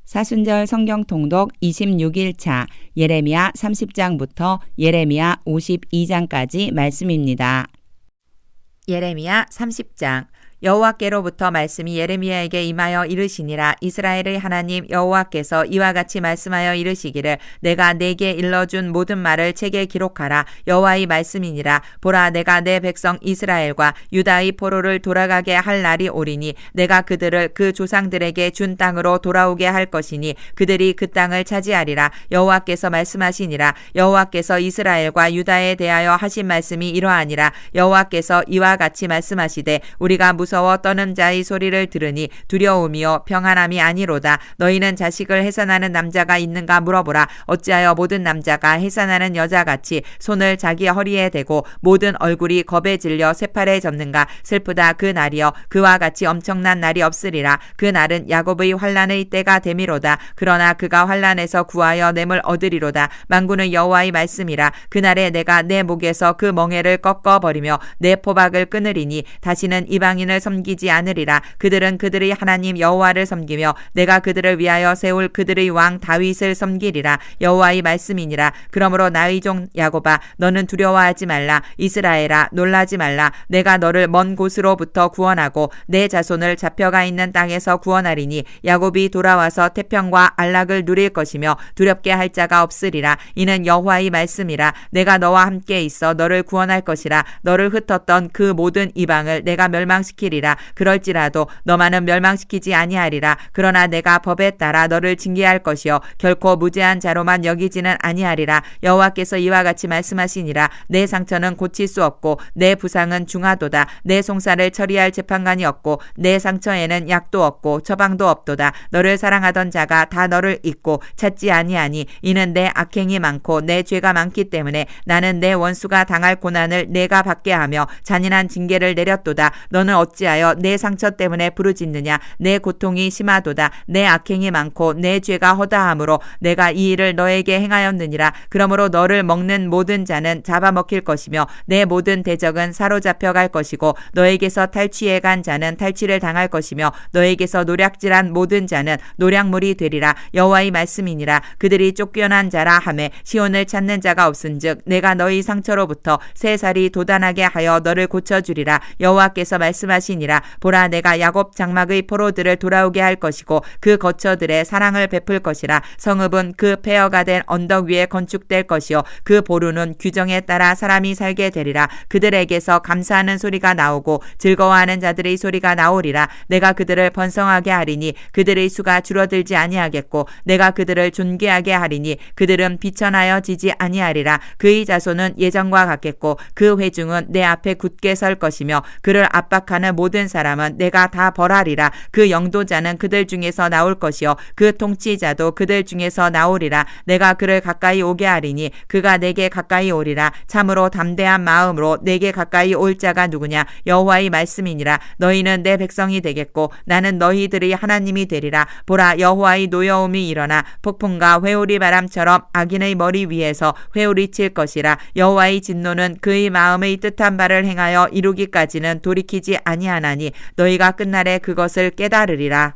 사순절 성경 통독 26일차 예레미야 30장부터 예레미야 52장까지 말씀입니다. 예레미야 30장. 여호와께로부터 말씀이 예레미야에게 임하여 이르시니라. 이스라엘의 하나님 여호와께서 이와 같이 말씀하여 이르시기를 내가 내게 일러준 모든 말을 책에 기록하라. 여호와의 말씀이니라. 보라, 내가 내 백성 이스라엘과 유다의 포로를 돌아가게 할 날이 오리니 내가 그들을 그 조상들에게 준 땅으로 돌아오게 할 것이니 그들이 그 땅을 차지하리라. 여호와께서 말씀하시니라. 여호와께서 이스라엘과 유다에 대하여 하신 말씀이 이러하니라. 여호와께서 이와 같이 말씀하시되 우리가 무서워 떠는 자의 소리를 들으니 두려움이요 평안함이 아니로다. 너희는 자식을 해산하는 남자가 있는가 물어보라. 어찌하여 모든 남자가 해산하는 여자같이 손을 자기 허리에 대고 모든 얼굴이 겁에 질려 쇠팔에 젖는가. 슬프다 그 날이여. 그와 같이 엄청난 날이 없으리라. 그 날은 야곱의 환난의 때가 되미로다. 그러나 그가 환난에서 구하여 냄을 얻으리로다. 만군의 여호와의 말씀이라. 그날에 내가 내 목에서 그 멍에를 꺾어버리며 내 포박을 끊으리니 다시는 이방인을 섬기지 않으리라. 그들은 그들의 하나님 여호와를 섬기며 내가 그들을 위하여 세울 그들의 왕 다윗을 섬기리라. 여호와의 말씀이니라. 그러므로 나의 종 야곱아, 너는 두려워하지 말라. 이스라엘아, 놀라지 말라. 내가 너를 먼 곳으로부터 구원하고 내 자손을 잡혀가 있는 땅에서 구원하리니 야곱이 돌아와서 태평과 안락을 누릴 것이며 두렵게 할 자가 없으리라. 이는 여호와의 말씀이라. 내가 너와 함께 있어 너를 구원할 것이라. 너를 흩었던 그 모든 이방을 내가 멸망시키리라. 그럴지라도 너만은 멸망시키지 아니하리라. 그러나 내가 법에 따라 너를 징계할 것이요 결코 무죄한 자로만 여기지는 아니하리라. 여호와께서 이와 같이 말씀하시니라. 내 상처는 고칠 수 없고 내 부상은 중하도다. 내 송사를 처리할 재판관이 없고 내 상처에는 약도 없고 처방도 없도다. 너를 사랑하던 자가 다 너를 잊고 찾지 아니하니 이는 내 악행이 많고 내 죄가 많기 때문에 나는 내 원수가 당할 고난을 내가 받게 하며 잔인한 징계를 내렸도다. 너는 어찌하여 내 상처 때문에 부르짖느냐. 내 고통이 심하도다. 내 악행이 많고 내 죄가 허다함으로 내가 이 일을 너에게 행하였느니라. 그러므로 너를 먹는 모든 자는 잡아먹힐 것이며 내 모든 대적은 사로잡혀 갈 것이고 너에게서 탈취해 간 자는 탈취를 당할 것이며 너에게서 노략질한 모든 자는 노략물이 되리라. 여호와의 말씀이니라. 그들이 쫓겨난 자라 하매 시온을 찾는 자가 없은즉 내가 너희 상처로부터 새 살이 돋아나게 하여 너를 고쳐주리라. 여호와께서 말씀하시니라. 보라, 내가 야곱 장막의 포로들을 돌아오게 할 것이고 그 거처들의 사랑을 베풀 것이라. 성읍은 그 폐허가 된 언덕 위에 건축될 것이요 그 보루는 규정에 따라 사람이 살게 되리라. 그들에게서 감사하는 소리가 나오고 즐거워하는 자들의 소리가 나오리라. 내가 그들을 번성하게 하리니 그들의 수가 줄어들지 아니하겠고 내가 그들을 존귀하게 하리니 그들은 비천하여 지지 아니하리라. 그의 자손은 예전과 같겠고 그 회중은 내 앞에 굳게 설 것이며 그를 압박하는 모든 사람은 내가 다 벌하리라. 그 영도자는 그들 중에서 나올 것이요 그 통치자도 그들 중에서 나오리라. 내가 그를 가까이 오게 하리니 그가 내게 가까이 오리라. 참으로 담대한 마음으로 내게 가까이 올 자가 누구냐. 여호와의 말씀이니라. 너희는 내 백성이 되겠고 나는 너희들의 하나님이 되리라. 보라, 여호와의 노여움이 일어나 폭풍과 회오리 바람처럼 악인의 머리 위에서 회오리 칠 것이라. 여호와의 진노는 그의 마음의 뜻한 바를 행하여 이루기까지는 돌이키지 아니하나니 너희가 끝날에 그것을 깨달으리라.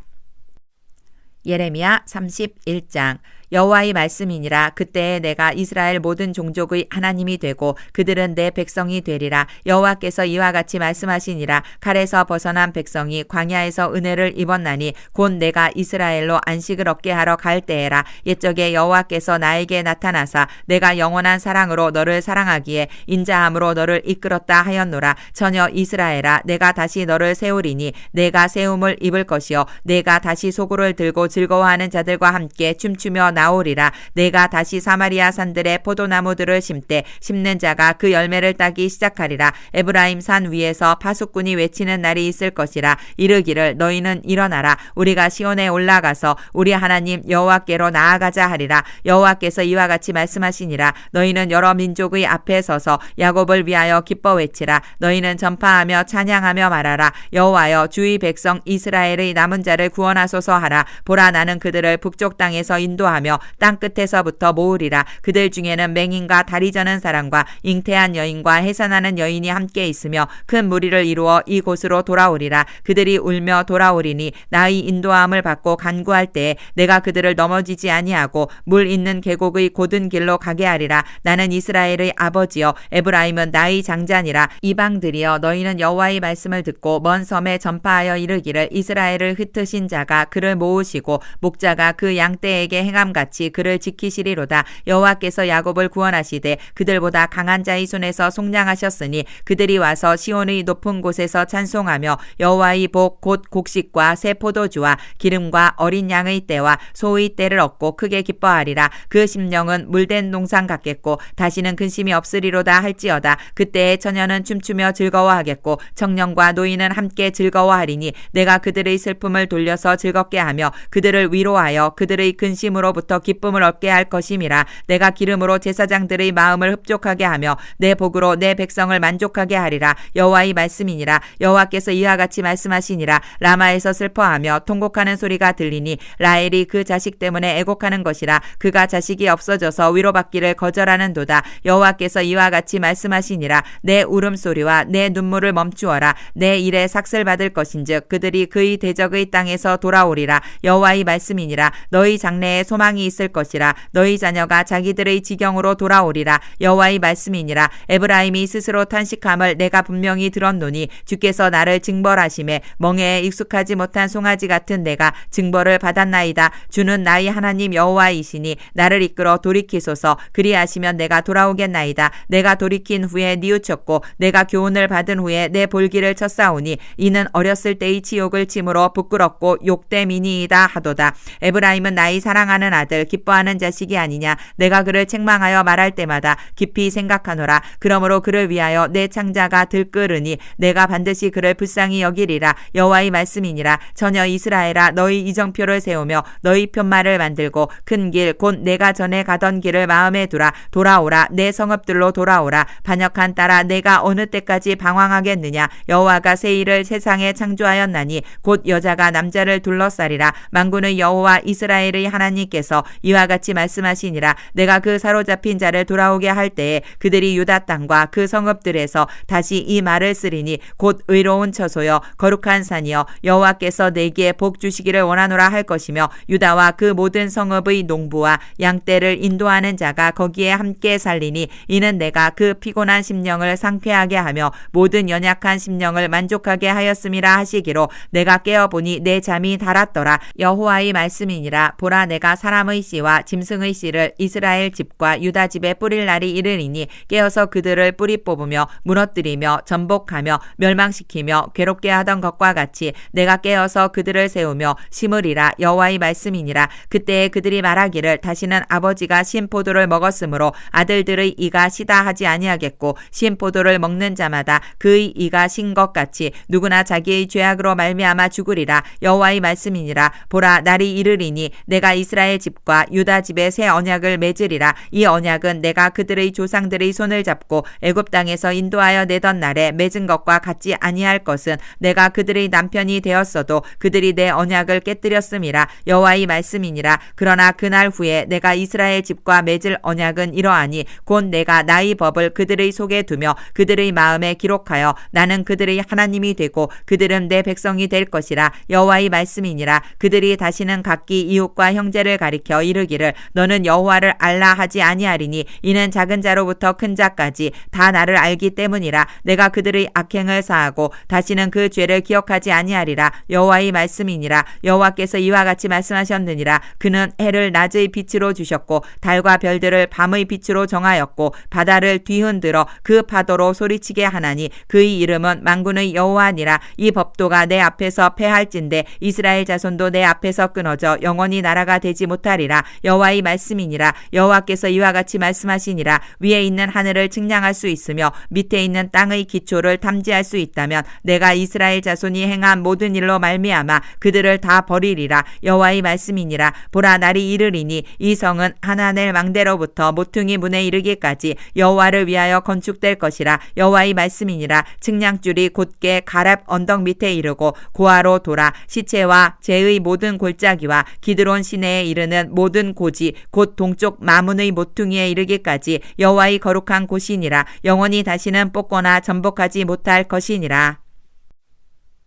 예레미야 31장. 여호와의 말씀이니라. 그때에 내가 이스라엘 모든 종족의 하나님이 되고 그들은 내 백성이 되리라. 여호와께서 이와 같이 말씀하시니라. 칼에서 벗어난 백성이 광야에서 은혜를 입었나니 곧 내가 이스라엘로 안식을 얻게 하러 갈 때에라. 옛적에 여호와께서 나에게 나타나사 내가 영원한 사랑으로 너를 사랑하기에 인자함으로 너를 이끌었다 하였노라. 전혀 이스라엘아, 내가 다시 너를 세우리니 내가 세움을 입을 것이요 내가 다시 소고를 들고 즐거워하는 자들과 함께 춤추며 나오리라. 내가 다시 사마리아 산들의 포도나무들을 심되 심는 자가 그 열매를 따기 시작하리라. 에브라임 산 위에서 파수꾼이 외치는 날이 있을 것이라. 이르기를 너희는 일어나라. 우리가 시온에 올라가서 우리 하나님 여호와께로 나아가자 하리라. 여호와께서 이와 같이 말씀하시니라. 너희는 여러 민족의 앞에 서서 야곱을 위하여 기뻐 외치라. 너희는 전파하며 찬양하며 말하라. 여호와여, 주의 백성 이스라엘의 남은 자를 구원하소서 하라. 보라, 나는 그들을 북쪽 땅에서 인도하며 모으며 땅 끝에서부터 모으리라. 그들 중에는 맹인과 다리 저는 사람과 잉태한 여인과 해산하는 여인이 함께 있으며 큰 무리를 이루어 이곳으로 돌아오리라. 그들이 울며 돌아오리니 나의 인도함을 받고 간구할 때에 내가 그들을 넘어지지 아니하고 물 있는 계곡의 곧은 길로 가게 하리라. 나는 이스라엘의 아버지여 에브라임은 나의 장자니라. 이방들이여 너희는 여호와의 말씀을 듣고 먼 섬에 전파하여 이르기를 이스라엘을 흩으신 자가 그를 모으시고 목자가 그 양떼에게 행함같이 그를 지키시리로다. 여호와께서 야곱을 구원하시되 그들보다 강한 자의 손에서 속량하셨으니 그들이 와서 시온의 높은 곳에서 찬송하며 여호와의 복 곧 곡식과 새 포도주와 기름과 어린 양의 때와 소의 때를 얻고 크게 기뻐하리라. 그 심령은 물된 농상 같겠고 다시는 근심이 없으리로다 할지어다. 그때에 처녀는 춤추며 즐거워하겠고 청년과 노인은 함께 즐거워하리니 내가 그들의 슬픔을 돌려서 즐겁게 하며 그들을 위로하여 그들의 근심으로부터 기쁨을 얻게 할 것임이라. 내가 기름으로 제사장들의 마음을 흡족하게 하며 내 복으로 내 백성을 만족하게 하리라. 여호와의 말씀이니라. 여호와께서 이와 같이 말씀하시니라. 라마에서 슬퍼하며 통곡하는 소리가 들리니 라헬이 그 자식 때문에 애곡하는 것이라. 그가 자식이 없어져서 위로받기를 거절하는도다. 여호와께서 이와 같이 말씀하시니라. 내 울음소리와 내 눈물을 멈추어라. 내 일에 삭슬 받을 것인즉 그들이 그의 대적의 땅에서 돌아오리라. 여호와의 말씀이니라. 너희 장래에 소망이 있을 것이라. 너희 자녀가 자기들의 지경으로 돌아오리라. 여호와의 말씀이니라. 에브라임이 스스로 탄식함을 내가 분명히 들었노니 주께서 나를 징벌하심에 멍에에 익숙하지 못한 송아지 같은 내가 징벌을 받았나이다. 주는 나의 하나님 여호와이시니 나를 이끌어 돌이키소서. 그리하시면 내가 돌아오겠나이다. 내가 돌이킨 후에 뉘우쳤고 내가 교훈을 받은 후에 내 볼기를 쳤사오니 이는 어렸을 때의 치욕을 침으로 부끄럽고 욕됨이니이다 하도다. 에브라임은 나의 사랑하는 아들 기뻐하는 자식이 아니냐. 내가 그를 책망하여 말할 때마다 깊이 생각하노라. 그러므로 그를 위하여 내 창자가 들끓으니 내가 반드시 그를 불쌍히 여기리라. 여호와의 말씀이니라. 전혀 이스라엘아 너희 이정표를 세우며 너희 편말을 만들고 큰 길 곧 내가 전에 가던 길을 마음에 두라. 돌아오라. 내 성읍들로 돌아오라. 반역한 딸아 내가 어느 때까지 방황하겠느냐. 여호와가 새 일을 세상에 창조하였나니 곧 여자가 남자를 둘러싸리라. 만군의 여호와 이스라엘의 하나님께서 이와 같이 말씀하시니라. 내가 그 사로잡힌 자를 돌아오게 할 때에 그들이 유다 땅과 그 성읍들에서 다시 이 말을 쓰리니 곧 의로운 처소여 거룩한 산이여 여호와께서 내게 복 주시기를 원하노라 할 것이며 유다와 그 모든 성읍의 농부와 양떼를 인도하는 자가 거기에 함께 살리니 이는 내가 그 피곤한 심령을 상쾌하게 하며 모든 연약한 심령을 만족하게 하였음이라 하시기로 내가 깨어보니 내 잠이 달았더라. 여호와의 말씀이니라. 보라 내가 사람의 씨와 짐승의 씨를 이스라엘 집과 유다 집에 뿌릴 날이 이르리니 깨어서 그들을 뿌리 뽑으며 무너뜨리며 전복하며 멸망시키며 괴롭게 하던 것과 같이 내가 깨어서 그들을 세우며 심으리라. 여호와의 말씀이니라. 그때에 그들이 말하기를 다시는 아버지가 신 포도를 먹었으므로 아들들의 이가 시다 하지 아니하겠고 신 포도를 먹는 자마다 그의 이가 신 것 같이 누구나 자기의 죄악으로 말미암아 죽으리라. 여호와의 말씀이니라. 보라 날이 이르리니 내가 이스라엘 집과 유다 집에 새 언약을 맺으리라. 이 언약은 내가 그들의 조상들의 손을 잡고 애굽 땅에서 인도하여 내던 날에 맺은 것과 같지 아니할 것은 내가 그들의 남편이 되었어도 그들이 내 언약을 깨뜨렸음이라. 여호와의 말씀이니라. 그러나 그날 후에 내가 이스라엘 집과 맺을 언약은 이러하니 곧 내가 나의 법을 그들의 속에 두며 그들의 마음에 기록하여 나는 그들의 하나님이 되고 그들은 내 백성이 될 것이라. 여호와의 말씀이니라. 그들이 다시는 각기 이웃과 형제를 가리켜 이르기를 너는 여호와를 알라 하지 아니하리니 이는 작은 자로부터 큰 자까지 다 나를 알기 때문이라. 내가 그들의 악행을 사하고 다시는 그 죄를 기억하지 아니하리라. 여호와의 말씀이니라. 여호와께서 이와 같이 말씀하셨느니라. 그는 해를 낮의 빛으로 주셨고 달과 별들을 밤의 빛으로 정하였고 바다를 뒤흔들어 그 파도로 소리치게 하나니 그의 이름은 만군의 여호와니라. 이 법도가 내 앞에서 패할진대 이스라엘 자손도 내 앞에서 끊어져 영원히 나라가 되지 못하리라. 여호와의 말씀이니라. 여호와께서 이와 같이 말씀하시니라. 위에 있는 하늘을 측량할 수 있으며 밑에 있는 땅의 기초를 탐지할 수 있다면 내가 이스라엘 자손이 행한 모든 일로 말미암아 그들을 다 버리리라. 여호와의 말씀이니라. 보라 날이 이르리니 이 성은 하나넬 망대로부터 모퉁이 문에 이르기까지 여호와를 위하여 건축될 것이라. 여호와의 말씀이니라. 측량줄이 곧게 가렙 언덕 밑에 이르고 고아로 돌아 시체와 제의 모든 골짜기와 기드론 시내에 이르는 있는 모든 고지 곧 동쪽 마문의 모퉁이에 이르기까지 여호와의 거룩한 곳이니라. 영원히 다시는 뽑거나 전복하지 못할 것이니라.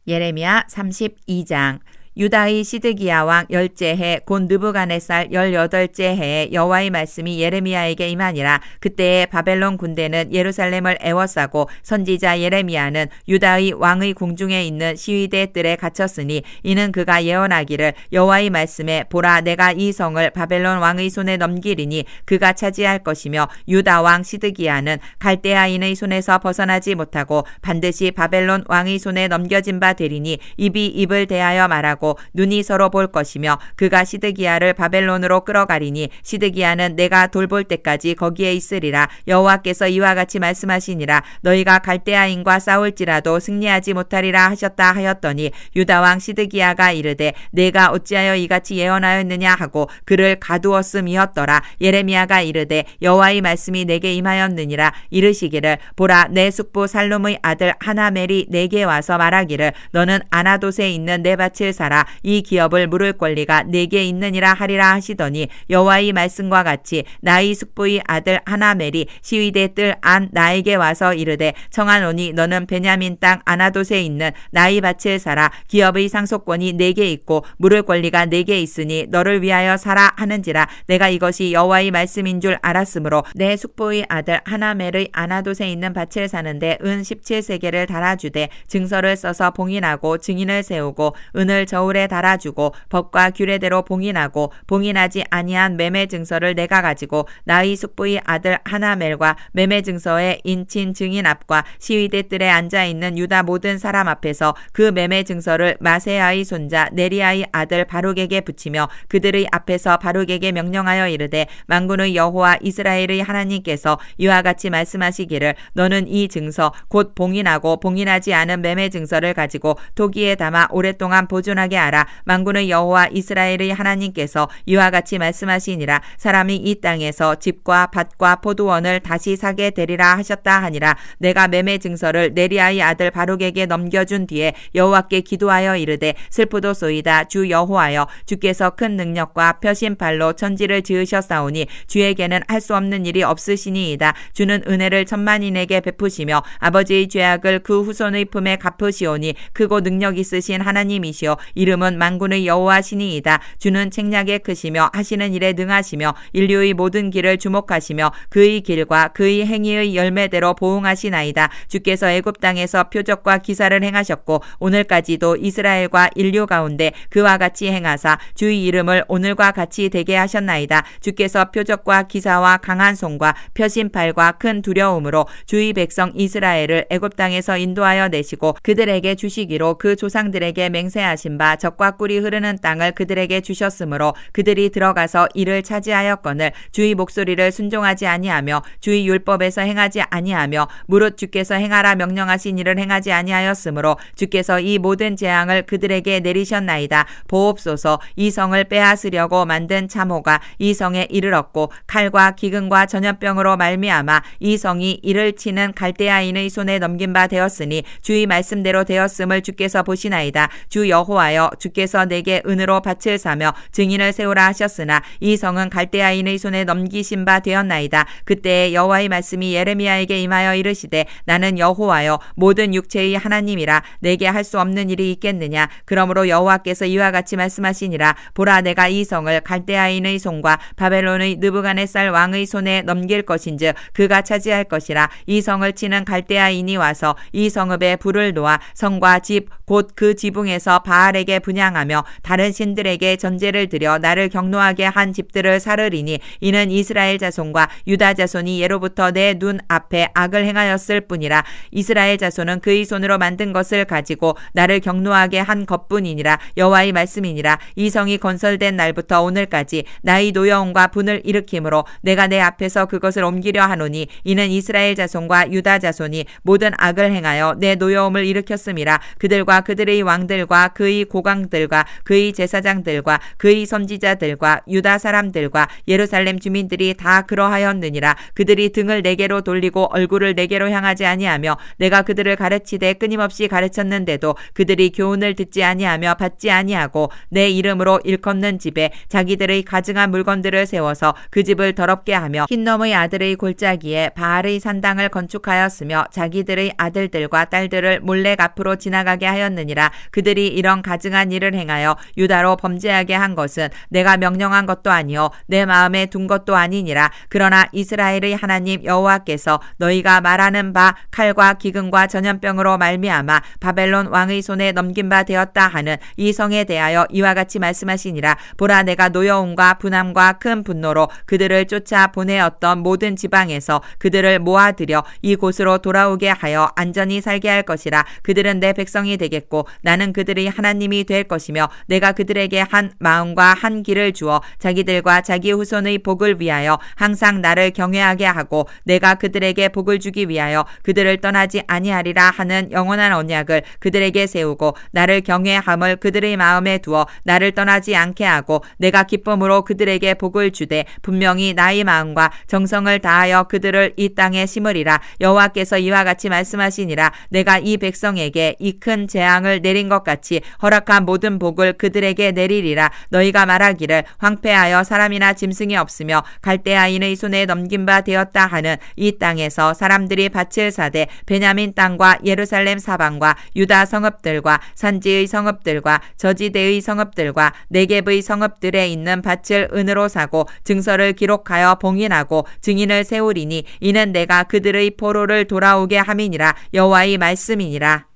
예레미야 32장. 유다의 시드기야 왕 10째 해 곧 느부갓네살 18째 해에 여호와의 말씀이 예레미야에게 임하니라. 그때에 바벨론 군대는 예루살렘을 에워싸고 선지자 예레미야는 유다의 왕의 궁중에 있는 시위대 뜰에 갇혔으니 이는 그가 예언하기를 여호와의 말씀에 보라 내가 이 성을 바벨론 왕의 손에 넘기리니 그가 차지할 것이며 유다 왕 시드기야는 갈대아인의 손에서 벗어나지 못하고 반드시 바벨론 왕의 손에 넘겨진 바 되리니 입이 입을 대하여 말하고 눈이 서로 볼 것이며 그가 시드기야를 바벨론으로 끌어가리니 시드기야는 내가 돌볼 때까지 거기에 있으리라. 여호와께서 이와 같이 말씀하시니라. 너희가 갈대아인과 싸울지라도 승리하지 못하리라 하셨다 하였더니 유다 왕 시드기야가 이르되 내가 어찌하여 이같이 예언하였느냐 하고 그를 가두었음이었더라. 예레미야가 이르되 여호와의 말씀이 내게 임하였느니라. 이르시기를 보라 내 숙부 살룸의 아들 하나멜이 내게 와서 말하기를 너는 아나돗에 있는 내 밭을 사라. 이 기업을 물을 권리가 내게 있느니라 하리라 하시더니 여호와의 말씀과 같이 나의 숙부의 아들 하나멜이 시위대 뜰 안 나에게 와서 이르되 청하노니 너는 베냐민 땅 아나돗에 있는 나의 밭을 사라. 기업의 상속권이 내게 있고 물을 권리가 내게 있으니 너를 위하여 사라 하는지라. 내가 이것이 여호와의 말씀인 줄 알았으므로 내 숙부의 아들 하나멜의 아나돗에 있는 밭을 사는데 은 17세겔을 달아주되 증서를 써서 봉인하고 증인을 세우고 은을 저울에 달아주고 법과 규례대로 봉인하고 봉인하지 아니한 매매 증서를 내가 가지고 나의 숙부의 아들 하나멜과 매매 증서의 인친 증인 앞과 시위대 뜰에 앉아있는 유다 모든 사람 앞에서 그 매매 증서를 마세야의 손자 네리야의 아들 바룩에게 붙이며 그들의 앞에서 바룩에게 명령하여 이르되 만군의 여호와 이스라엘의 하나님께서 이와 같이 말씀하시기를 너는 이 증서 곧 봉인하고 봉인하지 않은 매매 증서를 가지고 토기에 담아 오랫동안 보존하게 하라. 만군의 여호와 이스라엘의 하나님께서 이와 같이 말씀하시니라. 사람이 이 땅에서 집과 밭과 포도원을 다시 사게 되리라 하셨다 하니라. 내가 매매 증서를 네리야의 아들 바룩에게 넘겨준 뒤에 여호와께 기도하여 이르되 슬프도소이다. 주 여호와여 주께서 큰 능력과 표심팔로 천지를 지으셨사오니 주에게는 할 수 없는 일이 없으시니이다. 주는 은혜를 천만인에게 베푸시며 아버지의 죄악을 그 후손의 품에 갚으시오니 크고 능력 있으신 하나님이시오 이름은 만군의 여호와시니이다. 주는 책략에 크시며 하시는 일에 능하시며 인류의 모든 길을 주목하시며 그의 길과 그의 행위의 열매대로 보응하시나이다. 주께서 애굽 땅에서 표적과 기사를 행하셨고 오늘까지도 이스라엘과 인류 가운데 그와 같이 행하사 주의 이름을 오늘과 같이 되게 하셨나이다. 주께서 표적과 기사와 강한 손과 표심팔과 큰 두려움으로 주의 백성 이스라엘을 애굽 땅에서 인도하여 내시고 그들에게 주시기로 그 조상들에게 맹세하신 바 적과 꿀이 흐르는 땅을 그들에게 주셨으므로 그들이 들어가서 이를 차지하였거늘 주의 목소리를 순종하지 아니하며 주의 율법에서 행하지 아니하며 무릇 주께서 행하라 명령하신 일을 행하지 아니하였으므로 주께서 이 모든 재앙을 그들에게 내리셨나이다. 보옵소서 이 성을 빼앗으려고 만든 참호가 이 성에 이르렀고 칼과 기근과 전염병으로 말미암아 이 성이 이를 치는 갈대아인의 손에 넘긴 바 되었으니 주의 말씀대로 되었음을 주께서 보시나이다. 주 여호와여 주께서 내게 은으로 밭을 사며 증인을 세우라 하셨으나 이 성은 갈대아인의 손에 넘기신 바 되었나이다. 그때에 여호와의 말씀이 예레미야에게 임하여 이르시되 나는 여호와여 모든 육체의 하나님이라 내게 할 수 없는 일이 있겠느냐. 그러므로 여호와께서 이와 같이 말씀하시니라. 보라 내가 이 성을 갈대아인의 손과 바벨론의 느부갓네살 왕의 손에 넘길 것인즉 그가 차지할 것이라. 이 성을 치는 갈대아인이 와서 이 성읍에 불을 놓아 성과 집 곧 그 지붕에서 바알에게 분향하며 다른 신들에게 전제를 드려 나를 경노하게 한 집들을 사르리니 이는 이스라엘 자손과 유다 자손이 예로부터 내 눈 앞에 악을 행하였을 뿐이라. 이스라엘 자손은 그의 손으로 만든 것을 가지고 나를 경노하게 한 것뿐이니라. 여호와의 말씀이니라. 이 성이 건설된 날부터 오늘까지 나의 노여움과 분을 일으키므로 내가 내 앞에서 그것을 옮기려 하노니 이는 이스라엘 자손과 유다 자손이 모든 악을 행하여 내 노여움을 일으켰음이라. 그들과 그들의 왕들과 그의 고강들과 그의 제사장들과 그의 선지자들과 유다 사람들과 예루살렘 주민들이 다 그러하였느니라. 그들이 등을 내게로 돌리고 얼굴을 내게로 향하지 아니하며 내가 그들을 가르치되 끊임없이 가르쳤는데도 그들이 교훈을 듣지 아니하며 받지 아니하고 내 이름으로 일컫는 집에 자기들의 가증한 물건들을 세워서 그 집을 더럽게 하며 흰놈의 아들의 골짜기에 바알의 산당을 건축하였으며 자기들의 아들들과 딸들을 몰래 앞으로 지나가게 하였느니라. 그들이 이런 가증한 일을 행하여 유다로 범죄하게 한 것은 내가 명령한 것도 아니요 내 마음에 둔 것도 아니니라. 그러나 이스라엘의 하나님 여호와께서 너희가 말하는 바 칼과 기근과 전염병으로 말미암아 바벨론 왕의 손에 넘긴 바 되었다 하는 이 성에 대하여 이와 같이 말씀하시니라. 보라, 내가 노여움과 분함과 큰 분노로 그들을 쫓아 보내었던 모든 지방에서 그들을 모아들여 이곳으로 돌아오게 하여 안전히 살게 할 것이라. 그들은 내 백성이 되겠고 나는 그들의 하나님이 될 것이며 내가 그들에게 한 마음과 한 길을 주어 자기들과 자기 후손의 복을 위하여 항상 나를 경외하게 하고 내가 그들에게 복을 주기 위하여 그들을 떠나지 아니하리라 하는 영원한 언약을 그들에게 세우고 나를 경외함을 그들의 마음에 두어 나를 떠나지 않게 하고 내가 기쁨으로 그들에게 복을 주되 분명히 나의 마음과 정성을 다하여 그들을 이 땅에 심으리라. 여호와께서 이와 같이 말씀하시니라. 내가 이 백성에게 이 큰 재앙을 내린 것 같이 허락한 모든 복을 그들에게 내리리라. 너희가 말하기를 황폐하여 사람이나 짐승이 없으며 갈대아인의 손에 넘긴 바 되었다 하는 이 땅에서 사람들이 밭을 사되 베냐민 땅과 예루살렘 사방과 유다 성읍들과 산지의 성읍들과 저지대의 성읍들과 네겝의 성읍들에 있는 밭을 은으로 사고 증서를 기록하여 봉인하고 증인을 세우리니 이는 내가 그들의 포로를 돌아오게 함이니라. 여호와의 말씀이니라.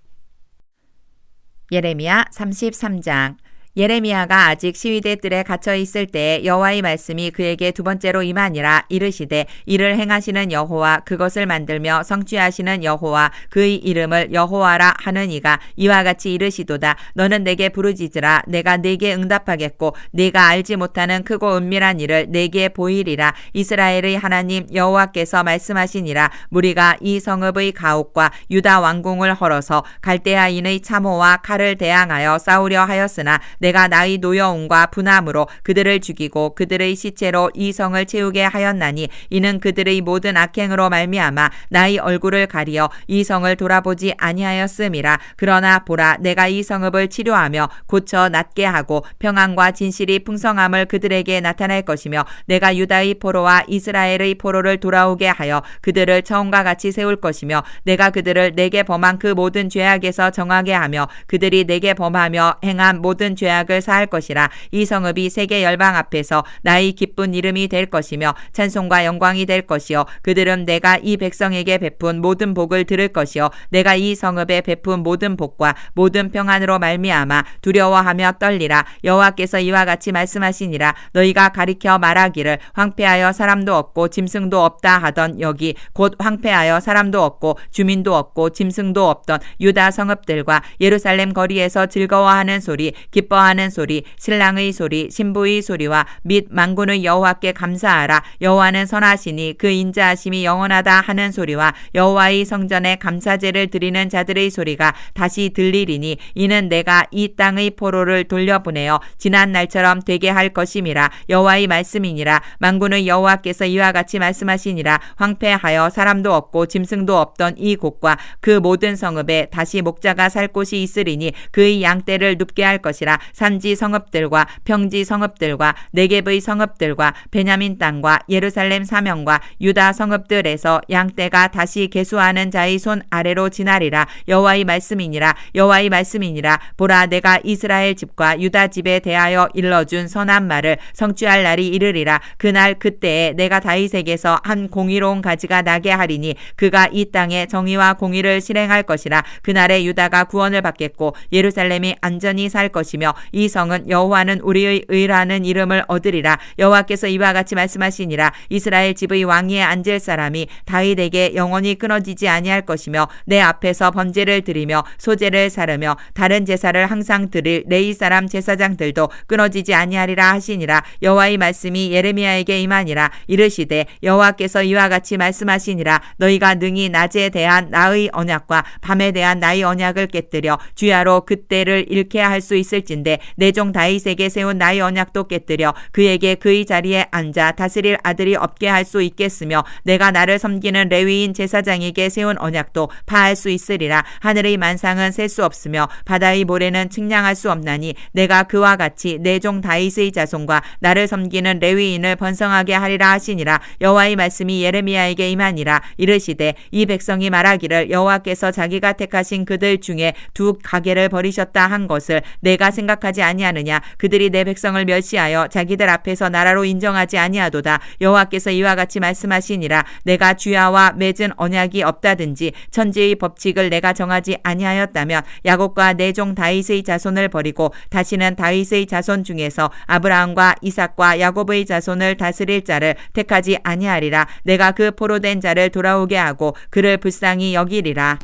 예레미야 33장. 예레미야가 아직 시위대 뜰에 갇혀 있을 때에 여호와의 말씀이 그에게 두 번째로 임하니라. 이르시되 이를 행하시는 여호와 그것을 만들며 성취하시는 여호와 그의 이름을 여호와라 하는 이가 이와 같이 이르시도다. 너는 내게 부르짖으라. 내가 네게 응답하겠고 네가 알지 못하는 크고 은밀한 일을 네게 보이리라. 이스라엘의 하나님 여호와께서 말씀하시니라. 무리가 이 성읍의 가옥과 유다 왕궁을 헐어서 갈대아인의 참호와 칼을 대항하여 싸우려 하였으나 내가 나의 노여움과 분함으로 그들을 죽이고 그들의 시체로 이 성을 채우게 하였나니 이는 그들의 모든 악행으로 말미암아 나의 얼굴을 가리어 이 성을 돌아보지 아니하였음이라. 그러나 보라, 내가 이 성읍을 치료하며 고쳐 낫게 하고 평안과 진실이 풍성함을 그들에게 나타낼 것이며 내가 유다의 포로와 이스라엘의 포로를 돌아오게 하여 그들을 처음과 같이 세울 것이며 내가 그들을 내게 범한 그 모든 죄악에서 정하게 하며 그들이 내게 범하며 행한 모든 죄악을 사할 것이라. 이 성읍이 세계 열방 앞에서 나의 기쁜 이름이 될 것이며 찬송과 영광이 될 것이요 그들은 내가 이 백성에게 베푼 모든 복을 들을 것이요 내가 이 성읍에 베푼 모든 복과 모든 평안으로 말미암아 두려워하며 떨리라. 여호와께서 이와 같이 말씀하시니라. 너희가 가리켜 말하기를 황폐하여 사람도 없고 짐승도 없다 하던 여기 곧 황폐하여 사람도 없고 주민도 없고 짐승도 없던 유다 성읍들과 예루살렘 거리에서 즐거워하는 소리, 기뻐하는 소리, 신랑의 소리, 신부의 소리와 및 만군의 여호와께 감사하라. 여호와는 선하시니 그 인자하심이 영원하다 하는 소리와 여호와의 성전에 감사제를 드리는 자들의 소리가 다시 들리리니 이는 내가 이 땅의 포로를 돌려보내어 지난 날처럼 되게 할 것임이라. 여호와의 말씀이니라. 만군의 여호와께서 이와 같이 말씀하시니라. 황폐하여 사람도 없고 짐승도 없던 이 곳과 그 모든 성읍에 다시 목자가 살 곳이 있으리니 그의 양떼를 눕게 할 것이라. 산지 성읍들과 평지 성읍들과 네겝의 성읍들과 베냐민 땅과 예루살렘 사명과 유다 성읍들에서 양떼가 다시 계수하는 자의 손 아래로 지나리라. 여호와의 말씀이니라. 여호와의 말씀이니라. 보라, 내가 이스라엘 집과 유다 집에 대하여 일러준 선한 말을 성취할 날이 이르리라. 그날 그때에 내가 다윗에게서 한 공의로운 가지가 나게 하리니 그가 이 땅에 정의와 공의를 실행할 것이라. 그날에 유다가 구원을 받겠고 예루살렘이 안전히 살 것이며 이 성은 여호와는 우리의 의라는 이름을 얻으리라. 여호와께서 이와 같이 말씀하시니라. 이스라엘 집의 왕위에 앉을 사람이 다윗에게 영원히 끊어지지 아니할 것이며 내 앞에서 번제를 드리며 소제를 사르며 다른 제사를 항상 드릴 레위 사람 제사장들도 끊어지지 아니하리라 하시니라. 여호와의 말씀이 예레미야에게 임하니라. 이르시되 여호와께서 이와 같이 말씀하시니라. 너희가 능히 낮에 대한 나의 언약과 밤에 대한 나의 언약을 깨뜨려 주야로 그때를 잃게 할 수 있을진데 내 종 다윗에게 세운 나의 언약도 깨뜨려 그에게 그의 자리에 앉아 다스릴 아들이 없게 할 수 있겠으며 내가 나를 섬기는 레위인 제사장에게 세운 언약도 파할 수 있으리라. 하늘의 만상은 셀 수 없으며 바다의 모래는 측량할 수 없나니 내가 그와 같이 내 종 다윗의 자손과 나를 섬기는 레위인을 번성하게 하리라 하시니라. 여호와의 말씀이 예레미야에게 임하니라. 이르시되 이 백성이 말하기를 여호와께서 자기가 택하신 그들 중에 두 가게를 버리셨다 한 것을 내가 생각하지 아니하느냐. 그들이 내 백성을 멸시하여 자기들 앞에서 나라로 인정하지 아니하도다. 여호와께서 이와 같이 말씀하시니라. 내가 주야와 맺은 언약이 없다든지 천지의 법칙을 내가 정하지 아니하였다면 야곱과 내 종 다윗의 자손을 버리고 다시는 다윗의 자손 중에서 아브라함과 이삭과 야곱의 자손을 다스릴 자를 택하지 아니하리라. 내가 그 포로된 자를 돌아오게 하고 그를 불쌍히 여기리라.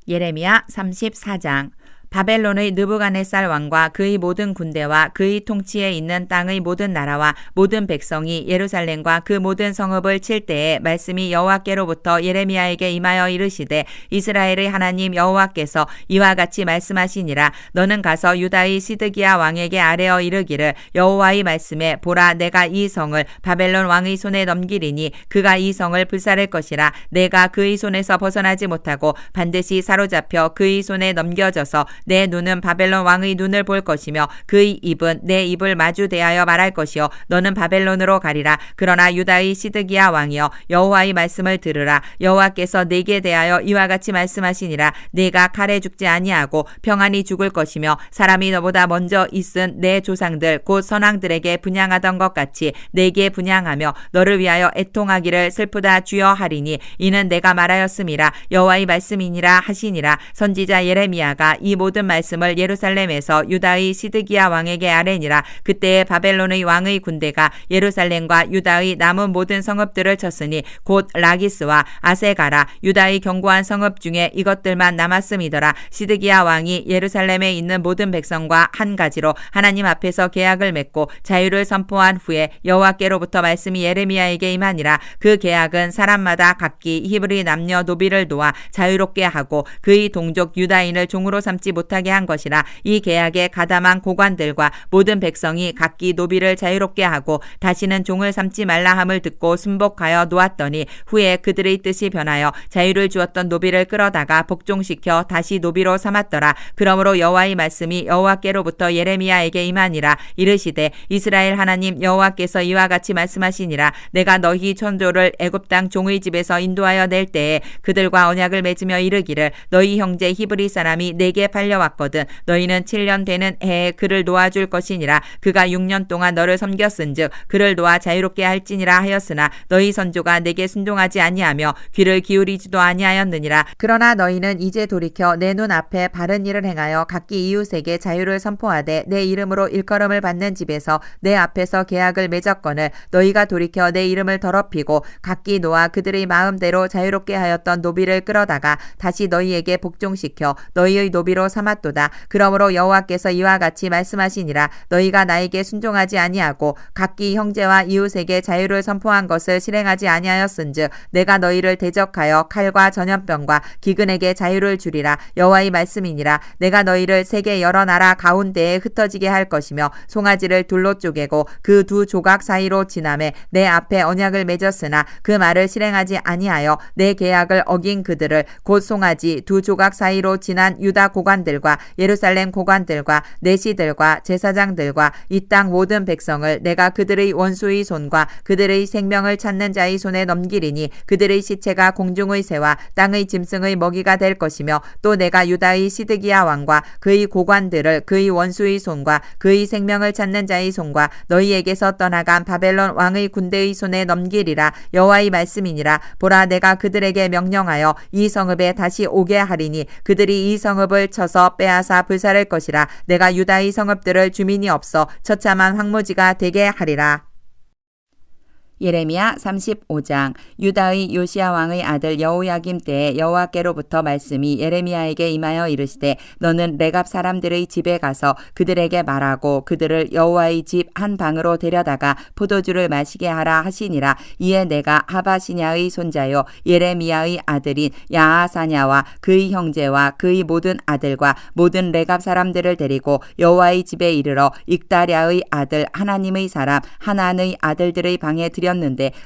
예레미야 34장. 바벨론의 느부갓네살 왕과 그의 모든 군대와 그의 통치에 있는 땅의 모든 나라와 모든 백성이 예루살렘과 그 모든 성읍을 칠 때에 말씀이 여호와께로부터 예레미야에게 임하여 이르시되 이스라엘의 하나님 여호와께서 이와 같이 말씀하시니라. 너는 가서 유다의 시드기야 왕에게 아뢰어 이르기를 여호와의 말씀에 보라 내가 이 성을 바벨론 왕의 손에 넘기리니 그가 이 성을 불살을 것이라. 내가 그의 손에서 벗어나지 못하고 반드시 사로잡혀 그의 손에 넘겨져서 내 눈은 바벨론 왕의 눈을 볼 것이며 그의 입은 내 입을 마주 대하여 말할 것이요 너는 바벨론으로 가리라. 그러나 유다의 시드기야 왕이여 여호와의 말씀을 들으라. 여호와께서 내게 대하여 이와 같이 말씀하시니라. 네가 칼에 죽지 아니하고 평안히 죽을 것이며 사람이 너보다 먼저 있은 내 조상들 곧 선왕들에게 분향하던 것 같이 내게 분향하며 너를 위하여 애통하기를 슬프다 주여 하리니 이는 내가 말하였음이라. 여호와의 말씀이니라 하시니라. 선지자 예레미야가 이 모든 말씀을 예루살렘에서 유다의 시드기야 왕에게 아뢰니라. 그때에 바벨론의 왕의 군대가 예루살렘과 유다의 남은 모든 성읍들을 쳤으니 곧 라기스와 아세가라 유다의 견고한 성읍 중에 이것들만 남았음이더라. 시드기야 왕이 예루살렘에 있는 모든 백성과 한 가지로 하나님 앞에서 계약을 맺고 자유를 선포한 후에 여호와께로부터 말씀이 예레미야에게 임하니라. 그 계약은 사람마다 각기 히브리 남녀 노비를 놓아 자유롭게 하고 그의 동족 유다인을 종으로 삼지 못하게 한 것이라. 이 계약에 가담한 고관들과 모든 백성이 각기 노비를 자유롭게 하고 다시는 종을 삼지 말라 함을 듣고 순복하여 놓았더니 후에 그들의 뜻이 변하여 자유를 주었던 노비를 끌어다가 복종시켜 다시 노비로 삼았더라. 그러므로 여호와의 말씀이 여호와께로부터 예레미야에게 임하니라. 이르시되 이스라엘 하나님 여호와께서 이와 같이 말씀하시니라. 내가 너희 천조를 애굽 땅 종의 집에서 인도하여 낼 때에 그들과 언약을 맺으며 이르기를 너희 형제 히브리 사람이 내게 팔려왔거든 너희는 7년 되는 해에 그를 놓아줄 것이니라. 그가 6년 동안 너를 섬겼은즉 그를 놓아 자유롭게 할지니라 하였으나 너희 선조가 내게 순종하지 아니하며 귀를 기울이지도 아니하였느니라. 그러나 너희는 이제 돌이켜 내 눈 앞에 바른 일을 행하여 각기 이웃에게 자유를 선포하되 내 이름으로 일컬음을 받는 집에서 내 앞에서 계약을 맺었거늘 너희가 돌이켜 내 이름을 더럽히고 각기 놓아 그들의 마음대로 자유롭게 하였던 노비를 끌어다가 다시 너희에게 복종시켜 너희의 노비로 삼았도다. 그러므로 여호와께서 이와 같이 말씀하시니라. 너희가 나에게 순종하지 아니하고 각기 형제와 이웃에게 자유를 선포한 것을 실행하지 아니하였은즉 내가 너희를 대적하여 칼과 전염병과 기근에게 자유를 주리라. 여호와의 말씀이니라. 내가 너희를 세계 여러 나라 가운데에 흩어지게 할 것이며 송아지를 둘로 쪼개고 그 두 조각 사이로 지나매 내 앞에 언약을 맺었으나 그 말을 실행하지 아니하여 내 계약을 어긴 그들을 곧 송아지 두 조각 사이로 지난 유다 고관들과 예루살렘 고관들과 내시들과 제사장들과 이 땅 모든 백성을 내가 그들의 원수의 손과 그들의 생명을 찾는 자의 손에 넘기리니 그들의 시체가 공중의 새와 땅의 짐승의 먹이가 될 것이며 또 내가 유다의 시드기야 왕과 그의 고관들을 그의 원수의 손과 그의 생명을 찾는 자의 손과 너희에게서 떠나간 바벨론 왕의 군대의 손에 넘기리라. 여호와의 말씀이니라. 보라 내가 그들에게 명령하여 이 성읍에 다시 오게 하리니 그들이 이 성읍을 쳐서 쳐서 빼앗아 불살을 것이라. 내가 유다의 성읍들을 주민이 없어 처참한 황무지가 되게 하리라. 예레미야 35장. 유다의 요시야 왕의 아들 여호야김 때에 여호와께로부터 말씀이 예레미야에게 임하여 이르시되 너는 레갑 사람들의 집에 가서 그들에게 말하고 그들을 여호와의 집 한 방으로 데려다가 포도주를 마시게 하라 하시니라. 이에 내가 하바시냐의 손자요 예레미야의 아들인 야하사냐와 그의 형제와 그의 모든 아들과 모든 레갑 사람들을 데리고 여호와의 집에 이르러 익다랴의 아들 하나님의 사람 하난의 아들들의 방에 들였는데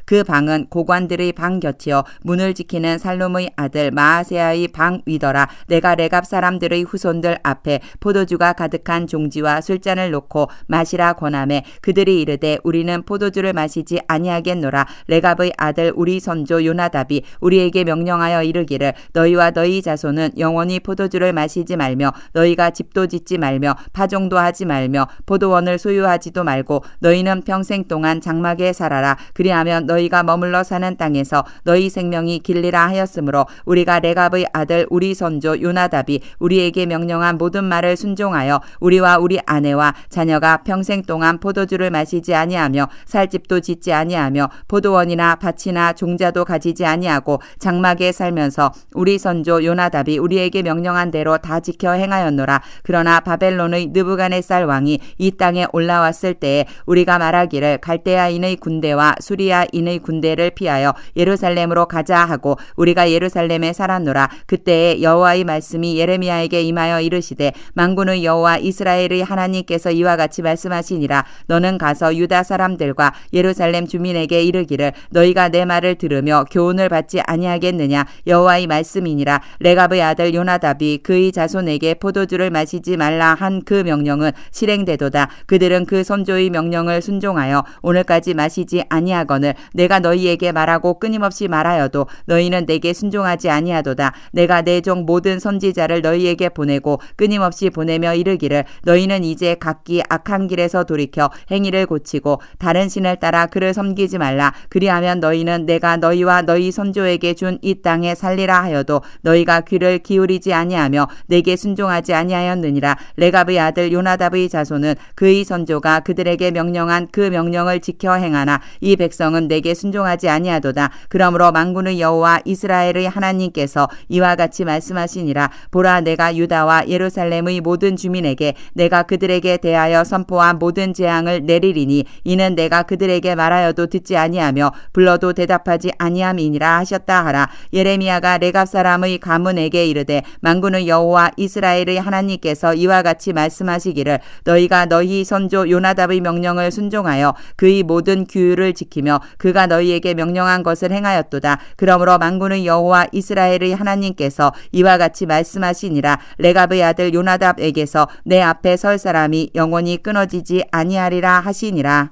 그 방은 고관들의 방 곁이요 문을 지키는 살룸의 아들 마아세야의 방 위더라. 내가 레갑 사람들의 후손들 앞에 포도주가 가득한 종지와 술잔을 놓고 마시라 권하매 그들이 이르되 우리는 포도주를 마시지 아니하겠노라. 레갑의 아들 우리 선조 요나답이 우리에게 명령하여 이르기를 너희와 너희 자손은 영원히 포도주를 마시지 말며 너희가 집도 짓지 말며 파종도 하지 말며 포도원을 소유하지도 말고 너희는 평생 동안 장막에 살아라. 그리하면 너희가 머물러 사는 땅에서 너희 생명이 길리라 하였으므로 우리가 레갑의 아들 우리 선조 요나답이 우리에게 명령한 모든 말을 순종하여 우리와 우리 아내와 자녀가 평생 동안 포도주를 마시지 아니하며 살 집도 짓지 아니하며 포도원이나 밭이나 종자도 가지지 아니하고 장막에 살면서 우리 선조 요나답이 우리에게 명령한 대로 다 지켜 행하였노라. 그러나 바벨론의 느부갓네살 왕이 이 땅에 올라왔을 때에 우리가 말하기를 갈대아인의 군대와 수리아인의 군대를 피하여 예루살렘으로 가자 하고 우리가 예루살렘에 살았노라. 그때에 여호와의 말씀이 예레미야에게 임하여 이르시되 만군의 여호와 이스라엘의 하나님께서 이와 같이 말씀하시니라. 너는 가서 유다 사람들과 예루살렘 주민에게 이르기를 너희가 내 말을 들으며 교훈을 받지 아니하겠느냐. 여호와의 말씀이니라. 레갑의 아들 요나답이 그의 자손에게 포도주를 마시지 말라 한 그 명령은 실행되도다. 그들은 그 선조의 명령을 순종하여 오늘까지 마시지 아니하거늘 내가 너희에게 말하고 끊임없이 말하여도 너희는 내게 순종하지 아니하도다. 내가 내 종 모든 선지자를 너희에게 보내고 끊임없이 보내며 이르기를 너희는 이제 각기 악한 길에서 돌이켜 행위를 고치고 다른 신을 따라 그를 섬기지 말라. 그리하면 너희는 내가 너희와 너희 선조에게 준 이 땅에 살리라 하여도 너희가 귀를 기울이지 아니하며 내게 순종하지 아니하였느니라. 레갑의 아들 요나답의 자손은 그의 선조가 그들에게 명령한 그 명령을 지켜 행하나 이 백성은 내게 순종하지 아니하도다. 그러므로 만군의 여호와 이스라엘의 하나님께서 이와 같이 말씀하시니라. 보라 내가 유다와 예루살렘의 모든 주민에게 내가 그들에게 대하여 선포한 모든 재앙을 내리리니 이는 내가 그들에게 말하여도 듣지 아니하며 불러도 대답하지 아니함이니라 하셨다 하라. 예레미야가 레갑 사람의 가문에게 이르되 만군의 여호와 이스라엘의 하나님께서 이와 같이 말씀하시기를 너희가 너희 선조 요나답의 명령을 순종하여 그의 모든 규율을 지키며 그가 너희에게 명령한 것을 행하였도다. 그러므로 만군의 여호와 이스라엘의 하나님께서 이와 같이 말씀하시니라. 레갑의 아들 요나답에게서 내 앞에 설 사람이 영원히 끊어지지 아니하리라 하시니라.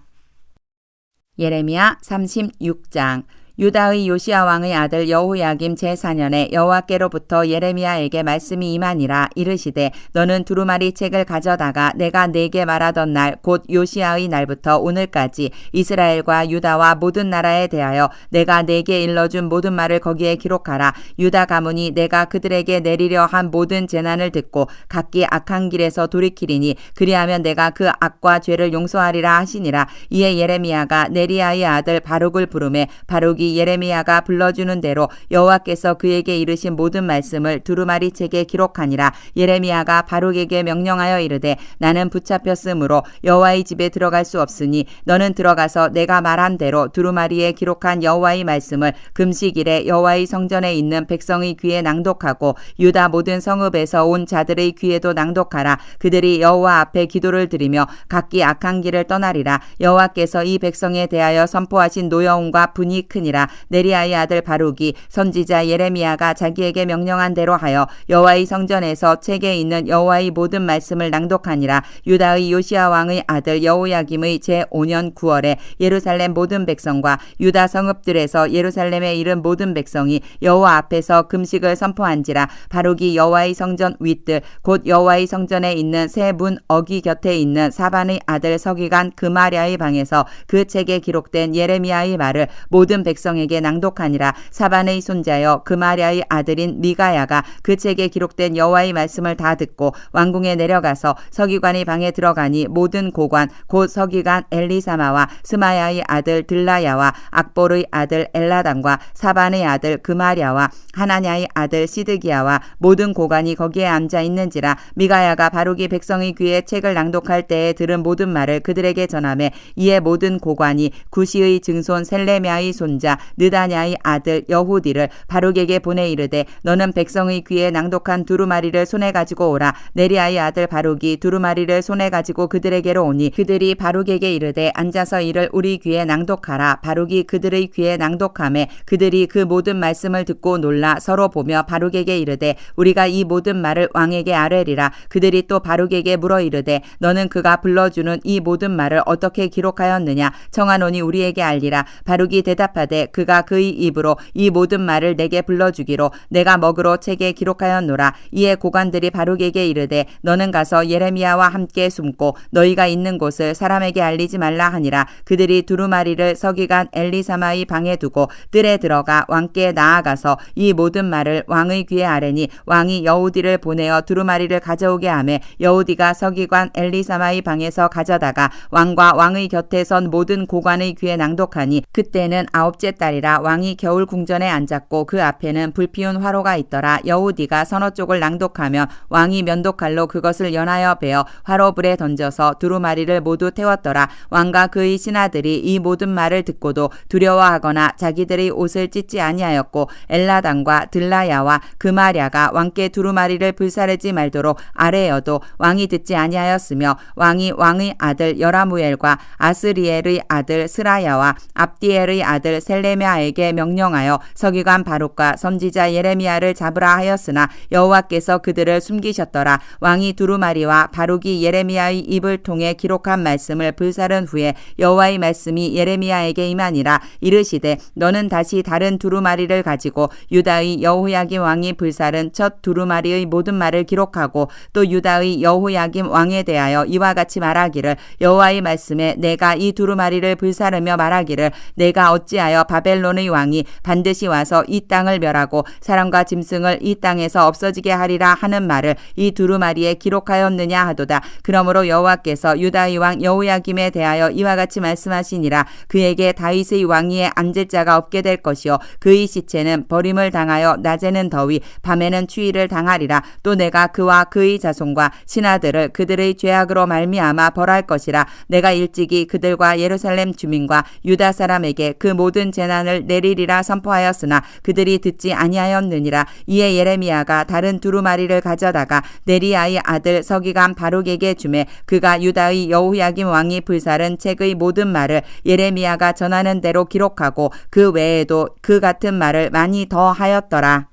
예레미야 36장. 유다의 요시야 왕의 아들 여호야김 제4년에 여호와께로부터 예레미야에게 말씀이 임하니라. 이르시되 너는 두루마리 책을 가져다가 내가 네게 말하던 날 곧 요시야의 날부터 오늘까지 이스라엘과 유다와 모든 나라에 대하여 내가 네게 일러준 모든 말을 거기에 기록하라. 유다 가문이 내가 그들에게 내리려 한 모든 재난을 듣고 각기 악한 길에서 돌이키리니 그리하면 내가 그 악과 죄를 용서하리라 하시니라. 이에 예레미야가 네리야의 아들 바룩을 부르매 바룩이 예레미야가 불러주는 대로 여호와께서 그에게 이르신 모든 말씀을 두루마리 책에 기록하니라. 예레미야가 바룩에게 명령하여 이르되 나는 붙잡혔으므로 여호와의 집에 들어갈 수 없으니 너는 들어가서 내가 말한 대로 두루마리에 기록한 여호와의 말씀을 금식일에 여호와의 성전에 있는 백성의 귀에 낭독하고 유다 모든 성읍에서 온 자들의 귀에도 낭독하라. 그들이 여호와 앞에 기도를 드리며 각기 악한 길을 떠나리라. 여호와께서 이 백성에 대하여 선포하신 노여움과 분이 크니라. 네리야의 아들 바룩이 선지자 예레미야가 자기에게 명령한 대로 하여 여호와의 성전에서 책에 있는 여호와의 모든 말씀을 낭독하니라. 유다의 요시야 왕의 아들 여호야김의 제5년 9월에 예루살렘 모든 백성과 유다 성읍들에서 예루살렘에 이른 모든 백성이 여호와 앞에서 금식을 선포한지라. 바룩이 여호와의 성전 윗뜰 곧 여호와의 성전에 있는 세 문 어기 곁에 있는 사반의 아들 서기관 그마랴의 방에서 그 책에 기록된 예레미야의 말을 모든 백성 백성에게 낭독하니라. 사반의 손자여 그마랴의 아들인 미가야가 그 책에 기록된 여호와의 말씀을 다 듣고 왕궁에 내려가서 서기관의 방에 들어가니 모든 고관 곧 서기관 엘리사마와 스마야의 아들 들라야와 악볼의 아들 엘라담과 사반의 아들 그마랴와 하나냐의 아들 시드기야와 모든 고관이 거기에 앉아 있는지라. 미가야가 바룩이 백성의 귀에 책을 낭독할 때에 들은 모든 말을 그들에게 전하매 이에 모든 고관이 구시의 증손 셀레미야의 손자 느다냐의 아들 여후디를 바룩에게 보내 이르되 너는 백성의 귀에 낭독한 두루마리를 손에 가지고 오라. 네리야의 아들 바룩이 두루마리를 손에 가지고 그들에게로 오니 그들이 바룩에게 이르되 앉아서 이를 우리 귀에 낭독하라. 바룩이 그들의 귀에 낭독하매 그들이 그 모든 말씀을 듣고 놀라 서로 보며 바룩에게 이르되 우리가 이 모든 말을 왕에게 아뢰리라. 그들이 또 바룩에게 물어 이르되 너는 그가 불러주는 이 모든 말을 어떻게 기록하였느냐 청하노니 우리에게 알리라. 바룩이 대답하되 그가 그의 입으로 이 모든 말을 내게 불러주기로 내가 먹으로 책에 기록하였노라. 이에 고관들이 바룩에게 이르되 너는 가서 예레미야와 함께 숨고 너희가 있는 곳을 사람에게 알리지 말라 하니라. 그들이 두루마리를 서기관 엘리사마의 방에 두고 뜰에 들어가 왕께 나아가서 이 모든 말을 왕의 귀에 아뢰니 왕이 여우디를 보내어 두루마리를 가져오게 하매 여우디가 서기관 엘리사마의 방에서 가져다가 왕과 왕의 곁에 선 모든 고관의 귀에 낭독하니 그때는 9째 달이라. 왕이 겨울 궁전에 앉았고 그 앞에는 불피운 화로가 있더라. 여우디가 서너 쪽을 낭독하며 왕이 면도칼로 그것을 연하여 베어 화로불에 던져서 두루마리를 모두 태웠더라. 왕과 그의 신하들이 이 모든 말을 듣고도 두려워하거나 자기들의 옷을 찢지 아니하였고 엘라담과 들라야와 그마랴가 왕께 두루마리를 불사르지 말도록 아뢰어도 왕이 듣지 아니하였으며 왕이 왕의 아들 여라무엘과 아스리엘의 아들 스라야와 압디엘의 아들 셀레미야에게 명령하여 서기관 바룩과 선지자 예레미야를 잡으라 하였으나 여호와께서 그들을 숨기셨더라. 왕이 두루마리와 바룩이 예레미야의 입을 통해 기록한 말씀을 불사른 후에 여호와의 말씀이 예레미야에게 임하니라. 이르시되 너는 다시 다른 두루마리를 가지고 유다의 여호야김 왕이 불사른 첫 두루마리의 모든 말을 기록하고 또 유다의 여호야김 왕에 대하여 이와 같이 말하기를 여호와의 말씀에 내가 이 두루마리를 불사르며 말하기를 내가 어찌하여 바벨론의 왕이 반드시 와서 이 땅을 멸하고 사람과 짐승을 이 땅에서 없어지게 하리라 하는 말을 이 두루마리에 기록하였느냐 하도다. 그러므로 여호와께서 유다의 왕 여호야김에 대하여 이와 같이 말씀하시니라. 그에게 다윗의 왕위에 앉을 자가 없게 될 것이요 그의 시체는 버림을 당하여 낮에는 더위 밤에는 추위를 당하리라. 또 내가 그와 그의 자손과 신하들을 그들의 죄악으로 말미암아 벌할 것이라. 내가 일찍이 그들과 예루살렘 주민과 유다 사람에게 그 모든 재난을 내리리라 선포하였으나 그들이 듣지 아니하였느니라. 이에 예레미야가 다른 두루마리를 가져다가 네리야의 아들 서기관 바룩에게 주매 그가 유다의 여호야김 왕이 불사른 책의 모든 말을 예레미야가 전하는 대로 기록하고 그 외에도 그 같은 말을 많이 더 하였더라.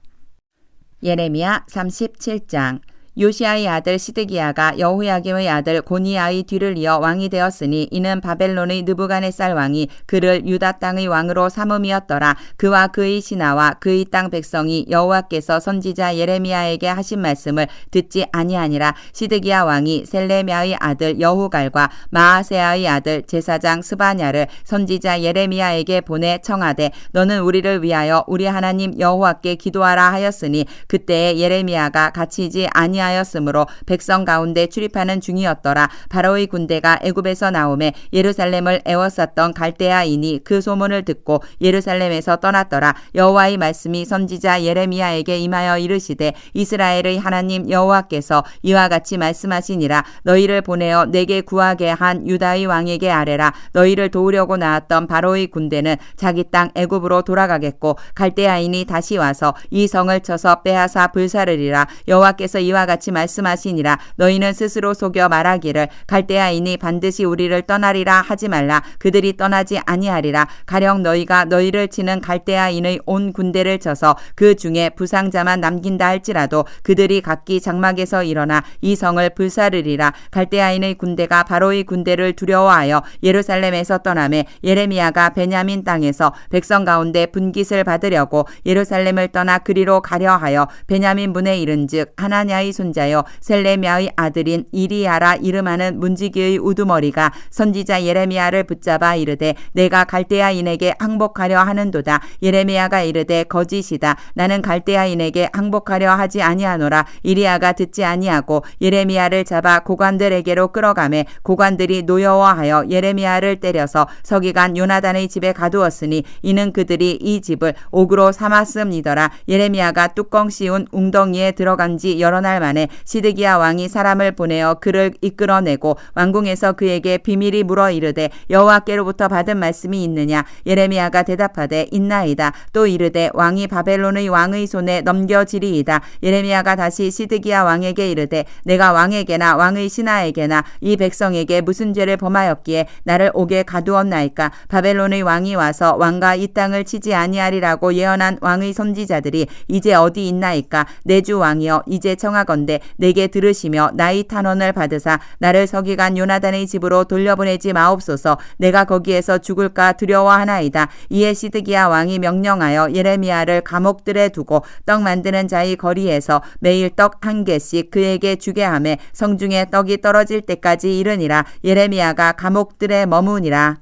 예레미야 37장. 요시아의 아들 시드기야가 여호야김의 아들 고니야의 뒤를 이어 왕이 되었으니 이는 바벨론의 느부갓네살 왕이 그를 유다 땅의 왕으로 삼음이었더라. 그와 그의 신하와 그의 땅 백성이 여호와께서 선지자 예레미야에게 하신 말씀을 듣지 아니하니라. 시드기야 왕이 셀레미야의 아들 여후갈과 마아세야의 아들 제사장 스바냐를 선지자 예레미야에게 보내 청하되 너는 우리를 위하여 우리 하나님 여호와께 기도하라 하였으니 그때에 예레미야가 갇히지 아니하였으므로 백성 가운데 출입하는 중이었더라. 바로의 군대가 애굽에서 나오매 예루살렘을 애워쌌던 갈대아인이 그 소문을 듣고 예루살렘에서 떠났더라. 여호와의 말씀이 선지자 예레미야에게 임하여 이르시되 이스라엘의 하나님 여호와께서 이와 같이 말씀하시니라. 너희를 보내어 내게 구하게 한 유다의 왕에게 아뢰라. 너희를 도우려고 나왔던 바로의 군대는 자기 땅 애굽으로 돌아가겠고 갈대아인이 다시 와서 이 성을 쳐서 빼앗아 불사르리라. 여호와께서 이와 같이 말씀하시니라. 너희는 스스로 속여 말하기를 갈대아인이 반드시 우리를 떠나리라 하지 말라. 그들이 떠나지 아니하리라. 가령 너희가 너희를 치는 갈대아인의 온 군대를 쳐서 그 중에 부상자만 남긴다 할지라도 그들이 각기 장막에서 일어나 이 성을 불사르리라. 갈대아인의 군대가 바로의 군대를 두려워하여 예루살렘에서 떠나매 예레미야가 베냐민 땅에서 백성 가운데 분깃을 받으려고 예루살렘을 떠나 그리로 가려 하여 베냐민 문에 이른즉 하나냐의 손자 선자요 셀레미야의 아들인 이리야라 이름하는 문지기의 우두머리가 선지자 예레미야를 붙잡아 이르되 내가 갈대아인에게 항복하려 하는도다. 예레미야가 이르되 거짓이다. 나는 갈대아인에게 항복하려 하지 아니하노라. 이리야가 듣지 아니하고 예레미야를 잡아 고관들에게로 끌어가매 고관들이 노여워하여 예레미야를 때려서 서기관 요나단의 집에 가두었으니 이는 그들이 이 집을 옥으로 삼았음이더라. 예레미야가 뚜껑 씌운 웅덩이에 들어간 지 여러 날 만에 시드기야 왕이 사람을 보내어 그를 이끌어내고 왕궁에서 그에게 비밀이 물어 이르되 여호와께로부터 받은 말씀이 있느냐. 예레미야가 대답하되 있나이다. 또 이르되 왕이 바벨론의 왕의 손에 넘겨지리이다. 예레미야가 다시 시드기야 왕에게 이르되 내가 왕에게나 왕의 신하에게나 이 백성에게 무슨 죄를 범하였기에 나를 옥에 가두었나이까. 바벨론의 왕이 와서 왕과 이 땅을 치지 아니하리라고 예언한 왕의 선지자들이 이제 어디 있나이까. 내 주 왕이여 이제 청하건대 내게 들으시며 나의 탄원을 받으사 나를 서기관 요나단의 집으로 돌려보내지 마옵소서. 내가 거기에서 죽을까 두려워하나이다. 이에 시드기야 왕이 명령하여 예레미야를 감옥들에 두고 떡 만드는 자의 거리에서 매일 떡 한 개씩 그에게 주게 하매 성중에 떡이 떨어질 때까지 이르니라. 예레미야가 감옥들에 머무니라.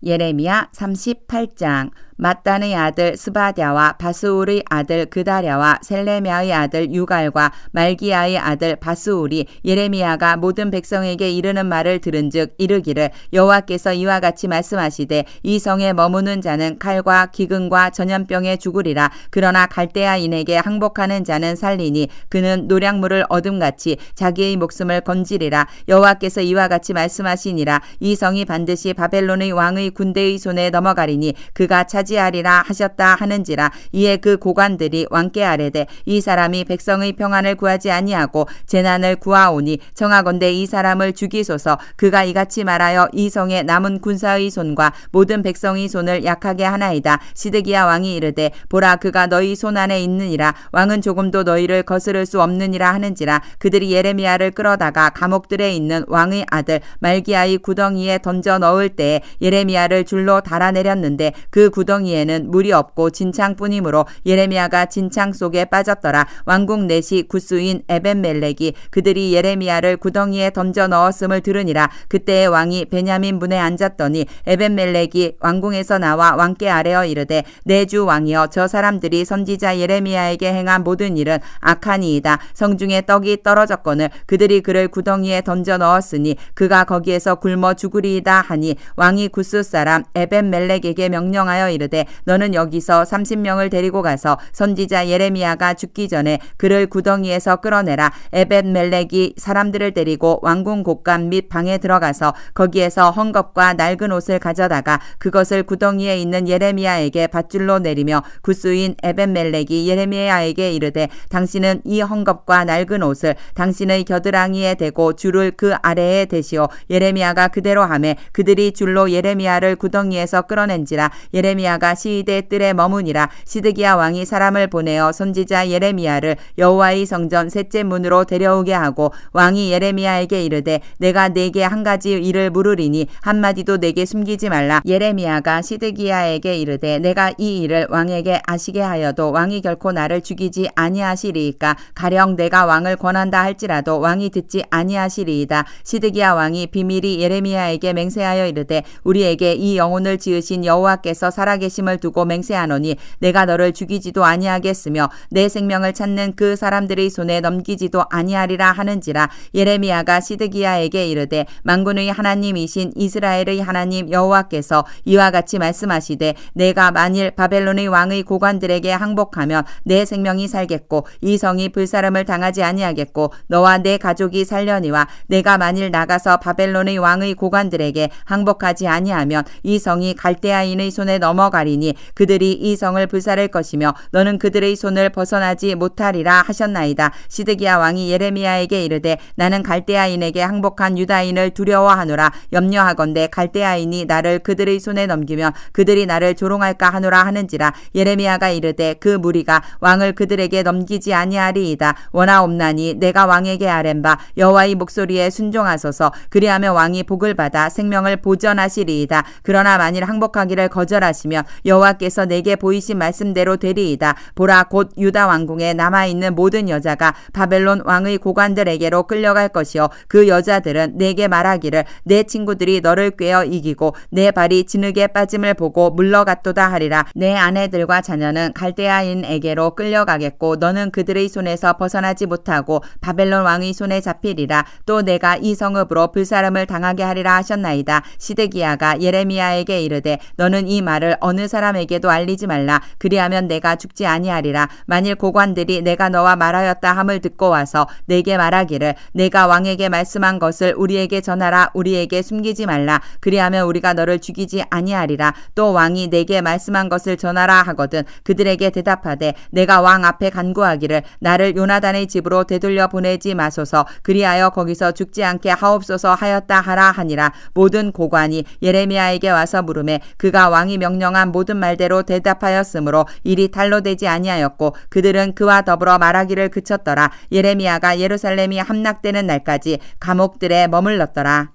예레미야 38장. mat단의 아들 스바랴와 바스울의 아들 그다랴와 셀레미야의 아들 유갈과 말기야의 아들 바스울이 예레미야가 모든 백성에게 이르는 말을 들은즉 이르기를 여호와께서 이와 같이 말씀하시되 이 성에 머무는 자는 칼과 기근과 전염병에 죽으리라. 그러나 갈대아인에게 항복하는 자는 살리니 그는 노량물을 얻음같이 자기의 목숨을 건지리라. 여호와께서 이와 같이 말씀하시니라. 이 성이 반드시 바벨론의 왕의 군대의 손에 넘어가리니 그가 차지하리라 하셨다 하는지라. 이에 그 고관들이 왕께 아뢰되 이 사람이 백성의 평안을 구하지 아니하고 재난을 구하오니 청하건대 이 사람을 죽이소서. 그가 이같이 말하여 이 성의 남은 군사의 손과 모든 백성의 손을 약하게 하나이다. 시드기야 왕이 이르되 보라 그가 너희 손 안에 있느니라. 왕은 조금도 너희를 거스를 수 없느니라 하는지라. 그들이 예레미야를 끌어다가 감옥들에 있는 왕의 아들 말기야의 구덩이에 던져 넣을 때에 예레미야를 줄로 달아내렸는데 그 구덩이에는 물이 없고 진창뿐이므로 예레미야가 진창 속에 빠졌더라. 왕궁 넷이 구스인 에벤멜렉이 그들이 예레미야를 구덩이에 던져 넣었음을 들으니라. 그때에 왕이 베냐민 문에 앉았더니 에벤멜렉이 왕궁에서 나와 왕께 아뢰어 이르되 내 주 왕이여 저 사람들이 선지자 예레미야에게 행한 모든 일은 악하니이다. 성중에 떡이 떨어졌거늘 그들이 그를 구덩이에 던져 넣었으니 그가 거기에서 굶어 죽으리이다 하니 왕이 구스 사람 에벤멜렉에게 명령하여 이르되 너는 여기서 30명을 데리고 가서 선지자 예레미야가 죽기 전에 그를 구덩이에서 끌어내라. 에벤멜렉이 사람들을 데리고 왕궁 곳간 및 방에 들어가서 거기에서 헝겊과 낡은 옷을 가져다가 그것을 구덩이에 있는 예레미야에게 밧줄로 내리며 구스인 에벤멜렉이 예레미야에게 이르되 당신은 이 헝겊과 낡은 옷을 당신의 겨드랑이에 대고 줄을 그 아래에 대시오. 예레미야가 그대로 하매 그들이 줄로 예레미야를 구덩이에서 끌어낸지라. 예레미야가 시위대 뜰에 머무니라. 시드기야 왕이 사람을 보내어 선지자 예레미야를 여호와의 성전 셋째 문으로 데려오게 하고 왕이 예레미야에게 이르되 내가 네게 한 가지 일을 물으리니 한마디도 내게 숨기지 말라. 예레미야가 시드기야에게 이르되 내가 이 일을 왕에게 아시게 하여도 왕이 결코 나를 죽이지 아니하시리이까. 가령 내가 왕을 권한다 할지라도 왕이 듣지 아니하시리이다. 시드기야 왕이 비밀이 예레미야에게 맹세하여 이르되 우리에게 이 영혼을 지으신 여호와께서 살아계심을 두고 맹세하노니 내가 너를 죽이지도 아니하겠으며 내 생명을 찾는 그 사람들의 손에 넘기지도 아니하리라 하는지라. 예레미야가 시드기야에게 이르되 만군의 하나님이신 이스라엘의 하나님 여호와께서 이와 같이 말씀하시되 내가 만일 바벨론의 왕의 고관들에게 항복하면 내 생명이 살겠고 이 성이 불사름을 당하지 아니하겠고 너와 내 가족이 살려니와 내가 만일 나가서 바벨론의 왕의 고관들에게 항복하지 아니하면 이 성이 갈대아인의 손에 넘어가리니 그들이 이 성을 불사를 것이며 너는 그들의 손을 벗어나지 못하리라 하셨나이다. 시드기야 왕이 예레미야에게 이르되 나는 갈대아인에게 항복한 유다인을 두려워하노라. 염려하건대 갈대아인이 나를 그들의 손에 넘기면 그들이 나를 조롱할까 하노라 하는지라. 예레미야가 이르되 그 무리가 왕을 그들에게 넘기지 아니하리이다. 원하옵나니 내가 왕에게 아뢰 바 여호와의 목소리에 순종하소서. 그리하면 왕이 복을 받아 생명을 보전하시리이다. 그러나 만일 항복하기를 거절하시면 아니하면 여호와께서 내게 보이신 말씀대로 되리이다. 보라, 곧 유다 왕궁에 남아있는 모든 여자가 바벨론 왕의 고관들에게로 끌려갈 것이요 그 여자들은 내게 말하기를 내 친구들이 너를 꿰어 이기고 내 발이 진흙에 빠짐을 보고 물러갔도다 하리라. 내 아내들과 자녀는 갈대아인에게로 끌려가겠고 너는 그들의 손에서 벗어나지 못하고 바벨론 왕의 손에 잡히리라. 또 내가 이 성읍으로 불사름을 당하게 하리라 하셨나이다. 시드기야가 예레미야에게 이르되 너는 이 말을 어느 사람에게도 알리지 말라. 그리하면 내가 죽지 아니하리라. 만일 고관들이 내가 너와 말하였다 함을 듣고 와서 내게 말하기를 내가 왕에게 말씀한 것을 우리에게 전하라. 우리에게 숨기지 말라. 그리하면 우리가 너를 죽이지 아니하리라. 또 왕이 내게 말씀한 것을 전하라 하거든 그들에게 대답하되 내가 왕 앞에 간구하기를 나를 요나단의 집으로 되돌려 보내지 마소서. 그리하여 거기서 죽지 않게 하옵소서 하였다 하라 하니라. 모든 고관이 예레미야에게 와서 물으매 그가 왕이 명령한 모든 말대로 대답하였으므로 일이 탄로되지 아니하였고 그들은 그와 더불어 말하기를 그쳤더라. 예레미야가 예루살렘이 함락되는 날까지 감옥들에 머물렀더라.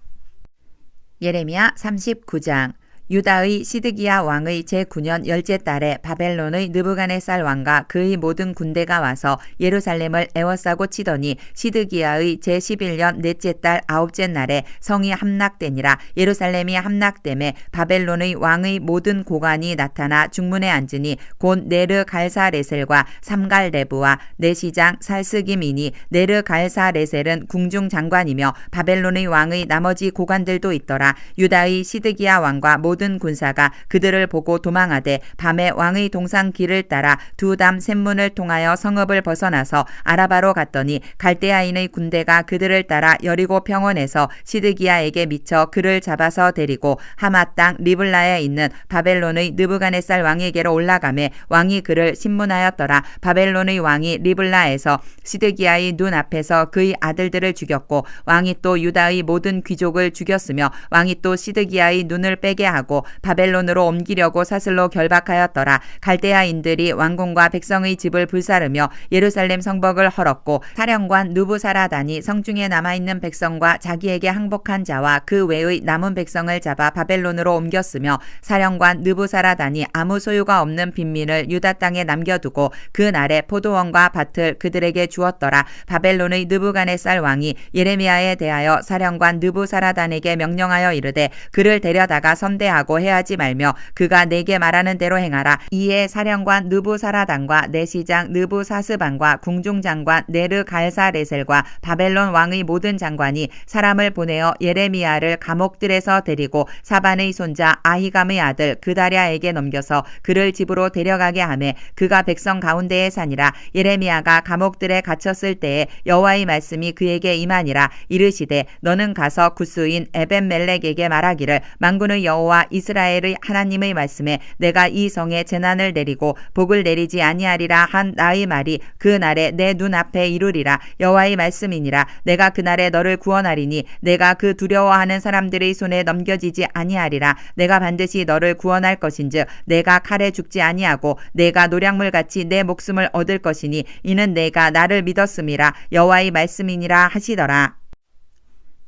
예레미야 39장. 유다의 시드기야 왕의 제9년 열째 달에 바벨론의 느부갓네살 왕과 그의 모든 군대가 와서 예루살렘을 에워싸고 치더니 시드기야의 제11년 넷째 달 아홉째 날에 성이 함락되니라. 예루살렘이 함락됨에 바벨론의 왕의 모든 고관이 나타나 중문에 앉으니 곧 네르갈사레셀과 삼갈레브와 내시장 살스기민이 네르갈사레셀은 궁중 장관이며 바벨론의 왕의 나머지 고관들도 있더라. 유다의 시드기야 왕과 모든 군사가 그들을 보고 도망하되 밤에 왕의 동상 길을 따라 두담 샘문을 통하여 성읍을 벗어나서 아라바로 갔더니 갈대아인의 군대가 그들을 따라 여리고 평원에서 시드기야에게 미쳐 그를 잡아서 데리고 하맛 땅 리블라에 있는 바벨론의 느부갓네살 왕에게로 올라가매 왕이 그를 신문하였더라. 바벨론의 왕이 리블라에서 시드기야의 눈 앞에서 그의 아들들을 죽였고 왕이 또 유다의 모든 귀족을 죽였으며 왕이 또 시드기야의 눈을 빼게 하고 바벨론으로 옮기려고 사슬로 결박하였더라. 갈대아인들이 왕궁과 백성의 집을 불사르며 예루살렘 성벽을 헐었고 사령관 느부사라단이 성중에 남아있는 백성과 자기에게 항복한 자와 그 외의 남은 백성을 잡아 바벨론으로 옮겼으며 사령관 느부사라단이 아무 소유가 없는 빈민을 유다 땅에 남겨두고 그 날에 포도원과 밭을 그들에게 주었더라. 바벨론의 느부갓네살 왕이 예레미야에 대하여 사령관 느부사라단에게 명령하여 이르되 그를 데려다가 선대하고 해하지 말며 그가 내게 말하는 대로 행하라. 이에 사령관 느부사라단과 내시장 느부사스반과 궁중장관 네르갈사레셀과 바벨론 왕의 모든 장관이 사람을 보내어 예레미야를 감옥들에서 데리고 사반의 손자 아히감의 아들 그다랴에게 넘겨서 그를 집으로 데려가게 하매 그가 백성 가운데에 사니라. 예레미야가 감옥들에 갇혔을 때에 여호와의 말씀이 그에게 임하니라. 이르시되 너는 가서 구스인 에벤멜렉에게 말하기를 만군의 여호와 이스라엘의 하나님의 말씀에 내가 이 성에 재난을 내리고 복을 내리지 아니하리라 한 나의 말이 그 날에 내 눈앞에 이루리라. 여호와의 말씀이니라. 내가 그날에 너를 구원하리니 내가 그 두려워하는 사람들의 손에 넘겨지지 아니하리라. 내가 반드시 너를 구원할 것인즉 내가 칼에 죽지 아니하고 내가 노략물같이 내 목숨을 얻을 것이니 이는 내가 나를 믿었음이라. 여호와의 말씀이니라 하시더라.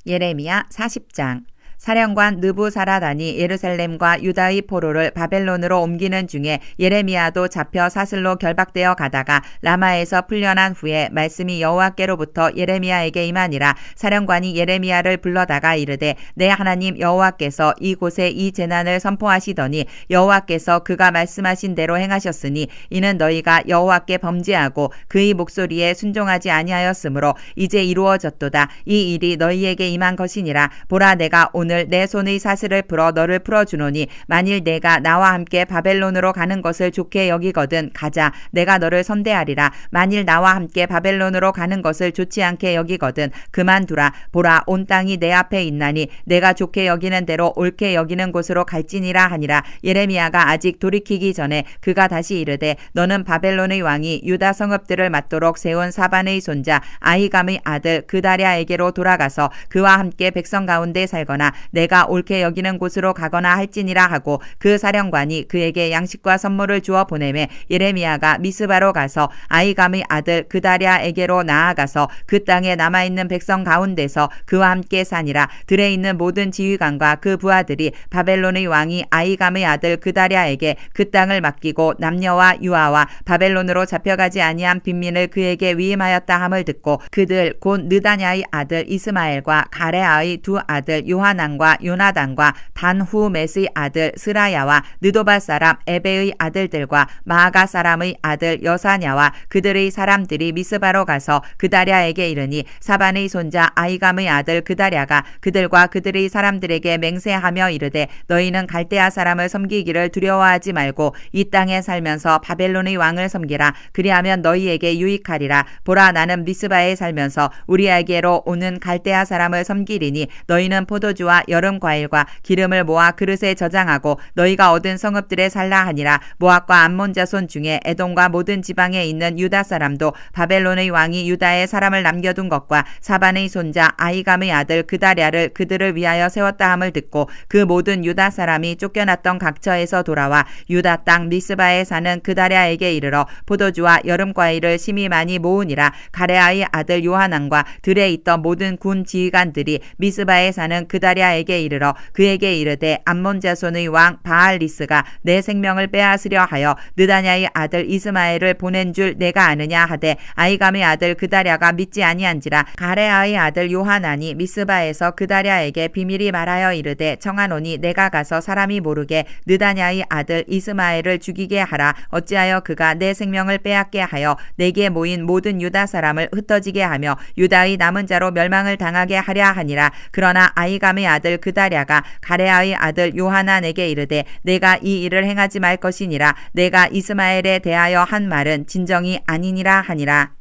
예레미야 40장. 사령관 느부사라단이 예루살렘과 유다의 포로를 바벨론으로 옮기는 중에 예레미야도 잡혀 사슬로 결박되어 가다가 라마에서 풀려난 후에 말씀이 여호와께로부터 예레미야에게 임하니라. 사령관이 예레미야를 불러다가 이르되 내 하나님 여호와께서 이곳에 이 재난을 선포하시더니 여호와께서 그가 말씀하신 대로 행하셨으니 이는 너희가 여호와께 범죄하고 그의 목소리에 순종하지 아니하였으므로 이제 이루어졌도다. 이 일이 너희에게 임한 것이니라. 보라, 내가 오늘 내 손의 사슬을 풀어 너를 풀어주노니 만일 내가 나와 함께 바벨론으로 가는 것을 좋게 여기거든 가자. 내가 너를 선대하리라. 만일 나와 함께 바벨론으로 가는 것을 좋지 않게 여기거든 그만두라. 보라, 온 땅이 내 앞에 있나니 내가 좋게 여기는 대로 옳게 여기는 곳으로 갈지니라 하니라. 예레미야가 아직 돌이키기 전에 그가 다시 이르되 너는 바벨론의 왕이 유다 성읍들을 맞도록 세운 사반의 손자 아히감의 아들 그다랴에게로 돌아가서 그와 함께 백성 가운데 살거나 내가 옳게 여기는 곳으로 가거나 할지니라 하고 그 사령관이 그에게 양식과 선물을 주어 보내매 예레미야가 미스바로 가서 아히감의 아들 그다랴에게로 나아가서 그 땅에 남아있는 백성 가운데서 그와 함께 사니라. 들에 있는 모든 지휘관과 그 부하들이 바벨론의 왕이 아히감의 아들 그다랴에게 그 땅을 맡기고 남녀와 유아와 바벨론으로 잡혀가지 아니한 빈민을 그에게 위임하였다 함을 듣고 그들 곧 느다냐의 아들 이스마엘과 가레아의 두 아들 요하난과 요나단과 단후메스의 아들 스라야와 느도바 사람 에베의 아들들과 마아가 사람의 아들 여사냐와 그들의 사람들이 미스바로 가서 그다랴에게 이르니 사반의 손자 아히감의 아들 그다랴가 그들과 그들의 사람들에게 맹세하며 이르되 너희는 갈대아 사람을 섬기기를 두려워하지 말고 이 땅에 살면서 바벨론의 왕을 섬기라. 그리하면 너희에게 유익하리라. 보라, 나는 미스바에 살면서 우리에게로 오는 갈대아 사람을 섬기리니 너희는 포도주와 여름 과일과 기름을 모아 그릇에 저장하고 너희가 얻은 성읍들에 살라 하니라. 모압과 암몬 자손 중에 에돔과 모든 지방에 있는 유다 사람도 바벨론의 왕이 유다에 사람을 남겨둔 것과 사반의 손자 아히감의 아들 그다랴를 그들을 위하여 세웠다 함을 듣고 그 모든 유다 사람이 쫓겨났던 각처에서 돌아와 유다 땅 미스바에 사는 그다랴에게 이르러 포도주와 여름 과일을 심히 많이 모으니라. 가레아의 아들 요하난과 들에 있던 모든 군 지휘관들이 미스바에 사는 그다랴에게 이르러 그에게 이르되 암몬 자손의 왕 바알리스가 내 생명을 빼앗으려 하여 느다냐의 아들 이스마엘을 보낸 줄 내가 아느냐 하되 아히감의 아들 그다랴가 믿지 아니한지라. 가레아의 아들 요하난이 미스바에서 그다랴에게 비밀이 말하여 이르되 청하노니 내가 가서 사람이 모르게 느다냐의 아들 이스마엘을 죽이게 하라. 어찌하여 그가 내 생명을 빼앗게 하여 내게 모인 모든 유다 사람을 흩어지게 하며 유다의 남은 자로 멸망을 당하게 하랴 하니라. 그러나 아히감의 아들 그다랴가 가레아의 아들 요하난에게 이르되 내가 이 일을 행하지 말 것이니라. 내가 이스마엘에 대하여 한 말은 진정이 아니니라 하니라.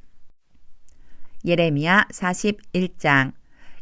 예레미야 41장.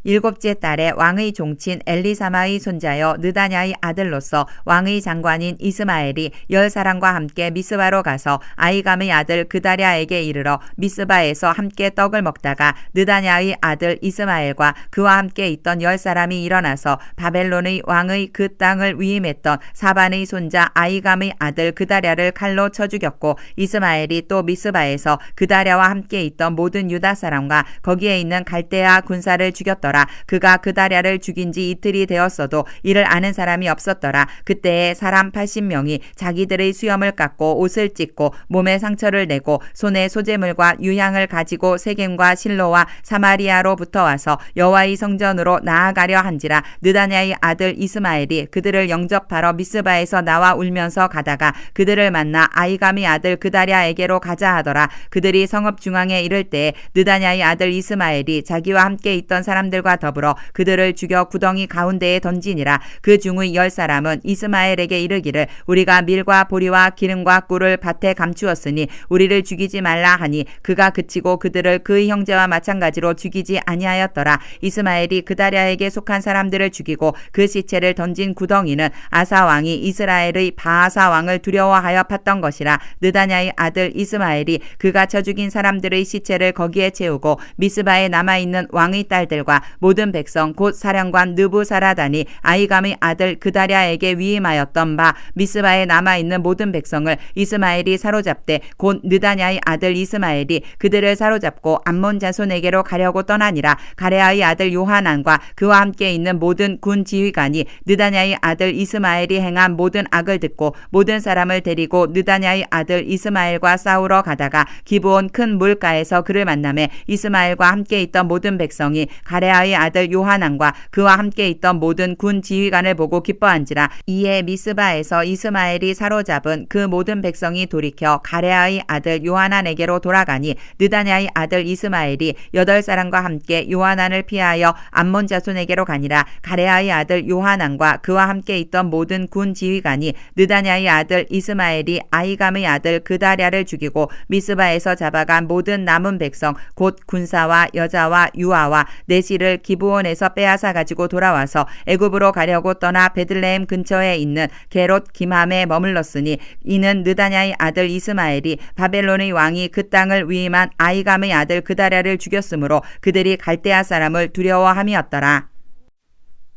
일곱째 달에 왕의 종친 엘리사마의 손자여 느다냐의 아들로서 왕의 장관인 이스마엘이 10사람과 함께 미스바로 가서 아히감의 아들 그다랴에게 이르러 미스바에서 함께 떡을 먹다가 느다냐의 아들 이스마엘과 그와 함께 있던 10사람이 일어나서 바벨론의 왕의 그 땅을 위임했던 사반의 손자 아히감의 아들 그다랴를 칼로 쳐 죽였고 이스마엘이 또 미스바에서 그다랴와 함께 있던 모든 유다 사람과 거기에 있는 갈대아 군사를 죽였더라. 그가 그다랴를 죽인 지 이틀이 되었어도 이를 아는 사람이 없었더라. 그때에 사람 80명이 자기들의 수염을 깎고 옷을 찢고 몸에 상처를 내고 손에 소재물과 유향을 가지고 세겜과 실로와 사마리아로부터 와서 여호와의 성전으로 나아가려 한지라. 느다냐의 아들 이스마엘이 그들을 영접하러 미스바에서 나와 울면서 가다가 그들을 만나 아히감의 아들 그다랴에게로 가자 하더라. 그들이 성읍 중앙에 이를 때에 느다냐의 아들 이스마엘이 자기와 함께 있던 사람들 과 더불어 그들을 죽여 구덩이 가운데에 던지니라. 그 중의 10사람은 이스마엘에게 이르기를 우리가 밀과 보리와 기름과 꿀을 밭에 감추었으니 우리를 죽이지 말라 하니 그가 그치고 그들을 그의 형제와 마찬가지로 죽이지 아니하였더라. 이스마엘이 그다랴에게 속한 사람들을 죽이고 그 시체를 던진 구덩이는 아사 왕이 이스라엘의 바아사 왕을 두려워하여 팠던 것이라. 느다냐의 아들 이스마엘이 그가 쳐 죽인 사람들의 시체를 거기에 채우고 미스바에 남아있는 왕의 딸들과 모든 백성 곧 사령관 느부사라단이 아히감의 아들 그다랴에게 위임하였던 바 미스바에 남아있는 모든 백성을 이스마엘이 사로잡되 곧 느다냐의 아들 이스마엘이 그들을 사로잡고 암몬 자손에게로 가려고 떠나니라. 가레아의 아들 요하난과 그와 함께 있는 모든 군 지휘관이 느다냐의 아들 이스마엘이 행한 모든 악을 듣고 모든 사람을 데리고 느다냐의 아들 이스마엘과 싸우러 가다가 기브온 큰 물가에서 그를 만나매 이스마엘과 함께 있던 모든 백성이 가레아의 아들 요하난과 그와 함께 있던 모든 군 지휘관을 보고 기뻐한지라. 이에 미스바에서 이스마엘이 사로잡은 그 모든 백성이 돌이켜 가레아의 아들 요하난에게로 돌아가니 느다냐의 아들 이스마엘이 8사람과 함께 요하난을 피하여 암몬 자손에게로 가니라. 가레아의 아들 요하난과 그와 함께 있던 모든 군 지휘관이 느다냐의 아들 이스마엘이 아히감의 아들 그다랴를 죽이고 미스바에서 잡아간 모든 남은 백성 곧 군사와 여자와 유아와 내시를 기브온에서 빼앗아 가지고 돌아와서 애굽으로 가려고 떠나 베들레헴 근처에 있는 게롯 기맘에 머물렀으니 이는 느다냐의 아들 이스마엘이 바벨론의 왕이 그 땅을 위임한 아히감의 아들 그다랴를 죽였으므로 그들이 갈대아 사람을 두려워함이었더라.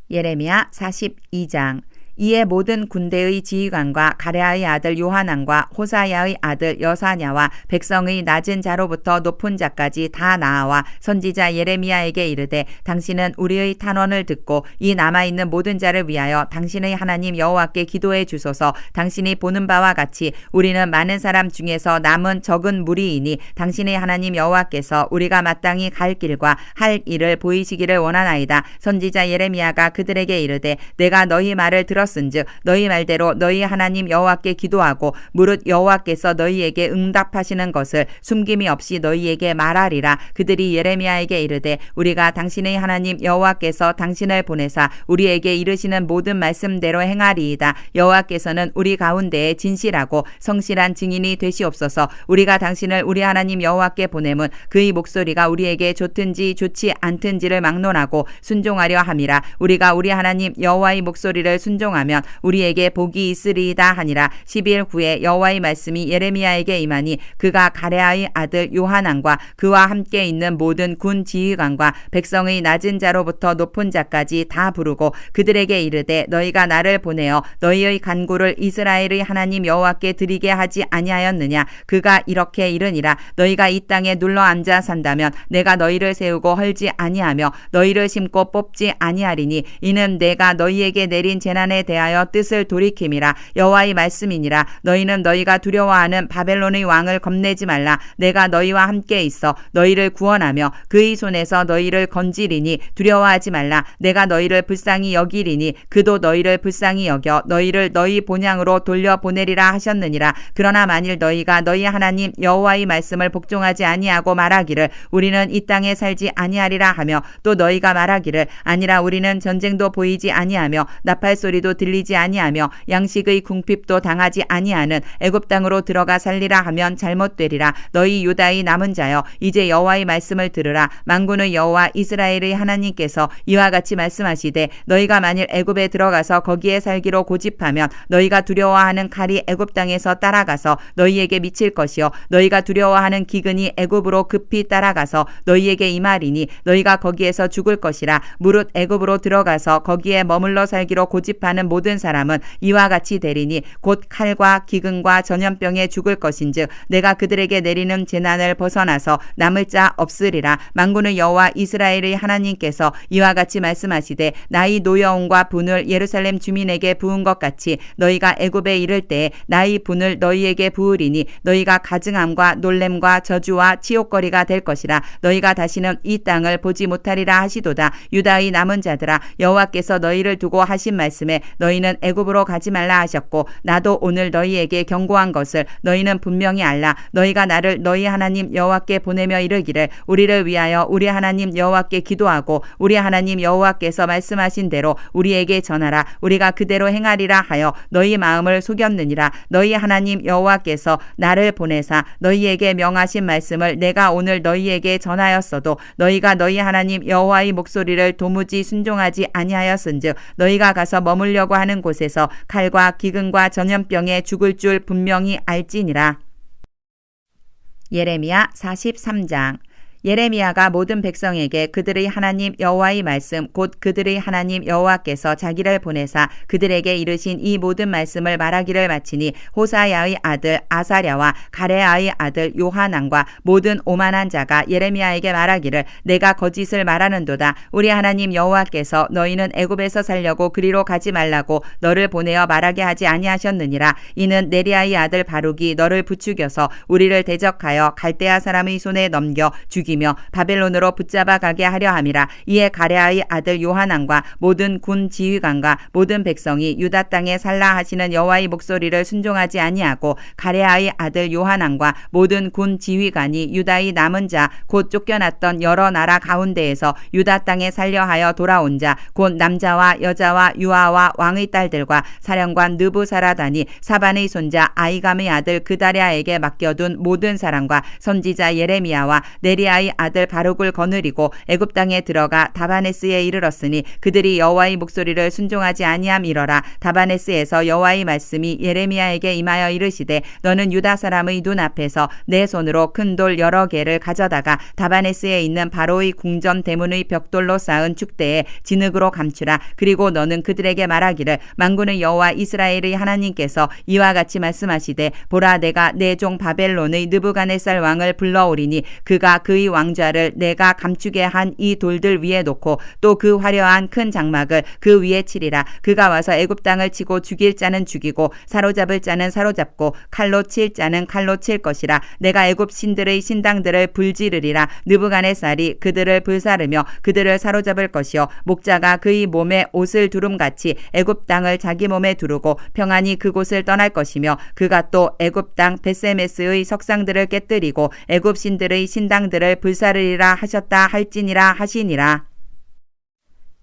예레미야 42장. 이에 모든 군대의 지휘관과 가레아의 아들 요하난과 호사야의 아들 여사냐와 백성의 낮은 자로부터 높은 자까지 다 나아와 선지자 예레미야에게 이르되 당신은 우리의 탄원을 듣고 이 남아있는 모든 자를 위하여 당신의 하나님 여호와께 기도해 주소서. 당신이 보는 바와 같이 우리는 많은 사람 중에서 남은 적은 무리이니 당신의 하나님 여호와께서 우리가 마땅히 갈 길과 할 일을 보이시기를 원하나이다. 선지자 예레미야가 그들에게 이르되 내가 너희 말을 들었은즉 너희 말대로 너희 하나님 여호와께 기도하고 무릇 여호와께서 너희에게 응답하시는 것을 숨김이 없이 너희에게 말하리라. 그들이 예레미야에게 이르되 우리가 당신의 하나님 여호와께서 당신을 보내사 우리에게 이르시는 모든 말씀대로 행하리이다. 여호와께서는 우리 가운데에 진실하고 성실한 증인이 되시옵소서. 우리가 당신을 우리 하나님 여호와께 보내면 그의 목소리가 우리에게 좋든지 좋지 않든지를 막론하고 순종하려 함이라. 우리가 우리 하나님 여호와의 목소리를 순종하면 우리에게 복이 있으리이다 하니라. 10일 후에 여호와의 말씀이 예레미야에게 임하니 그가 가레아의 아들 요하난과 그와 함께 있는 모든 군 지휘관과 백성의 낮은 자로부터 높은 자까지 다 부르고 그들에게 이르되 너희가 나를 보내어 너희의 간구를 이스라엘의 하나님 여호와께 드리게 하지 아니하였느냐. 그가 이렇게 이르니라. 너희가 이 땅에 눌러 앉아 산다면 내가 너희를 세우고 헐지 아니하며 너희를 심고 뽑지 아니하리니 이는 내가 너희에게 내린 재난에 대하여 뜻을 돌이킴이라. 여호와의 말씀이니라. 너희는 너희가 두려워하는 바벨론의 왕을 겁내지 말라. 내가 너희와 함께 있어 너희를 구원하며 그의 손에서 너희를 건지리니 두려워하지 말라. 내가 너희를 불쌍히 여기리니 그도 너희를 불쌍히 여겨 너희를 너희 본향으로 돌려보내리라 하셨느니라. 그러나 만일 너희가 너희 하나님 여호와의 말씀을 복종하지 아니하고 말하기를 우리는 이 땅에 살지 아니하리라 하며 또 너희가 말하기를 아니라 우리는 전쟁도 보이지 아니하며 나팔 소리도 들리지 아니하며 양식의 궁핍도 당하지 아니하는 애굽 땅으로 들어가 살리라 하면 잘못되리라. 너희 유다의 남은 자여 이제 여호와의 말씀을 들으라. 만군의 여호와 이스라엘의 하나님께서 이와 같이 말씀하시되 너희가 만일 애굽에 들어가서 거기에 살기로 고집하면 너희가 두려워하는 칼이 애굽 땅에서 따라가서 너희에게 미칠 것이요 너희가 두려워하는 기근이 애굽으로 급히 따라가서 너희에게 임하리니 너희가 거기에서 죽을 것이라. 무릇 애굽으로 들어가서 거기에 머물러 살기로 고집하는 모든 사람은 이와 같이 되리니 곧 칼과 기근과 전염병에 죽을 것인즉 내가 그들에게 내리는 재난을 벗어나서 남을 자 없으리라. 만군의 여호와 이스라엘의 하나님께서 이와 같이 말씀하시되 나의 노여움과 분을 예루살렘 주민에게 부은 것 같이 너희가 애굽에 이를 때에 나의 분을 너희에게 부으리니 너희가 가증함과 놀램과 저주와 치욕거리가 될 것이라. 너희가 다시는 이 땅을 보지 못하리라 하시도다. 유다의 남은 자들아 여호와께서 너희를 두고 하신 말씀에 너희는 애굽으로 가지 말라 하셨고 나도 오늘 너희에게 경고한 것을 너희는 분명히 알라. 너희가 나를 너희 하나님 여호와께 보내며 이르기를 우리를 위하여 우리 하나님 여호와께 기도하고 우리 하나님 여호와께서 말씀하신 대로 우리에게 전하라. 우리가 그대로 행하리라 하여 너희 마음을 속였느니라. 너희 하나님 여호와께서 나를 보내사 너희에게 명하신 말씀을 내가 오늘 너희에게 전하였어도 너희가 너희 하나님 여호와의 목소리를 도무지 순종하지 아니하였은즉 너희가 가서 머물려고 하는 곳에서 칼과 기근과 전염병에 죽을 줄 분명히 알지니라. 예레미야 43장. 예레미야가 모든 백성에게 그들의 하나님 여호와의 말씀 곧 그들의 하나님 여호와께서 자기를 보내사 그들에게 이르신 이 모든 말씀을 말하기를 마치니 호사야의 아들 아사랴와 가레아의 아들 요하난과 모든 오만한 자가 예레미야에게 말하기를 내가 거짓을 말하는도다. 우리 하나님 여호와께서 너희는 애굽에서 살려고 그리로 가지 말라고 너를 보내어 말하게 하지 아니하셨느니라. 이는 네리야의 아들 바룩이 너를 부추겨서 우리를 대적하여 갈대아 사람의 손에 넘겨 죽이며 바벨론으로 붙잡아 가게 하려 함이라. 이에 가레아의 아들 요하난과 모든 군 지휘관과 모든 백성이 유다 땅에 살라 하시는 여호와의 목소리를 순종하지 아니하고 가레아의 아들 요하난과 모든 군 지휘관이 유다의 남은 자 곧 쫓겨났던 여러 나라 가운데에서 유다 땅에 살려 하여 돌아온 자 곧 남자와 여자와 유아와 왕의 딸들과 사령관 느부사라단이 사반의 손자 아이감의 아들 그다랴에게 맡겨둔 모든 사람과 선지자 예레미야와 네리야의 넬라의 아들 바룩을 거느리고 애굽 땅에 들어가 다바네스에 이르렀으니 그들이 여호와의 목소리를 순종하지 아니함이러라. 다바네스에서 여호와의 말씀이 예레미야에게 임하여 이르시되 너는 유다 사람의 눈 앞에서 내 손으로 큰 돌 여러 개를 가져다가 다바네스에 있는 바로의 궁전 대문의 벽돌로 쌓은 축대에 진흙으로 감추라. 그리고 너는 그들에게 말하기를 만군의 여호와 이스라엘의 하나님께서 이와 같이 말씀하시되 보라 내가 내 종 바벨론의 느부갓네살 왕을 불러오리니 그가 그의 왕좌를 내가 감추게 한 이 돌들 위에 놓고 또 그 화려한 큰 장막을 그 위에 치리라. 그가 와서 애굽 땅을 치고 죽일 자는 죽이고 사로잡을 자는 사로잡고 칼로 칠 자는 칼로 칠 것이라. 내가 애굽 신들의 신당들을 불지르리라. 느부갓네살이 그들을 불사르며 그들을 사로잡을 것이요 목자가 그의 몸에 옷을 두름같이 애굽 땅을 자기 몸에 두르고 평안히 그곳을 떠날 것이며 그가 또 애굽 땅 벳세메스의 석상들을 깨뜨리고 애굽 신들의 신당들을 불사르리라 하셨다 할지니라 하시니라.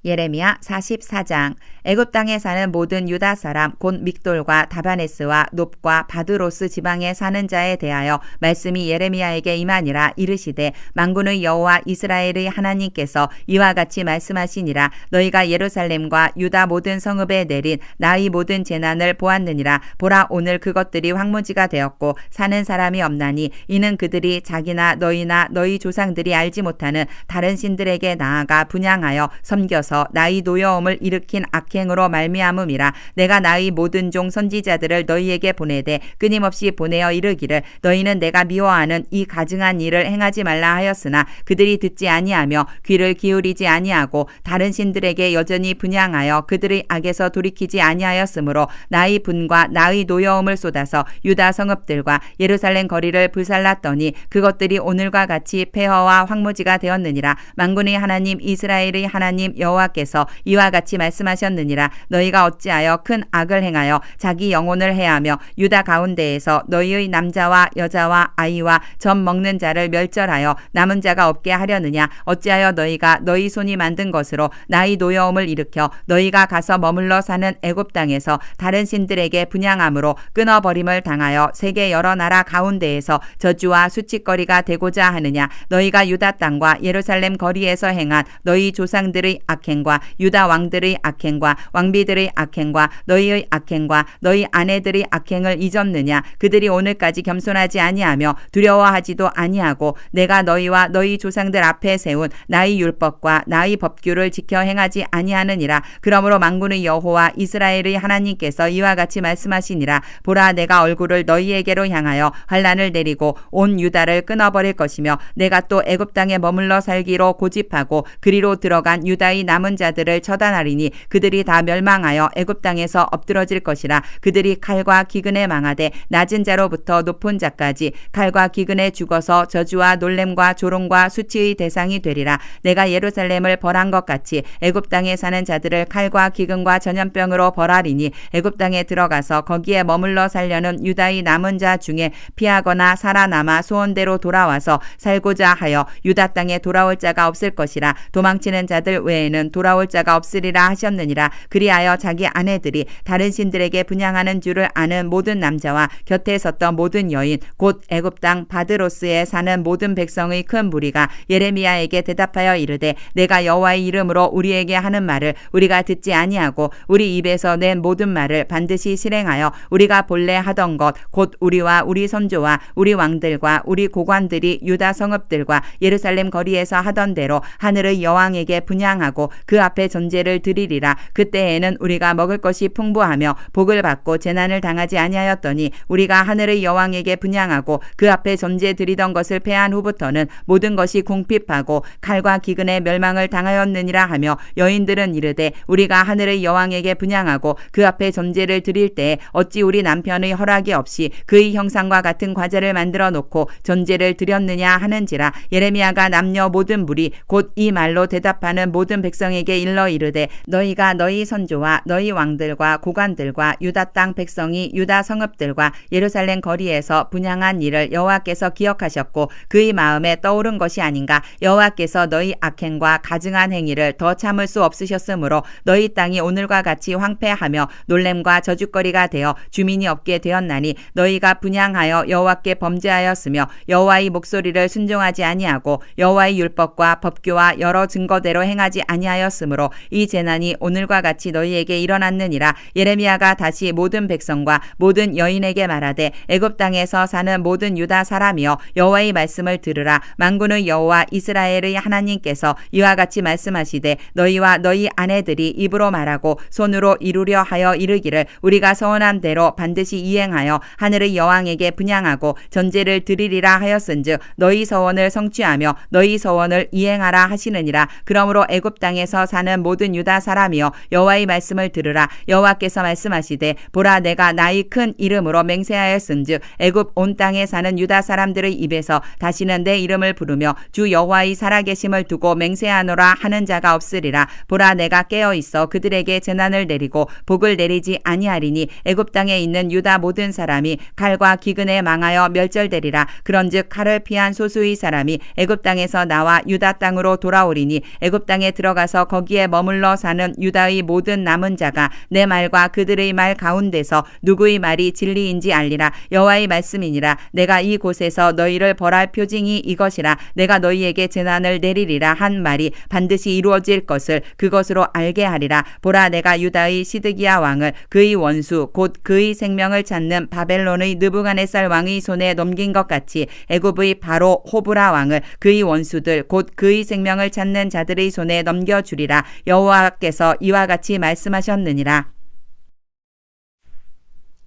예레미야 44장. 애굽 땅에 사는 모든 유다 사람 곧 믹돌과 다바네스와 놉과 바드로스 지방에 사는 자에 대하여 말씀이 예레미야에게 임하니라. 이르시되 만군의 여호와 이스라엘의 하나님께서 이와 같이 말씀하시니라. 너희가 예루살렘과 유다 모든 성읍에 내린 나의 모든 재난을 보았느니라. 보라 오늘 그것들이 황무지가 되었고 사는 사람이 없나니 이는 그들이 자기나 너희나 너희 조상들이 알지 못하는 다른 신들에게 나아가 분향하여 섬겨서 나의 노여움을 일으킨 악행으로 말미암음이라. 내가 나의 모든 종 선지자들을 너희에게 보내되 끊임없이 보내어 이르기를 너희는 내가 미워하는 이 가증한 일을 행하지 말라 하였으나 그들이 듣지 아니하며 귀를 기울이지 아니하고 다른 신들에게 여전히 분향하여 그들의 악에서 돌이키지 아니하였으므로 나의 분과 나의 노여움을 쏟아서 유다 성읍들과 예루살렘 거리를 불살랐더니 그것들이 오늘과 같이 폐허와 황무지가 되었느니라. 만군의 하나님 이스라엘의 하나님 여호와께서 이와 같이 말씀하셨느니라. 너희가 어찌하여 큰 악을 행하여 자기 영혼을 해하며 유다 가운데에서 너희의 남자와 여자와 아이와 젖 먹는 자를 멸절하여 남은 자가 없게 하려느냐. 어찌하여 너희가 너희 손이 만든 것으로 나의 노여움을 일으켜 너희가 가서 머물러 사는 애굽 땅에서 다른 신들에게 분향함으로 끊어버림을 당하여 세계 여러 나라 가운데에서 저주와 수치거리가 되고자 하느냐. 너희가 유다 땅과 예루살렘 거리에서 행한 너희 조상들의 악행과 유다 왕들의 악행과 왕비들의 악행과 너희의 악행과 너희 아내들의 악행을 잊었느냐. 그들이 오늘까지 겸손하지 아니하며 두려워하지도 아니하고 내가 너희와 너희 조상들 앞에 세운 나의 율법과 나의 법규를 지켜 행하지 아니하느니라. 그러므로 만군의 여호와 이스라엘의 하나님께서 이와 같이 말씀하시니라. 보라 내가 얼굴을 너희에게로 향하여 환란을 내리고 온 유다를 끊어버릴 것이며 내가 또 애굽 땅에 머물러 살기로 고집하고 그리로 들어간 유다의 남은 자들을 처단하리니 그들이 다 멸망하여 애굽 땅에서 엎드러질 것이라. 그들이 칼과 기근에 망하되 낮은 자로부터 높은 자까지 칼과 기근에 죽어서 저주와 놀램과 조롱과 수치의 대상이 되리라. 내가 예루살렘을 벌한 것 같이 애굽 땅에 사는 자들을 칼과 기근과 전염병으로 벌하리니 애굽 땅에 들어가서 거기에 머물러 살려는 유다의 남은 자 중에 피하거나 살아남아 소원대로 돌아와서 살고자 하여 유다 땅에 돌아올 자가 없을 것이라. 도망치는 자들 외에는 돌아올 자가 없으리라 하셨느니라. 그리하여 자기 아내들이 다른 신들에게 분향하는 줄을 아는 모든 남자와 곁에 섰던 모든 여인 곧 애굽 땅 바드로스에 사는 모든 백성의 큰 무리가 예레미야에게 대답하여 이르되 내가 여호와의 이름으로 우리에게 하는 말을 우리가 듣지 아니하고 우리 입에서 낸 모든 말을 반드시 실행하여 우리가 본래 하던 것 곧 우리와 우리 선조와 우리 왕들과 우리 고관들이 유다 성읍들과 예루살렘 거리에서 하던 대로 하늘의 여왕에게 분향하고 그 앞에 전제를 드리리라. 그때에는 우리가 먹을 것이 풍부하며 복을 받고 재난을 당하지 아니하였더니 우리가 하늘의 여왕에게 분향하고 그 앞에 전제 드리던 것을 패한 후부터는 모든 것이 궁핍하고 칼과 기근에 멸망을 당하였느니라 하며 여인들은 이르되 우리가 하늘의 여왕에게 분향하고 그 앞에 전제를 드릴 때에 어찌 우리 남편의 허락이 없이 그의 형상과 같은 과자를 만들어 놓고 전제를 드렸느냐 하는지라. 예레미야가 남녀 모든 무리 곧 이 말로 대답하는 모든 백성 백성에게 일러 이르되 너희가 너희 선조와 너희 왕들과 고관들과 유다 땅 백성이 유다 성읍들과 예루살렘 거리에서 분향한 일을 여호와께서 기억하셨고 그의 마음에 떠오른 것이 아닌가. 여호와께서 너희 악행과 가증한 행위를 더 참을 수 없으셨으므로 너희 땅이 오늘과 같이 황폐하며 놀램과 저주거리가 되어 주민이 없게 되었나니 너희가 분향하여 여호와께 범죄하였으며 여호와의 목소리를 순종하지 아니하고 여호와의 율법과 법규와 여러 증거대로 행하지 아니하였으므로 이 재난이 오늘과 같이 너희에게 일어났느니라. 예레미야가 다시 모든 백성과 모든 여인에게 말하되 애굽 땅에서 사는 모든 유다 사람이여 여호와의 말씀을 들으라. 만군의 여호와 이스라엘의 하나님께서 이와 같이 말씀하시되 너희와 너희 아내들이 입으로 말하고 손으로 이루려 하여 이르기를 우리가 서원한 대로 반드시 이행하여 하늘의 여왕에게 분향하고 전제를 드리리라 하였은즉 너희 서원을 성취하며 너희 서원을 이행하라 하시느니라. 그러므로 애굽 땅에서 사는 모든 유다 사람이여 여호와의 말씀을 들으라. 여호와께서 말씀하시되 보라 내가 나의 큰 이름으로 맹세하였은즉 애굽 온 땅에 사는 유다 사람들의 입에서 다시는 내 이름을 부르며 주 여호와의 살아계심을 두고 맹세하노라 하는 자가 없으리라. 보라 내가 깨어 있어 그들에게 재난을 내리고 복을 내리지 아니하리니 애굽 땅에 있는 유다 모든 사람이 칼과 기근에 망하여 멸절되리라. 그런즉 칼을 피한 소수의 사람이 애굽 땅에서 나와 유다 땅으로 돌아오리니 애굽 땅에 들어가서 거기에 머물러 사는 유다의 모든 남은 자가 내 말과 그들의 말 가운데서 누구의 말이 진리인지 알리라. 여호와의 말씀이니라. 내가 이 곳에서 너희를 벌할 표징이 이것이라. 내가 너희에게 재난을 내리리라 한 말이 반드시 이루어질 것을 그것으로 알게 하리라. 보라 내가 유다의 시드기야 왕을 그의 원수 곧 그의 생명을 찾는 바벨론의 느부갓네살 왕의 손에 넘긴 것 같이 애굽의 바로 호브라 왕을 그의 원수들 곧 그의 생명을 찾는 자들의 손에 넘겨주리라. 여호와께서 이와 같이 말씀하셨느니라.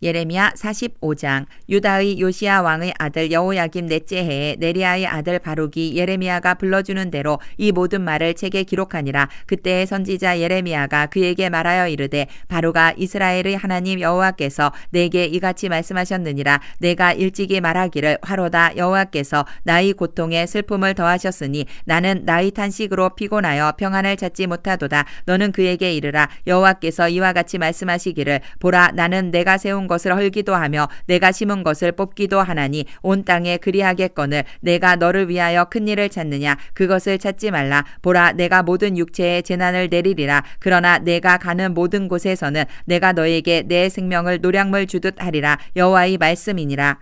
예레미야 45장. 유다의 요시야 왕의 아들 여호야김 넷째 해에 네리야의 아들 바룩이 예레미야가 불러주는 대로 이 모든 말을 책에 기록하니라. 그때의 선지자 예레미야가 그에게 말하여 이르되 바룩아 이스라엘의 하나님 여호와께서 내게 이같이 말씀하셨느니라. 내가 일찍이 말하기를 화로다 여호와께서 나의 고통에 슬픔을 더하셨으니 나는 나의 탄식으로 피곤하여 평안을 찾지 못하도다. 너는 그에게 이르라. 여호와께서 이와 같이 말씀하시기를 보라 나는 내가 세운 것을 헐기도 하며 내가 심은 것을 뽑기도 하나니 온 땅에 그리하겠거늘 내가 너를 위하여 큰 일을 찾느냐. 그것을 찾지 말라. 보라 내가 모든 육체에 재난을 내리리라. 그러나 내가 가는 모든 곳에서는 내가 너에게 내 생명을 노량물 주듯 하리라. 여호와의 말씀이니라.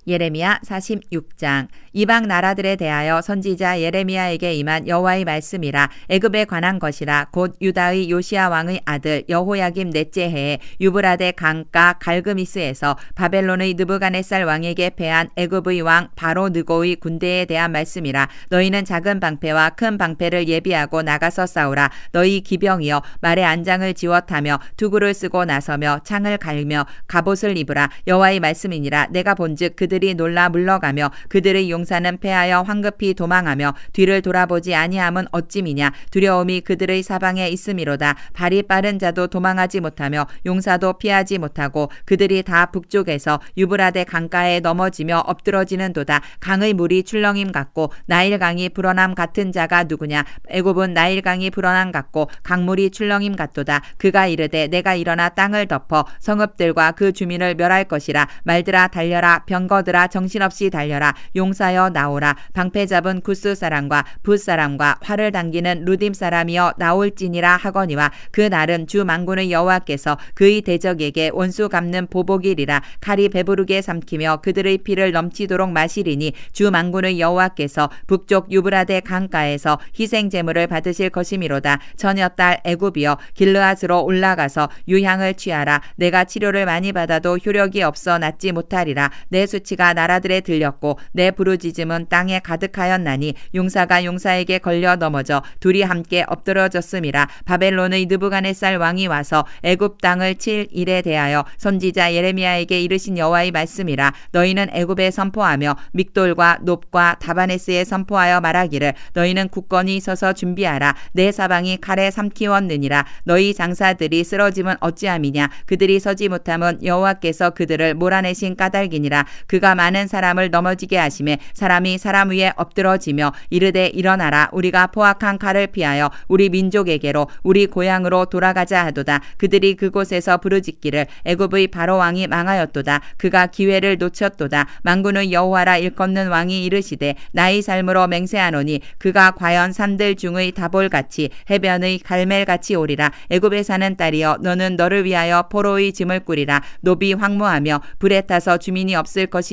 예레미야 46장. 이방 나라들에 대하여 선지자 예레미야에게 임한 여호와의 말씀이라. 애굽에 관한 것이라. 곧 유다의 요시야 왕의 아들 여호야김 넷째 해에 유브라데 강가 갈그미스에서 바벨론의 느부갓네살 왕에게 패한 애굽의 왕 바로 느고의 군대에 대한 말씀이라. 너희는 작은 방패와 큰 방패를 예비하고 나가서 싸우라. 너희 기병이여 말에 안장을 지워 타며 투구를 쓰고 나서며 창을 갈며 갑옷을 입으라. 여호와의 말씀이니라. 내가 본즉 그들이 놀라 물러가며 그들의 용사는 패하여 황급히 도망하며 뒤를 돌아보지 아니함은 어찌미냐. 두려움이 그들의 사방에 있음이로다. 발이 빠른 자도 도망하지 못하며 용사도 피하지 못하고 그들이 다 북쪽에서 유브라데 강가에 넘어지며 엎드러지는도다. 강의 물이 출렁임 같고 나일강이 불어남 같은 자가 누구냐. 애굽은 나일강이 불어남 같고 강물이 출렁임 같도다. 그가 이르되 내가 일어나 땅을 덮어 성읍들과 그 주민을 멸할 것이라. 말들아 달려라. 병거들아 정신없이 달려라. 용사여 나오라. 방패 잡은 구스 사람과 붓 사람과 활을 당기는 루딤 사람이여 나올지니라 하거니와 그 날은 주 만군의 여호와께서 그의 대적에게 원수 갚는 보복이리라. 칼이 배부르게 삼키며 그들의 피를 넘치도록 마시리니 주 만군의 여호와께서 북쪽 유브라데 강가에서 희생 제물을 받으실 것이미로다. 처녀딸 애굽이여 길르앗으로 올라가서 유향을 취하라. 내가 치료를 많이 받아도 효력이 없어 낫지 못하리라. 내 수치가 나라들에 들렸고 내 부르짖음은 땅에 가득하였나니 용사가 용사에게 걸려 넘어져 둘이 함께 엎드러졌음이라. 바벨론의 느부갓네살 왕이 와서 애굽 땅을 칠 일에 대하여 선지자 예레미야에게 이르신 여호와의 말씀이라. 너희는 애굽에 선포하며 믹돌과 놉과 다바네스에 선포하여 말하기를 너희는 굳건히 서서 준비하라. 내 사방이 칼에 삼키웠느니라. 너희 장사들이 쓰러짐은 어찌함이냐. 그들이 서지 못함은 여호와께서 그들을 몰아내신 까닭이니라. 그가 그가 많은 사람을 넘어지게 하심에 사람이 사람 위에 엎드러지며 이르되 일어나라 우리가 포악한 칼을 피하여 우리 민족에게로 우리 고향으로 돌아가자 하도다. 그들이 그곳에서 부르짖기를 애굽의 바로 왕이 망하였도다. 그가 기회를 놓쳤도다. 만군의 여호와라 일컫는 왕이 이르시되 나의 삶으로 맹세하노니 그가 과연 산들 중의 다볼같이 해변의 갈멜같이 오리라. 애굽에 사는 딸이여 너는 너를 위하여 포로의 짐을 꾸리라. 노비 황무하며 불에 타서 주민이 없을 것임이라.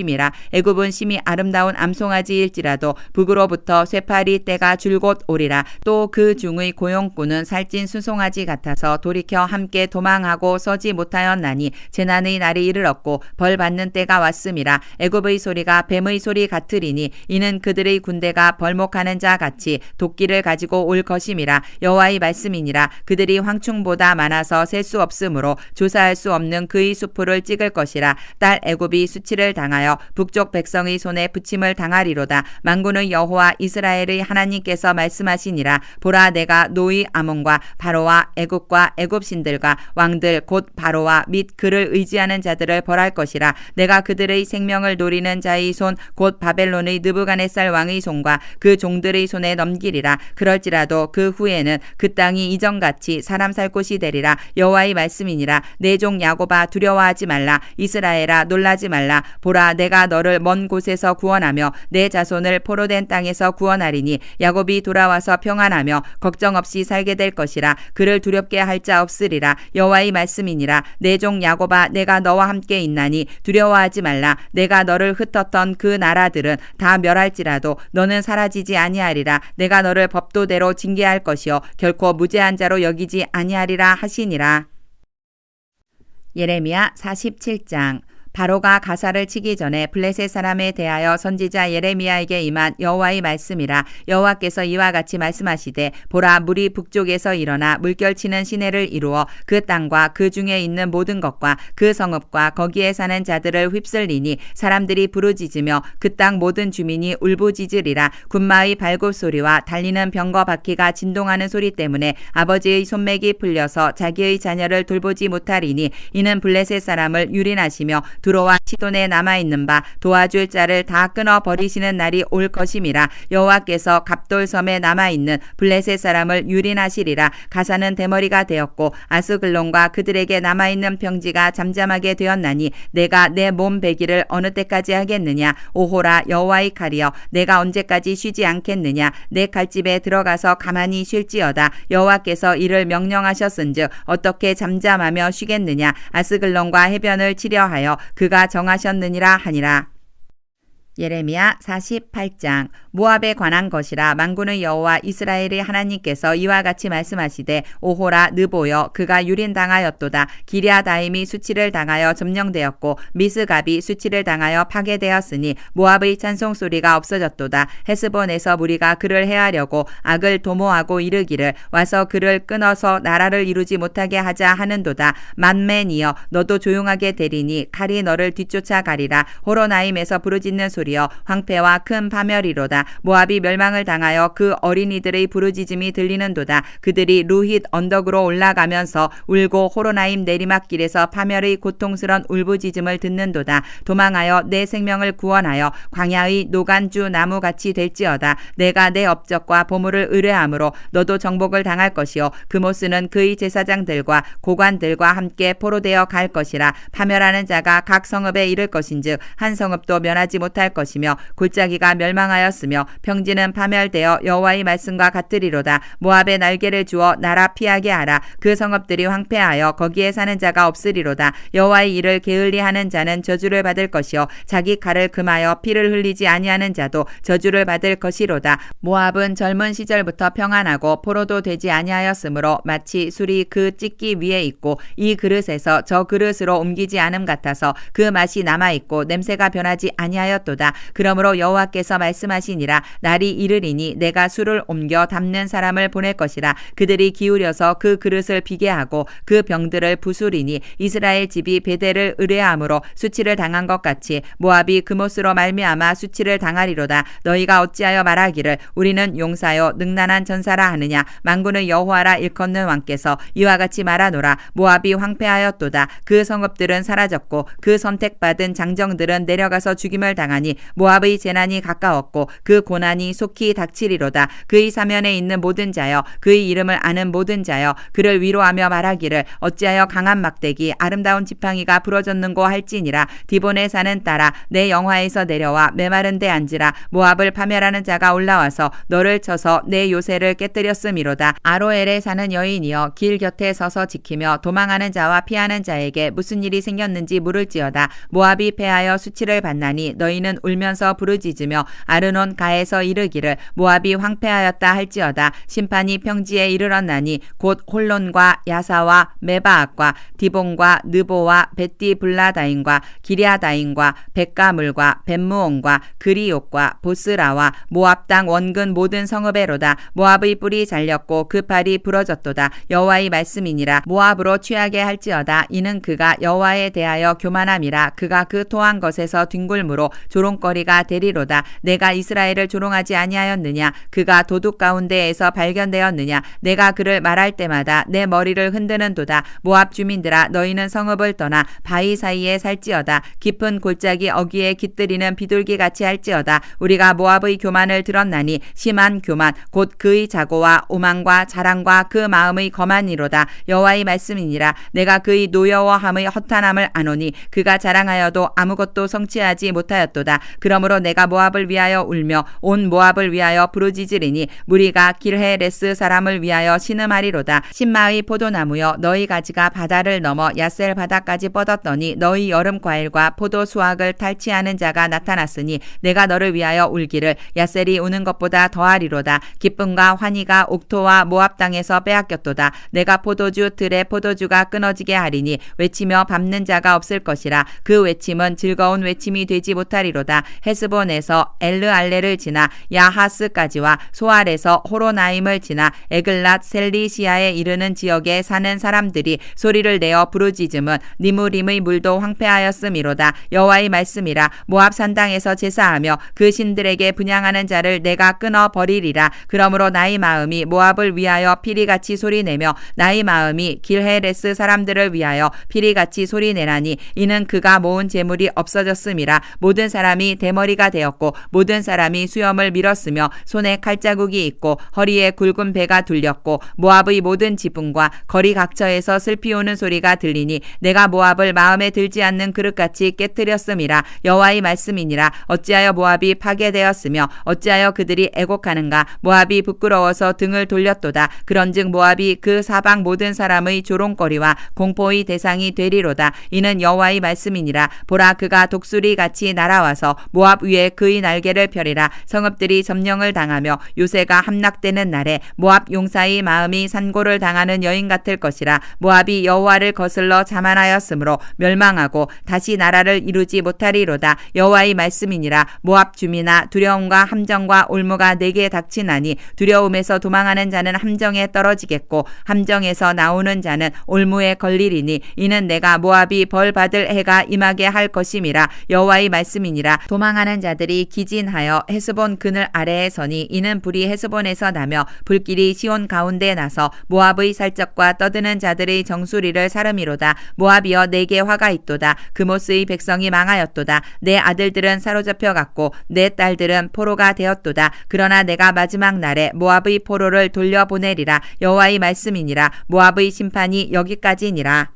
애굽은 심히 아름다운 암송아지일지라도 북으로부터 쇠파리 때가 줄곧 오리라. 또 그 중의 고용꾼은 살찐 수송아지 같아서 돌이켜 함께 도망하고 서지 못하였나니 재난의 날이 이르렀고 벌 받는 때가 왔음이라. 애굽의 소리가 뱀의 소리 같으리니 이는 그들의 군대가 벌목하는 자 같이 도끼를 가지고 올 것임이라. 여호와의 말씀이니라. 그들이 황충보다 많아서 셀 수 없으므로 조사할 수 없는 그의 수풀을 찍을 것이라. 딸 애굽이 수치를 당하여 북쪽 백성의 손에 붙임을 당하리로다. 만군의 여호와 이스라엘의 하나님께서 말씀하시니라. 보라 내가 노의 아몬과 바로와 애굽과 애굽 신들과 왕들 곧 바로와 및 그를 의지하는 자들을 벌할 것이라. 내가 그들의 생명을 노리는 자의 손 곧 바벨론의 느부갓네살 왕의 손과 그 종들의 손에 넘기리라. 그럴지라도 그 후에는 그 땅이 이전같이 사람 살 곳이 되리라. 여호와의 말씀이니라. 내 종 야곱아 두려워하지 말라. 이스라엘아 놀라지 말라. 보라 내가 너를 먼 곳에서 구원하며 내 자손을 포로된 땅에서 구원하리니 야곱이 돌아와서 평안하며 걱정 없이 살게 될 것이라. 그를 두렵게 할 자 없으리라. 여호와의 말씀이니라. 내 종 야곱아 내가 너와 함께 있나니 두려워하지 말라. 내가 너를 흩었던 그 나라들은 다 멸할지라도 너는 사라지지 아니하리라. 내가 너를 법도대로 징계할 것이요 결코 무죄한 자로 여기지 아니하리라 하시니라. 예레미야 47장. 바로가 가사를 치기 전에 블레셋 사람에 대하여 선지자 예레미야에게 임한 여호와의 말씀이라. 여호와께서 이와 같이 말씀하시되 보라 물이 북쪽에서 일어나 물결치는 시내를 이루어 그 땅과 그 중에 있는 모든 것과 그 성읍과 거기에 사는 자들을 휩쓸리니 사람들이 부르짖으며 그 땅 모든 주민이 울부짖으리라. 군마의 발굽 소리와 달리는 병거 바퀴가 진동하는 소리 때문에 아버지의 손맥이 풀려서 자기의 자녀를 돌보지 못하리니 이는 블레셋 사람을 유린하시며 두로와 시돈에 남아있는 바 도와줄 자를 다 끊어버리시는 날이 올 것임이라. 여호와께서 갑돌섬에 남아있는 블레셋 사람을 유린하시리라. 가사는 대머리가 되었고 아스글론과 그들에게 남아있는 평지가 잠잠하게 되었나니 내가 내 몸 배기를 어느 때까지 하겠느냐. 오호라 여호와의 칼이여 내가 언제까지 쉬지 않겠느냐. 내 칼집에 들어가서 가만히 쉴지어다. 여호와께서 이를 명령하셨은즉 어떻게 잠잠하며 쉬겠느냐. 아스글론과 해변을 치려하여 그가 정하셨느니라 하니라. 예레미야 48장. 모압에 관한 것이라. 만군의 여호와 이스라엘의 하나님께서 이와 같이 말씀하시되 오호라 느보여 그가 유린당하였도다. 기랴다임이 수치를 당하여 점령되었고 미스갑이 수치를 당하여 파괴되었으니 모압의 찬송소리가 없어졌도다. 헤스본에서 무리가 그를 해하려고 악을 도모하고 이르기를 와서 그를 끊어서 나라를 이루지 못하게 하자 하는도다. 만맨이여 너도 조용하게 되리니 칼이 너를 뒤쫓아가리라. 호로나임에서 부르짖는 소리여 황폐와 큰 파멸이로다. 모압이 멸망을 당하여 그 어린이들의 부르짖음이 들리는도다. 그들이 루힛 언덕으로 올라가면서 울고 호로나임 내리막길에서 파멸의 고통스런 울부짖음을 듣는도다. 도망하여 내 생명을 구원하여 광야의 노간주 나무같이 될지어다. 내가 내 업적과 보물을 의뢰함으로 너도 정복을 당할 것이요 그모스는 그의 제사장들과 고관들과 함께 포로되어 갈 것이라. 파멸하는 자가 각 성읍에 이를 것인즉 한 성읍도 면하지 못할 것이며 골짜기가 멸망하였으며 평지는 파멸되어 여호와의 말씀과 같으리로다. 모압에 날개를 주어 나라 피하게 하라. 그 성읍들이 황폐하여 거기에 사는 자가 없으리로다. 여호와의 일을 게을리하는 자는 저주를 받을 것이요 자기 칼을 금하여 피를 흘리지 아니하는 자도 저주를 받을 것이로다. 모압은 젊은 시절부터 평안하고 포로도 되지 아니하였으므로 마치 술이 그 찢기 위에 있고 이 그릇에서 저 그릇으로 옮기지 않음 같아서 그 맛이 남아있고 냄새가 변하지 아니하였도다. 있도다. 그러므로 여호와께서 말씀하시니라. 날이 이르리니 내가 술을 옮겨 담는 사람을 보낼 것이라. 그들이 기울여서 그 그릇을 비게 하고 그 병들을 부수리니 이스라엘 집이 베델을 의뢰함으로 수치를 당한 것 같이 모압이 그못으로 말미암아 수치를 당하리로다. 너희가 어찌하여 말하기를 우리는 용사요 능란한 전사라 하느냐. 만군의 여호와라 일컫는 왕께서 이와 같이 말하노라. 모압이 황폐하였도다. 그 성읍들은 사라졌고 그 선택받은 장정들은 내려가서 죽임을 당하니 모압의 재난이 가까웠고 그 고난이 속히 닥치리로다. 그의 사면에 있는 모든 자여 그의 이름을 아는 모든 자여 그를 위로하며 말하기를 어찌하여 강한 막대기 아름다운 지팡이가 부러졌는고 할지니라. 디본에 사는 딸아 내 영화에서 내려와 메마른 데 앉으라. 모압을 파멸하는 자가 올라와서 너를 쳐서 내 요새를 깨뜨렸음이로다. 아로엘에 사는 여인이여 길 곁에 서서 지키며 도망하는 자와 피하는 자에게 무슨 일이 생겼는지 물을지어다. 모압이 패하여 수치를 받나니 너희는 울면서 부르짖으며 아르논 가에서 이르기를 모압이 황폐하였다 할지어다. 심판이 평지에 이르렀나니 곧 홀론과 야사와 메바앗과 디본과 느보와 벳디블라다인과 기랴다인과 벳가물과 벳무온과 그리옥과 보스라와 모압 땅 원근 모든 성읍에로다. 모압의 뿔이 잘렸고 그 팔이 부러졌도다. 여호와의 말씀이니라. 모압으로 취하게 할지어다. 이는 그가 여호와에 대하여 교만함이라. 그가 그 토한 것에서 뒹굴므로 조롱거리가 되리로다. 내가 이스라엘을 조롱하지 아니하였느냐. 그가 도둑 가운데에서 발견되었느냐. 내가 그를 말할 때마다 내 머리를 흔드는도다. 모압 주민들아 너희는 성읍을 떠나 바위 사이에 살지어다. 깊은 골짜기 어귀에 깃들이는 비둘기같이 할지어다. 우리가 모압의 교만을 들었나니 심한 교만 곧 그의 자고와 오만과 자랑과 그 마음의 거만이로다. 여호와의 말씀이니라. 내가 그의 노여워함의 허탄함을 아노니 그가 자랑하여도 아무것도 성취하지 못하였도다. 그러므로 내가 모압을 위하여 울며 온 모압을 위하여 부르짖으리니 무리가 길헤레스 사람을 위하여 신음하리로다. 신마의 포도나무여 너희 가지가 바다를 넘어 야셀 바다까지 뻗었더니 너희 여름 과일과 포도 수확을 탈취하는 자가 나타났으니 내가 너를 위하여 울기를 야셀이 우는 것보다 더하리로다. 기쁨과 환희가 옥토와 모압 땅에서 빼앗겼도다. 내가 포도주 들의 포도주가 끊어지게 하리니 외치며 밟는 자가 없을 것이라. 그 외침은 즐거운 외침이 되지 못하리로다. 헤스본에서 엘르알레를 지나 야하스까지와 소알에서 호로나임을 지나 에글랏 셀리시아에 이르는 지역에 사는 사람들이 소리를 내어 부르짖음은 니무림의 물도 황폐하였음이로다. 여호와의 말씀이라. 모압 산당에서 제사하며 그 신들에게 분향하는 자를 내가 끊어 버리리라. 그러므로 나의 마음이 모압을 위하여 피리같이 소리내며 나의 마음이 길헤레스 사람들을 위하여 피리같이 소리내나니 이는 그가 모은 재물이 없어졌음이라. 모든 사람이 대머리가 되었고 모든 사람이 수염을 밀었으며 손에 칼자국이 있고 허리에 굵은 배가 둘렸고 모압의 모든 지붕과 거리 각처에서 슬피 우는 소리가 들리니 내가 모압을 마음에 들지 않는 그릇같이 깨뜨렸음이라. 여호와의 말씀이니라. 어찌하여 모압이 파괴되었으며 어찌하여 그들이 애곡하는가. 모압이 부끄러워서 등을 돌렸도다. 그런즉 모압이 그 사방 모든 사람의 조롱거리와 공포의 대상이 되리로다. 이는 여호와의 말씀이니라. 보라 그가 독수리같이 날아와서 모압 위에 그의 날개를 펴리라. 성읍들이 점령을 당하며 요새가 함락되는 날에 모압 용사의 마음이 산고를 당하는 여인 같을 것이라. 모압이 여호와를 거슬러 자만하였으므로 멸망하고 다시 나라를 이루지 못하리로다. 여호와의 말씀이니라. 모압 주민아 두려움과 함정과 올무가 내게 닥치나니 두려움에서 도망하는 자는 함정에 떨어지겠고 함정에서 나오는 자는 올무에 걸리리니 이는 내가 모압이 벌 받을 해가 임하게 할 것임이라. 여호와의 말씀이니라. 도망하는 자들이 기진하여 헤스본 그늘 아래에 서니 이는 불이 헤스본에서 나며 불길이 시온 가운데 나서 모압의 살적과 떠드는 자들의 정수리를 사름이로다. 모압이여 내게 화가 있도다. 그모스의 백성이 망하였도다. 내 아들들은 사로잡혀 갔고 내 딸들은 포로가 되었도다. 그러나 내가 마지막 날에 모압의 포로를 돌려보내리라. 여호와의 말씀이니라. 모압의 심판이 여기까지니라.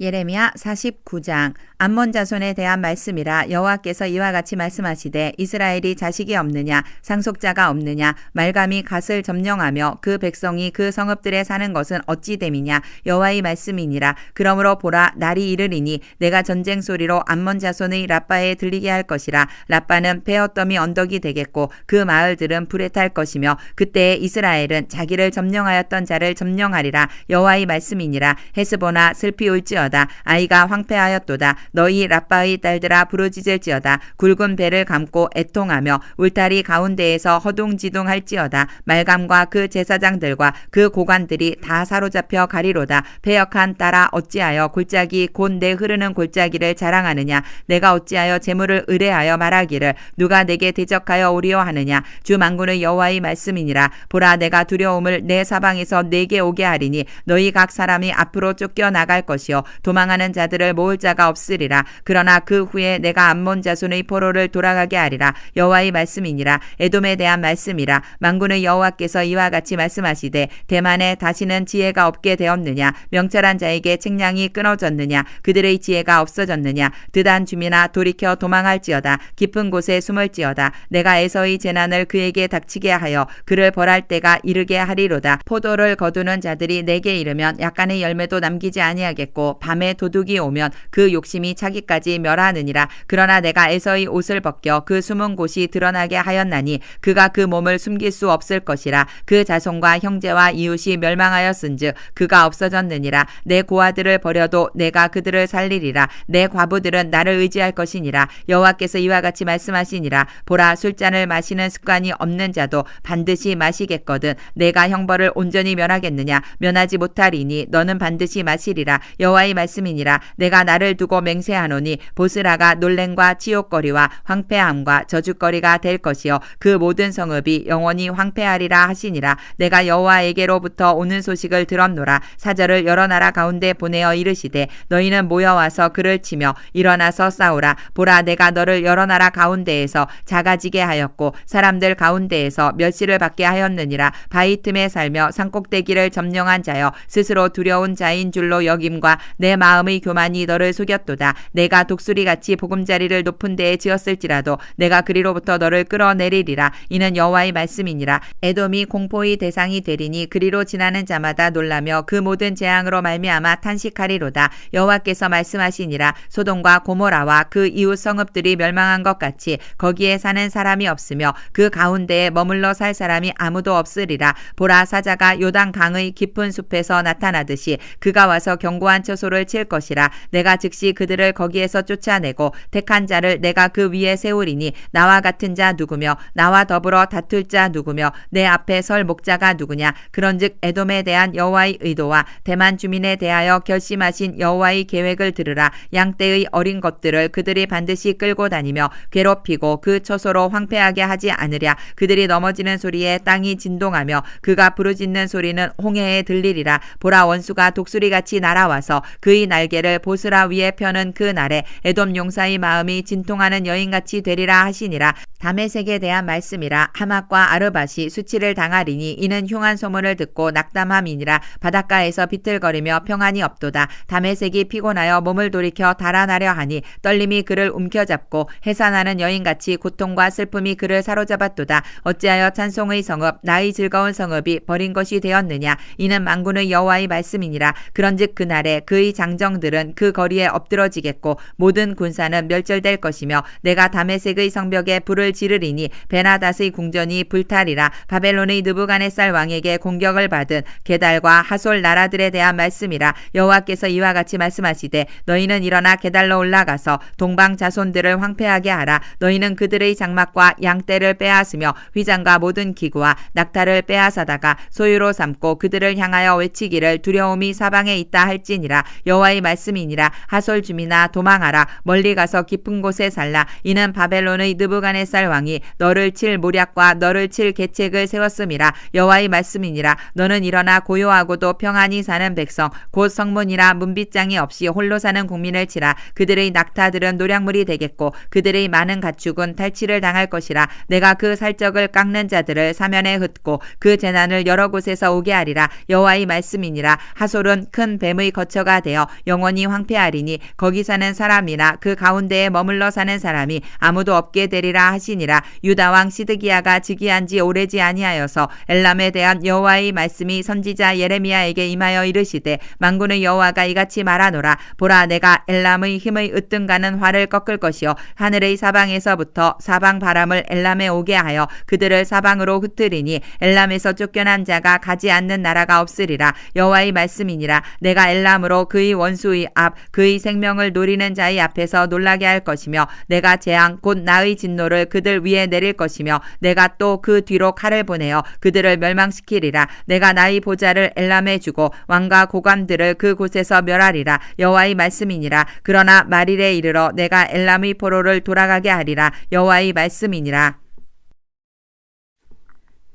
예레미야 49장. 암몬 자손에 대한 말씀이라. 여호와께서 이와 같이 말씀하시되 이스라엘이 자식이 없느냐 상속자가 없느냐 말감이 갓을 점령하며 그 백성이 그 성읍들에 사는 것은 어찌 됨이냐. 여호와의 말씀이니라. 그러므로 보라 날이 이르리니 내가 전쟁 소리로 암몬 자손의 라빠에 들리게 할 것이라. 라빠는 베어더미 언덕이 되겠고 그 마을들은 불에 탈 것이며 그때에 이스라엘은 자기를 점령하였던 자를 점령하리라. 여호와의 말씀이니라. 헤스보나 슬피 울지어다. 할지어다. 아이가 황폐하였도다. 너희 라빠의 딸들아 부르짖을지어다. 굵은 배를 감고 애통하며 울타리 가운데에서 허둥지둥할지어다. 말감과 그 제사장들과 그 고관들이 다 사로잡혀 가리로다. 패역한 딸아 어찌하여 골짜기 곧 내 흐르는 골짜기를 자랑하느냐. 내가 어찌하여 재물을 의뢰하여 말하기를 누가 내게 대적하여 오리오 하느냐. 주 만군의 여호와의 말씀이니라. 보라 내가 두려움을 내 사방에서 내게 오게 하리니 너희 각 사람이 앞으로 쫓겨나갈 것이요 도망하는 자들을 모을 자가 없으리라. 그러나 그 후에 내가 암몬 자손의 포로를 돌아가게 하리라. 여호와의 말씀이니라. 에돔에 대한 말씀이라. 만군의 여호와께서 이와 같이 말씀하시되 대만에 다시는 지혜가 없게 되었느냐. 명철한 자에게 책량이 끊어졌느냐. 그들의 지혜가 없어졌느냐. 드단 주민아 돌이켜 도망할지어다. 깊은 곳에 숨을지어다. 내가 에서의 재난을 그에게 닥치게 하여 그를 벌할 때가 이르게 하리로다. 포도를 거두는 자들이 내게 이르면 약간의 열매도 남기지 아니하겠고 밤에 도둑이 오면 그 욕심이 차기까지 멸하느니라. 그러나 내가 에서의 옷을 벗겨 그 숨은 곳이 드러나게 하였나니 그가 그 몸을 숨길 수 없을 것이라. 그 자손과 형제와 이웃이 멸망하였은즉 그가 없어졌느니라. 내 고아들을 버려도 내가 그들을 살리리라. 내 과부들은 나를 의지할 것이니라. 여호와께서 이와 같이 말씀하시니라. 보라 술잔을 마시는 습관이 없는 자도 반드시 마시겠거든. 내가 형벌을 온전히 면하겠느냐. 면하지 못하리니 너는 반드시 마시리라. 여호와의 말씀이니라. 내가 나를 두고 맹세하노니 보스라가 놀램과 치욕거리와 황폐함과 저주거리가 될 것이요 그 모든 성읍이 영원히 황폐하리라 하시니라. 내가 여호와에게로부터 오는 소식을 들었노라. 사절을 여러 나라 가운데 보내어 이르시되 너희는 모여와서 그를 치며 일어나서 싸우라. 보라 내가 너를 여러 나라 가운데에서 작아지게 하였고 사람들 가운데에서 멸시를 받게 하였느니라. 바위 틈에 살며 산꼭대기를 점령한 자여 스스로 두려운 자인 줄로 여김과 내 마음의 교만이 너를 속였도다. 내가 독수리같이 보금자리를 높은 데에 지었을지라도 내가 그리로부터 너를 끌어내리리라. 이는 여호와의 말씀이니라. 에돔이 공포의 대상이 되리니 그리로 지나는 자마다 놀라며 그 모든 재앙으로 말미암아 탄식하리로다. 여호와께서 말씀하시니라. 소돔과 고모라와 그 이웃 성읍들이 멸망한 것 같이 거기에 사는 사람이 없으며 그 가운데에 머물러 살 사람이 아무도 없으리라. 보라 사자가 요단 강의 깊은 숲에서 나타나듯이 그가 와서 견고한 처소를 칠 것이라. 내가 즉시 그들을 거기에서 쫓아내고 택한 자를 내가 그 위에 세우리니 나와 같은 자 누구며 나와 더불어 다툴 자 누구며 내 앞에 설 목자가 누구냐. 그런즉 에돔에 대한 여호와의 의도와 대만 주민에 대하여 결심하신 여호와의 계획을 들으라. 양떼의 어린 것들을 그들이 반드시 끌고 다니며 괴롭히고 그 처소로 황폐하게 하지 않으랴. 그들이 넘어지는 소리에 땅이 진동하며 그가 부르짖는 소리는 홍해에 들리리라. 보라 원수가 독수리같이 날아와서 그의 날개를 보스라 위에 펴는 그 날에 에돔 용사의 마음이 진통하는 여인같이 되리라 하시니라. 다메섹에 대한 말씀이라. 하맛과 아르밧이 수치를 당하리니 이는 흉한 소문을 듣고 낙담함이니라. 바닷가에서 비틀거리며 평안이 없도다. 다메섹이 피곤하여 몸을 돌이켜 달아나려 하니 떨림이 그를 움켜잡고 해산하는 여인같이 고통과 슬픔이 그를 사로잡았도다. 어찌하여 찬송의 성읍 나의 즐거운 성읍이 버린 것이 되었느냐. 이는 만군의 여호와의 말씀이니라. 그런즉 그날에 그의 장정들은 그 거리에 엎드러지겠고 모든 군사는 멸절될 것이며 내가 다메섹의 성벽에 불을 지르리니 베나닷의 궁전이 불타리라. 바벨론의 느부갓네살 왕에게 공격을 받은 게달과 하솔 나라들에 대한 말씀이라. 여호와께서 이와 같이 말씀하시되 너희는 일어나 게달로 올라가서 동방 자손들을 황폐하게 하라. 너희는 그들의 장막과 양떼를 빼앗으며 휘장과 모든 기구와 낙타를 빼앗아다가 소유로 삼고 그들을 향하여 외치기를 두려움이 사방에 있다 할지니라. 여호와의 말씀이니라. 하솔 주민아 도망하라. 멀리 가서 깊은 곳에 살라. 이는 바벨론의 느부갓네살 왕이 너를 칠 모략과 너를 칠 계책을 세웠음이라. 여호와의 말씀이니라. 너는 일어나 고요하고도 평안히 사는 백성 곧 성문이라 문빗장이 없이 홀로 사는 국민을 치라. 그들의 낙타들은 노략물이 되겠고 그들의 많은 가축은 탈취를 당할 것이라. 내가 그 살적을 깎는 자들을 사면에 흩고 그 재난을 여러 곳에서 오게 하리라. 여호와의 말씀이니라. 하솔은 큰 뱀의 거처가 되어 영원히 황폐하리니 거기 사는 사람이나 그 가운데에 머물러 사는 사람이 아무도 없게 되리라 하시니라. 유다 왕 시드기야가 즉위한 지 오래지 아니하여서 엘람에 대한 여호와의 말씀이 선지자 예레미야에게 임하여 이르시되 만군의 여호와가 이같이 말하노라. 보라 내가 엘람의 힘의 으뜸가는 활을 꺾을 것이요 하늘의 사방에서부터 사방 바람을 엘람에 오게 하여 그들을 사방으로 흩으리니 엘람에서 쫓겨난 자가 가지 않는 나라가 없으리라. 여호와의 말씀이니라. 내가 엘람으로 그의 원수의 앞 그의 생명을 노리는 자의 앞에서 놀라게 할 것이며 내가 재앙 곧 나의 진노를 그들 위에 내릴 것이며 내가 또 그 뒤로 칼을 보내어 그들을 멸망시키리라. 내가 나의 보좌를 엘람에 주고 왕과 고관들을 그 곳에서 멸하리라. 여호와의 말씀이니라. 그러나 말일에 이르러 내가 엘람의 포로를 돌아가게 하리라. 여호와의 말씀이니라.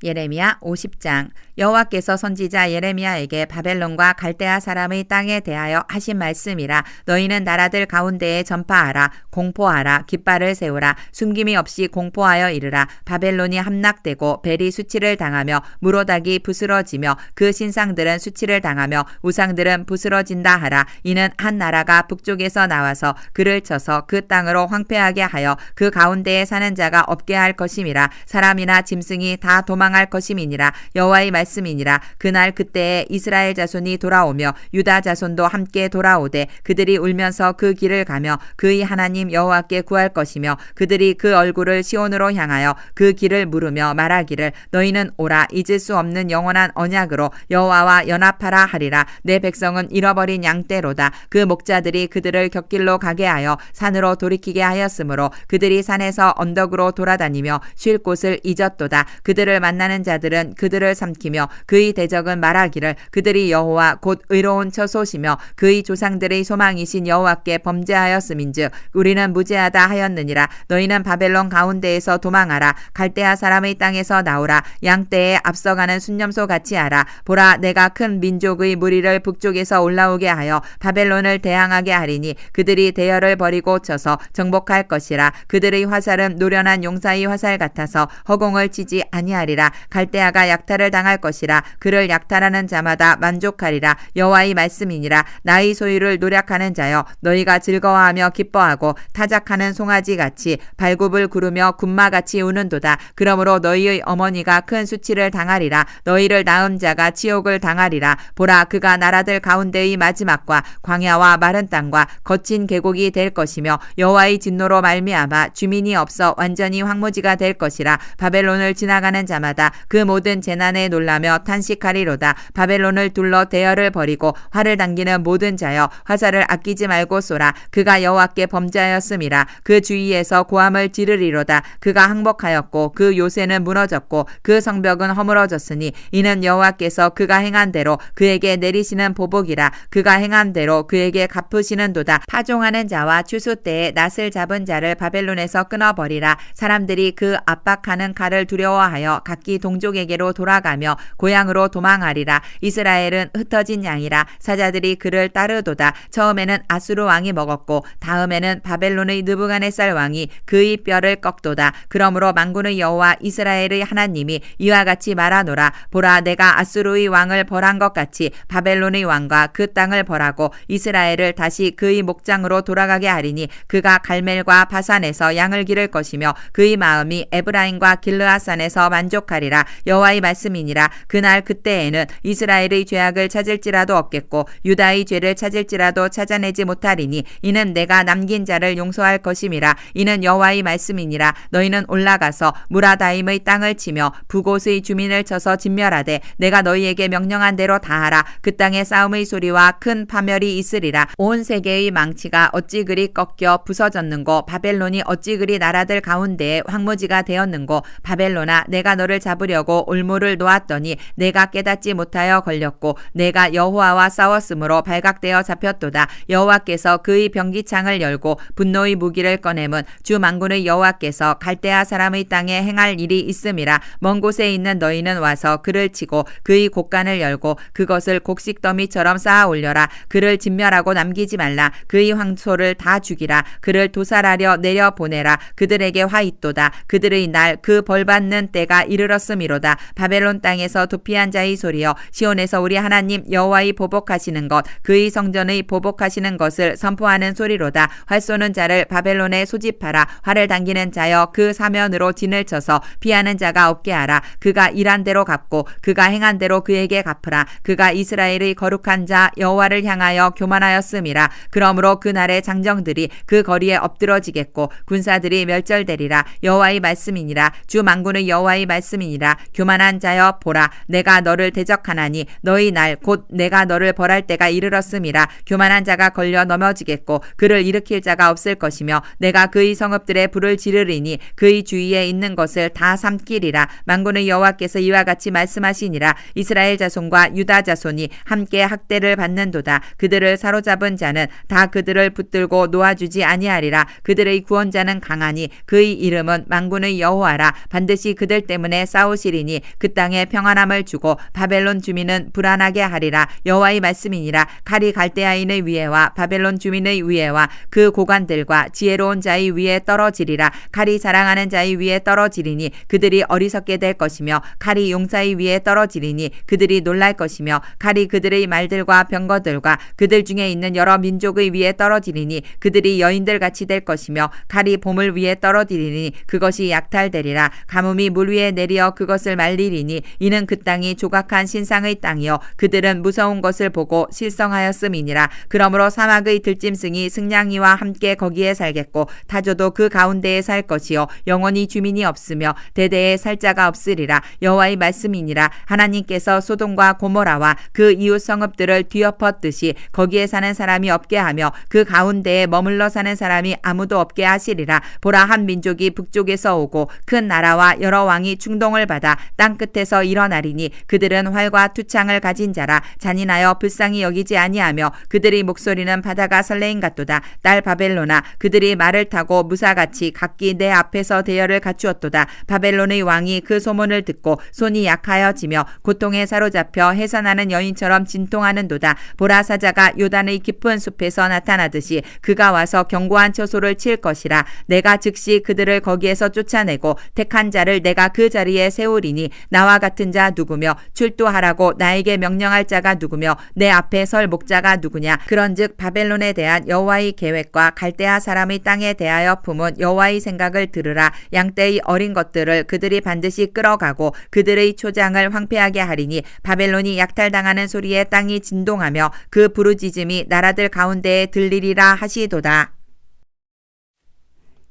예레미야 50장. 여호와께서 선지자 예레미야에게 바벨론과 갈대아 사람의 땅에 대하여 하신 말씀이라. 너희는 나라들 가운데에 전파하라. 공포하라. 깃발을 세우라. 숨김이 없이 공포하여 이르라. 바벨론이 함락되고 벨이 수치를 당하며 무로닥이 부스러지며 그 신상들은 수치를 당하며 우상들은 부스러진다 하라. 이는 한 나라가 북쪽에서 나와서 그를 쳐서 그 땅으로 황폐하게 하여 그 가운데에 사는 자가 없게 할 것임이라. 사람이나 짐승이 다 도망할 것임이니라. 여호와의 말씀이니라. 그날 그때에 이스라엘 자손이 돌아오며 유다 자손도 함께 돌아오되 그들이 울면서 그 길을 가며 그의 하나님 여호와께 구할 것이며 그들이 그 얼굴을 시온으로 향하여 그 길을 물으며 말하기를 너희는 오라. 잊을 수 없는 영원한 언약으로 여호와와 연합하라 하리라. 내 백성은 잃어버린 양떼로다. 그 목자들이 그들을 곁길로 가게 하여 산으로 돌이키게 하였으므로 그들이 산에서 언덕으로 돌아다니며 쉴 곳을 잊었도다. 그들을 만나는 자들은 그들을 삼키며 그의 대적은 말하기를 그들이 여호와 곧 의로운 처소시며 그의 조상들의 소망이신 여호와께 범죄하였음인즉 우리는 무죄하다 하였느니라. 너희는 바벨론 가운데에서 도망하라. 갈대아 사람의 땅에서 나오라. 양떼에 앞서가는 순념소 같이 하라. 보라, 내가 큰 민족의 무리를 북쪽에서 올라오게 하여 바벨론을 대항하게 하리니 그들이 대열을 버리고 쳐서 정복할 것이라. 그들의 화살은 노련한 용사의 화살 같아서 허공을 치지 아니하리라. 갈대아가 약탈을 당할 것이라. 그를 약탈하는 자마다 만족하리라. 여호와의 말씀이니라. 나의 소유를 노력하는 자여, 너희가 즐거워하며 기뻐하고 타작하는 송아지같이 발굽을 구르며 군마같이 우는도다. 그러므로 너희의 어머니가 큰 수치를 당하리라. 너희를 낳은 자가 치욕을 당하리라. 보라, 그가 나라들 가운데의 마지막과 광야와 마른 땅과 거친 계곡이 될 것이며 여호와의 진노로 말미암아 주민이 없어 완전히 황무지가 될 것이라. 바벨론을 지나가는 자마다 그 모든 재난에 놀라며 탄식하리로다. 바벨론을 둘러 대열을 벌이고 활을 당기는 모든 자여, 화살을 아끼지 말고 쏘라. 그가 여호와께 범죄하였음이라. 그 주위에서 고함을 지르리로다. 그가 항복하였고 그 요새는 무너졌고 그 성벽은 허물어졌으니 이는 여호와께서 그가 행한 대로 그에게 내리시는 보복이라. 그가 행한 대로 그에게 갚으시는도다. 파종하는 자와 추수 때에 낫을 잡은 자를 바벨론에서 끊어버리라. 사람들이 그 압박하는 칼을 두려워하여 각기 동족에게로 돌아가며 고향으로 도망하리라. 이스라엘은 흩어진 양이라. 사자들이 그를 따르도다. 처음에는 아수르 왕이 먹었고 다음에는 바벨론의 느부갓네살 왕이 그의 뼈를 꺾도다. 그러므로 만군의 여호와 이스라엘의 하나님이 이와 같이 말하노라. 보라, 내가 아수르의 왕을 벌한 것 같이 바벨론의 왕과 그 땅을 벌하고 이스라엘을 다시 그의 목장으로 돌아가게 하리니 그가 갈멜과 바산에서 양을 기를 것이며 그의 마음이 에브라임과 길르앗산에서 만족하리라. 여호와의 말씀이니라. 그날 그때에는 이스라엘의 죄악을 찾을지라도 없겠고 유다의 죄를 찾을지라도 찾아내지 못하리니 이는 내가 남긴 자를 용서할 것임이라. 이는 여호와의 말씀이니라. 너희는 올라가서 무라다임의 땅을 치며 부곳의 주민을 쳐서 진멸하되 내가 너희에게 명령한 대로 다 하라. 그 땅에 싸움의 소리와 큰 파멸이 있으리라. 온 세계의 망치가 어찌 그리 꺾여 부서졌는고 바벨론이 어찌 그리 나라들 가운데에 황무지가 되었는고 바벨론아, 내가 너를 잡으려고 올무를 놓았더니 내가 깨닫지 못하여 걸렸고 내가 여호와와 싸웠으므로 발각되어 잡혔도다. 여호와께서 그의 병기창을 열고 분노의 무기를 꺼내문 주 만군의 여호와께서 갈대아 사람의 땅에 행할 일이 있음이라. 먼 곳에 있는 너희는 와서 그를 치고 그의 곡간을 열고 그것을 곡식더미처럼 쌓아 올려라. 그를 진멸하고 남기지 말라. 그의 황소를 다 죽이라. 그를 도살하려 내려보내라. 그들에게 화 있도다. 그들의 날 그 벌받는 때가 이르렀음이로다. 바벨론 땅에서 도피한 자의 소리여, 시온에서 우리 하나님 여호와의 보복하시는 것, 그의 성전의 보복하시는 것을 선포하는 소리로다. 활 쏘는 자를 바벨론에 소집하라. 활을 당기는 자여, 그 사면으로 진을 쳐서 피하는 자가 없게 하라. 그가 일한 대로 갚고 그가 행한 대로 그에게 갚으라. 그가 이스라엘의 거룩한 자 여호와를 향하여 교만하였음이라. 그러므로 그날의 장정들이 그 거리에 엎드러지겠고 군사들이 멸절되리라. 여호와의 말씀이니라. 주 만군의 여호와의 말씀이니라. 교만한 자여, 보라, 보라 내가 너를 대적하나니 너희 날 곧 내가 너를 벌할 때가 이르렀음이라. 교만한 자가 걸려 넘어지겠고 그를 일으킬 자가 없을 것이며 내가 그의 성읍들에 불을 지르리니 그의 주위에 있는 것을 다 삼키리라. 만군의 여호와께서 이와 같이 말씀하시니라. 이스라엘 자손과 유다 자손이 함께 학대를 받는도다. 그들을 사로잡은 자는 다 그들을 붙들고 놓아주지 아니하리라. 그들의 구원자는 강하니 그의 이름은 만군의 여호와라. 반드시 그들 때문에 싸우시리니 그 땅에 평안함을 주고 바벨론 주민은 불안하게 하리라. 여호와의 말씀이니라. 칼이 갈대아인의 위에와 바벨론 주민의 위에와 그 고관들과 지혜로운 자의 위에 떨어지리라. 칼이 사랑하는 자의 위에 떨어지리니 그들이 어리석게 될 것이며 칼이 용사의 위에 떨어지리니 그들이 놀랄 것이며 칼이 그들의 말들과 병거들과 그들 중에 있는 여러 민족의 위에 떨어지리니 그들이 여인들 같이 될 것이며 칼이 보물 위에 떨어지리니 그것이 약탈되리라. 가뭄이 물 위에 내리어 그것을 말리리니 이는 그 땅이 조각한 신상의 땅이요 그들은 무서운 것을 보고 실성하였음이니라. 그러므로 사막의 들짐승이 승냥이와 함께 거기에 살겠고 타조도 그 가운데에 살 것이요 영원히 주민이 없으며 대대에 살 자가 없으리라. 여호와의 말씀이니라. 하나님께서 소돔과 고모라와 그 이웃 성읍들을 뒤엎었듯이 거기에 사는 사람이 없게 하며 그 가운데에 머물러 사는 사람이 아무도 없게 하시리라. 보라 한 민족이 북쪽에서 오고 큰 나라와 여러 왕이 충동을 받아 땅 끝에서 일어나리니 그들은 활과 투창을 가진 자라. 잔인하여 불쌍히 여기지 아니하며 그들의 목소리는 바다가 설레임 같도다. 딸 바벨로나 그들이 말을 타고 무사같이 각기 내 앞에서 대열을 갖추었도다. 바벨론의 왕이 그 소문을 듣고 손이 약하여지며 고통에 사로잡혀 해산하는 여인처럼 진통하는도다. 보라 사자가 요단의 깊은 숲에서 나타나듯이 그가 와서 견고한 처소를 칠 것이라. 내가 즉시 그들을 거기에서 쫓아내고 택한 자를 내가 그 자리에 세우리니 나와 같은 자 누구며 출두하라고 나에게 명령할 자가 누구며 내 앞에 설 목자가 누구냐. 그런즉 바벨론에 대한 여호와의 계획과 갈대아 사람의 땅에 대하여 품은 여호와의 생각을 들으라. 양떼의 어린 것들을 그들이 반드시 끌어가고 그들의 초장을 황폐하게 하리니 바벨론이 약탈당하는 소리에 땅이 진동하며 그 부르짖음이 나라들 가운데에 들리리라 하시도다.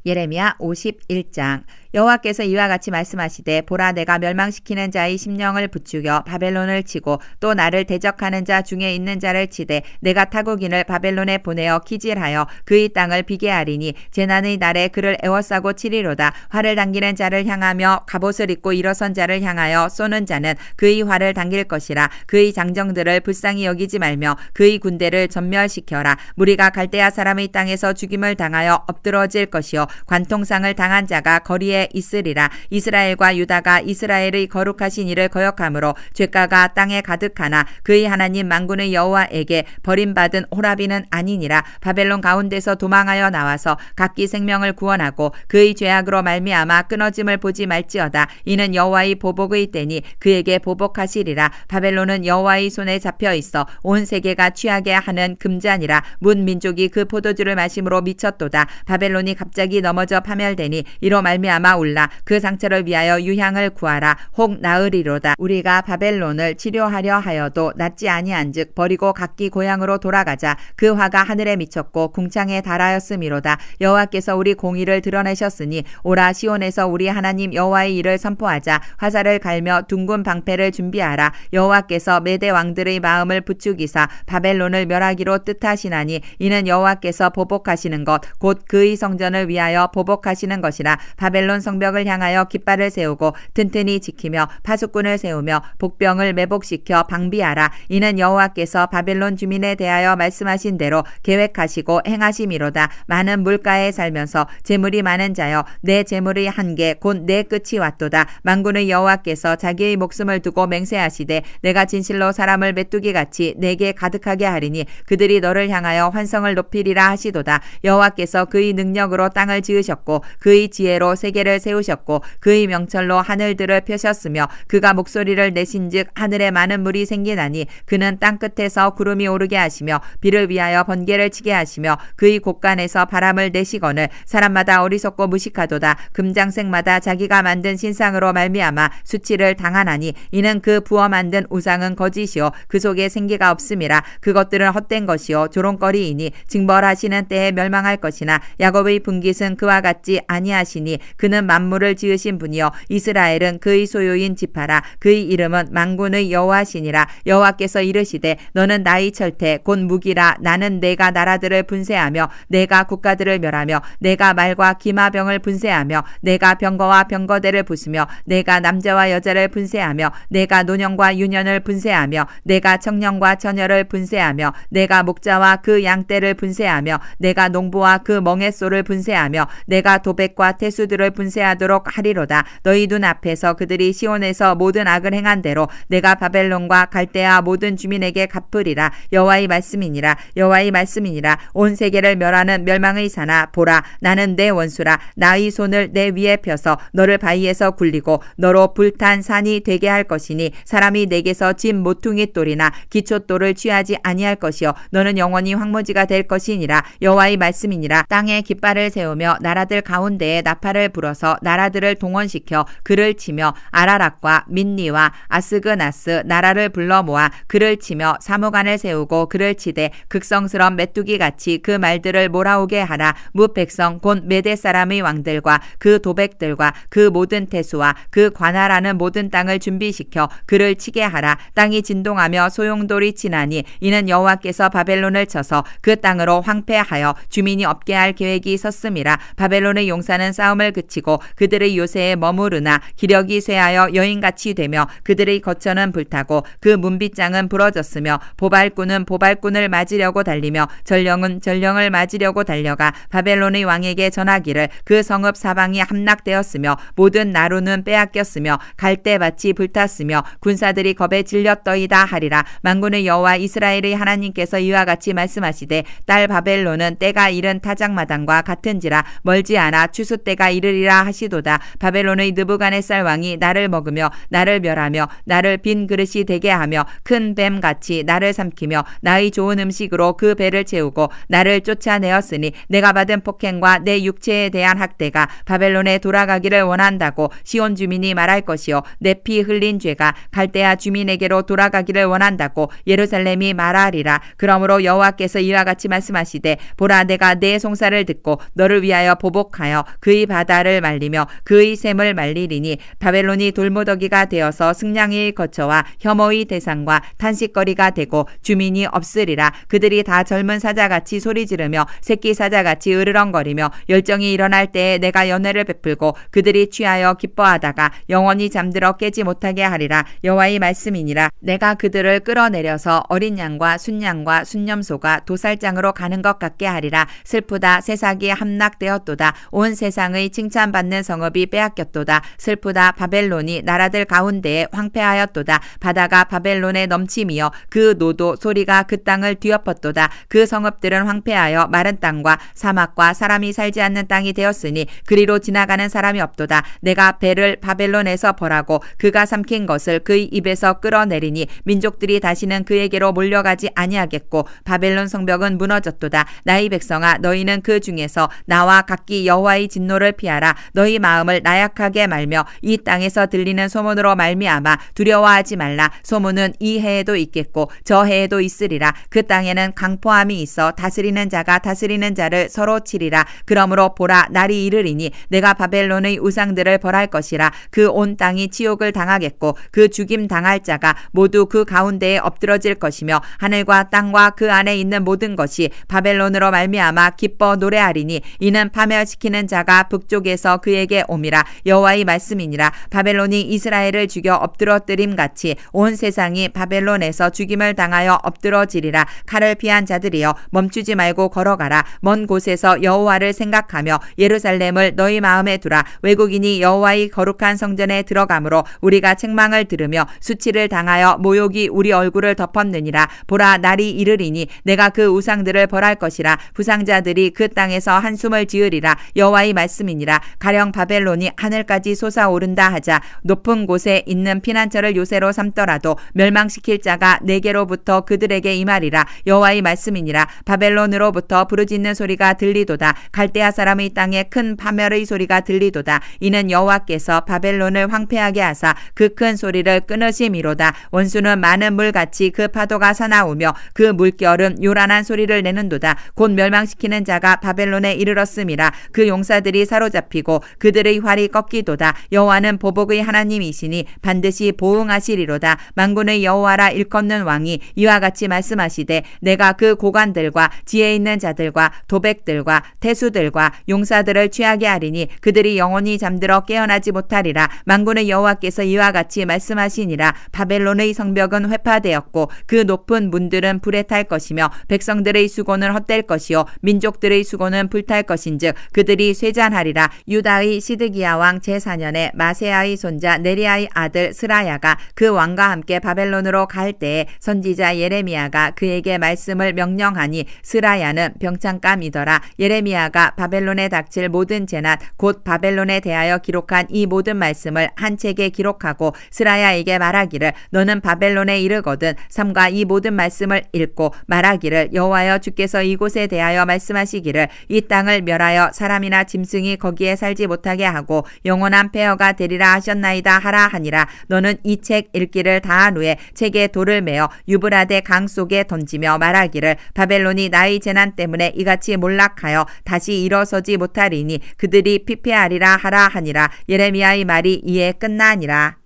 예레미야 51장. 여호와께서 이와 같이 말씀하시되 보라 내가 멸망시키는 자의 심령을 부추겨 바벨론을 치고 또 나를 대적하는 자 중에 있는 자를 치되 내가 타국인을 바벨론에 보내어 기질하여 그의 땅을 비게 하리니 재난의 날에 그를 애워싸고 치리로다. 활을 당기는 자를 향하며 갑옷을 입고 일어선 자를 향하여 쏘는 자는 그의 활을 당길 것이라. 그의 장정들을 불쌍히 여기지 말며 그의 군대를 전멸시켜라. 무리가 갈대아 사람의 땅에서 죽임을 당하여 엎드러질 것이요 관통상을 당한 자가 거리에 있으리라. 이스라엘과 유다가 이스라엘의 거룩하신 이를 거역함으로 죄가가 땅에 가득하나 그의 하나님 만군의 여호와에게 버림받은 호라비는 아니니라. 바벨론 가운데서 도망하여 나와서 각기 생명을 구원하고 그의 죄악으로 말미암아 끊어짐을 보지 말지어다. 이는 여호와의 보복의 때니 그에게 보복하시리라. 바벨론은 여호와의 손에 잡혀 있어 온 세계가 취하게 하는 금잔이라. 문 민족이 그 포도주를 마심으로 미쳤도다. 바벨론이 갑자기 넘어져 파멸되니 이로 말미암아 울라. 그 상처를 위하여 유향을 구하라. 혹 나으리로다. 우리가 바벨론을 치료하려 하여도 낫지 아니한즉 버리고 각기 고향으로 돌아가자. 그 화가 하늘에 미쳤고 궁창에 달하였음이로다. 여호와께서 우리 공의를 드러내셨으니 오라 시온에서 우리 하나님 여호와의 일을 선포하자. 화살을 갈며 둥근 방패를 준비하라. 여호와께서 메대 왕들의 마음을 부추기사 바벨론을 멸하기로 뜻하시나니 이는 여호와께서 보복하시는 것 곧 그의 성전을 위하여 보복하시는 것이라. 바벨론 성벽을 향하여 깃발을 세우고 튼튼히 지키며 파수꾼을 세우며 복병을 매복시켜 방비하라. 이는 여호와께서 바벨론 주민에 대하여 말씀하신 대로 계획하시고 행하심이로다. 많은 물가에 살면서 재물이 많은 자여 내 재물의 한계 곧 내 끝이 왔도다. 만군의 여호와께서 자기의 목숨을 두고 맹세하시되 내가 진실로 사람을 메뚜기같이 내게 가득하게 하리니 그들이 너를 향하여 환성을 높이리라 하시도다. 여호와께서 그의 능력으로 땅을 지으셨고 그의 지혜로 세계를 세우셨고 그의 명철로 하늘들을 펴셨으며 그가 목소리를 내신즉 하늘에 많은 물이 생기나니 그는 땅 끝에서 구름이 오르게 하시며 비를 위하여 번개를 치게 하시며 그의 곳간에서 바람을 내시거늘 사람마다 어리석고 무식하도다. 금장색마다 자기가 만든 신상으로 말미암아 수치를 당하나니 이는 그 부어 만든 우상은 거짓이요 그 속에 생기가 없음이라. 그것들은 헛된 것이요 조롱거리이니 징벌하시는 때에 멸망할 것이나 야곱의 분깃은 그와 같지 아니하시니 그는 그는 만물을 지으신 분이요 이스라엘은 그의 소유인 지파라. 그의 이름은 만군의 여호와시니라. 여호와께서 이르시되 너는 나의 철퇴 곧 무기라. 나는 내가 나라들을 분쇄하며 내가 국가들을 멸하며 내가 말과 기마병을 분쇄하며 내가 병거와 병거대를 부수며 내가 남자와 여자를 분쇄하며 내가 노년과 유년을 분쇄하며 내가 청년과 처녀를 분쇄하며 내가 목자와 그 양떼를 분쇄하며 내가 농부와 그 멍에소를 분쇄하며 내가 도백과 태수들을 분쇄하도록 하리로다. 너희 눈 앞에서 그들이 시온에서 모든 악을 행한 대로 내가 바벨론과 갈대아 모든 주민에게 갚으리라. 여호와의 말씀이니라. 여호와의 말씀이니라. 온 세계를 멸하는 멸망의 사나 보라 나는 내 원수라. 나의 손을 내 위에 펴서 너를 바위에서 굴리고 너로 불탄 산이 되게 할 것이니 사람이 내게서 진 모퉁이 돌이나 기초돌을 취하지 아니할 것이요 너는 영원히 황무지가 될 것이니라. 여호와의 말씀이니라. 땅에 깃발을 세우며 나라들 가운데에 나팔을 불어서 나라들을 동원시켜 그를 치며 아라락과 민니와 아스그나스 나라를 불러 모아 그를 치며 사무관을 세우고 그를 치되 극성스러운 메뚜기같이 그 말들을 몰아오게 하라. 무백성 곧 메대 사람의 왕들과 그 도백들과 그 모든 태수와 그 관할하는 모든 땅을 준비시켜 그를 치게 하라. 땅이 진동하며 소용돌이 치나니 이는 여호와께서 바벨론을 쳐서 그 땅으로 황폐하여 주민이 없게 할 계획이 섰음이라. 바벨론의 용사는 싸움을 그치고 그들의 요새에 머무르나 기력이 쇠하여 여인같이 되며 그들의 거처는 불타고 그 문빗장은 부러졌으며 보발꾼은 보발꾼을 맞으려고 달리며 전령은 전령을 맞으려고 달려가 바벨론의 왕에게 전하기를 그 성읍 사방이 함락되었으며 모든 나루는 빼앗겼으며 갈대밭이 불탔으며 군사들이 겁에 질렸더이다 하리라. 만군의 여호와 이스라엘의 하나님께서 이와 같이 말씀하시되 딸 바벨론은 때가 이른 타작마당과 같은지라 멀지 않아 추수 때가 이르리라 하시도다. 바벨론의 느부갓네살 왕이 나를 먹으며 나를 멸하며 나를 빈 그릇이 되게 하며 큰 뱀같이 나를 삼키며 나의 좋은 음식으로 그 배를 채우고 나를 쫓아내었으니 내가 받은 폭행과 내 육체에 대한 학대가 바벨론에 돌아가기를 원한다고 시온 주민이 말할 것이요 내 피 흘린 죄가 갈대아 주민에게로 돌아가기를 원한다고 예루살렘이 말하리라. 그러므로 여호와께서 이와 같이 말씀하시되 보라 내가 내 송사를 듣고 너를 위하여 보복하여 그의 바다를 말리며 그의 샘을 말리리니 바벨론이 돌무더기가 되어서 승냥이의 거처와 혐오의 대상과 탄식거리가 되고 주민이 없으리라. 그들이 다 젊은 사자같이 소리 지르며 새끼 사자같이 으르렁거리며 열정이 일어날 때에 내가 연회를 베풀고 그들이 취하여 기뻐하다가 영원히 잠들어 깨지 못하게 하리라. 여호와의 말씀이니라. 내가 그들을 끌어내려서 어린 양과 순양과 순념소가 도살장으로 가는 것 같게 하리라. 슬프다 새싹이 함락되었도다. 온 세상의 칭찬받는 성읍이 빼앗겼도다. 슬프다 바벨론이 나라들 가운데에 황폐하였도다. 바다가 바벨론에 넘침이여 그 노도 소리가 그 땅을 뒤엎었도다. 그 성읍들은 황폐하여 마른 땅과 사막과 사람이 살지 않는 땅이 되었으니 그리로 지나가는 사람이 없도다. 내가 배를 바벨론에서 벌하고 그가 삼킨 것을 그의 입에서 끌어내리니 민족들이 다시는 그에게로 몰려가지 아니하겠고 바벨론 성벽은 무너졌도다. 나의 백성아 너희는 그 중에서 나와 각기 여호와의 진노를 피하라. 너희 마음을 나약하게 말며 이 땅에서 들리는 소문으로 말미암아 두려워하지 말라. 소문은 이 해에도 있겠고 저 해에도 있으리라. 그 땅에는 강포함이 있어 다스리는 자가 다스리는 자를 서로 치리라. 그러므로 보라 날이 이르리니 내가 바벨론의 우상들을 벌할 것이라. 그 온 땅이 치욕을 당하겠고 그 죽임 당할 자가 모두 그 가운데에 엎드러질 것이며 하늘과 땅과 그 안에 있는 모든 것이 바벨론으로 말미암아 기뻐 노래하리니 이는 파멸시키는 자가 북쪽에서 그에게 옴이라. 여호와의 말씀이니라. 바벨론이 이스라엘을 죽여 엎드러뜨림 같이 온 세상이 바벨론에서 죽임을 당하여 엎드러지리라. 칼을 피한 자들이여 멈추지 말고 걸어가라. 먼 곳에서 여호와를 생각하며 예루살렘을 너희 마음에 두라. 외국인이 여호와의 거룩한 성전에 들어가므로 우리가 책망을 들으며 수치를 당하여 모욕이 우리 얼굴을 덮었느니라. 보라 날이 이르리니 내가 그 우상들을 벌할 것이라. 부상자들이 그 땅에서 한숨을 지으리라. 여호와의 말씀이니라. 가령 바벨론이 하늘까지 솟아오른다 하자 높은 곳에 있는 피난처를 요새로 삼더라도 멸망시킬 자가 내게로부터 그들에게 임하리라. 여호와의 말씀이니라. 바벨론으로부터 부르짖는 소리가 들리도다. 갈대아 사람의 땅에 큰 파멸의 소리가 들리도다. 이는 여호와께서 바벨론을 황폐하게 하사 그 큰 소리를 끊으심이로다. 원수는 많은 물같이 그 파도가 사나우며 그 물결은 요란한 소리를 내는도다. 곧 멸망시키는 자가 바벨론에 이르렀음이라. 그 용사들이 사로잡히고 꺾이고 그들의 활이 꺾이도다. 여호와는 보복의 하나님이시니 반드시 보응하시리로다. 만군의 여호와라 일컫는 왕이 이와 같이 말씀하시되 내가 그 고관들과 지혜 있는 자들과 도백들과 태수들과 용사들을 취하게 하리니 그들이 영원히 잠들어 깨어나지 못하리라. 만군의 여호와께서 이와 같이 말씀하시니라. 바벨론의 성벽은 회파되었고 그 높은 문들은 불에 탈 것이며 백성들의 수고는 헛될 것이요 민족들의 수고는 불탈 것인즉 그들이 쇠잔하리라. 유다의 시드기야 왕 제4년에 마세아의 손자 네리아의 아들 스라야가 그 왕과 함께 바벨론으로 갈 때에 선지자 예레미야가 그에게 말씀을 명령하니 스라야는 병창감이더라. 예레미야가 바벨론에 닥칠 모든 재난 곧 바벨론에 대하여 기록한 이 모든 말씀을 한 책에 기록하고 스라야에게 말하기를 너는 바벨론에 이르거든 삼가 이 모든 말씀을 읽고 말하기를 여호와여 주께서 이곳에 대하여 말씀하시기를 이 땅을 멸하여 사람이나 짐승이 거기에 살지 못하게 하고 영원한 폐허가 되리라 하셨나이다 하라 하니라. 너는 이 책 읽기를 다한 후에 책에 돌을 메어 유브라데 강 속에 던지며 말하기를 바벨론이 나의 재난 때문에 이같이 몰락하여 다시 일어서지 못하리니 그들이 피폐하리라 하라 하니라. 예레미야의 말이 이에 끝나니라.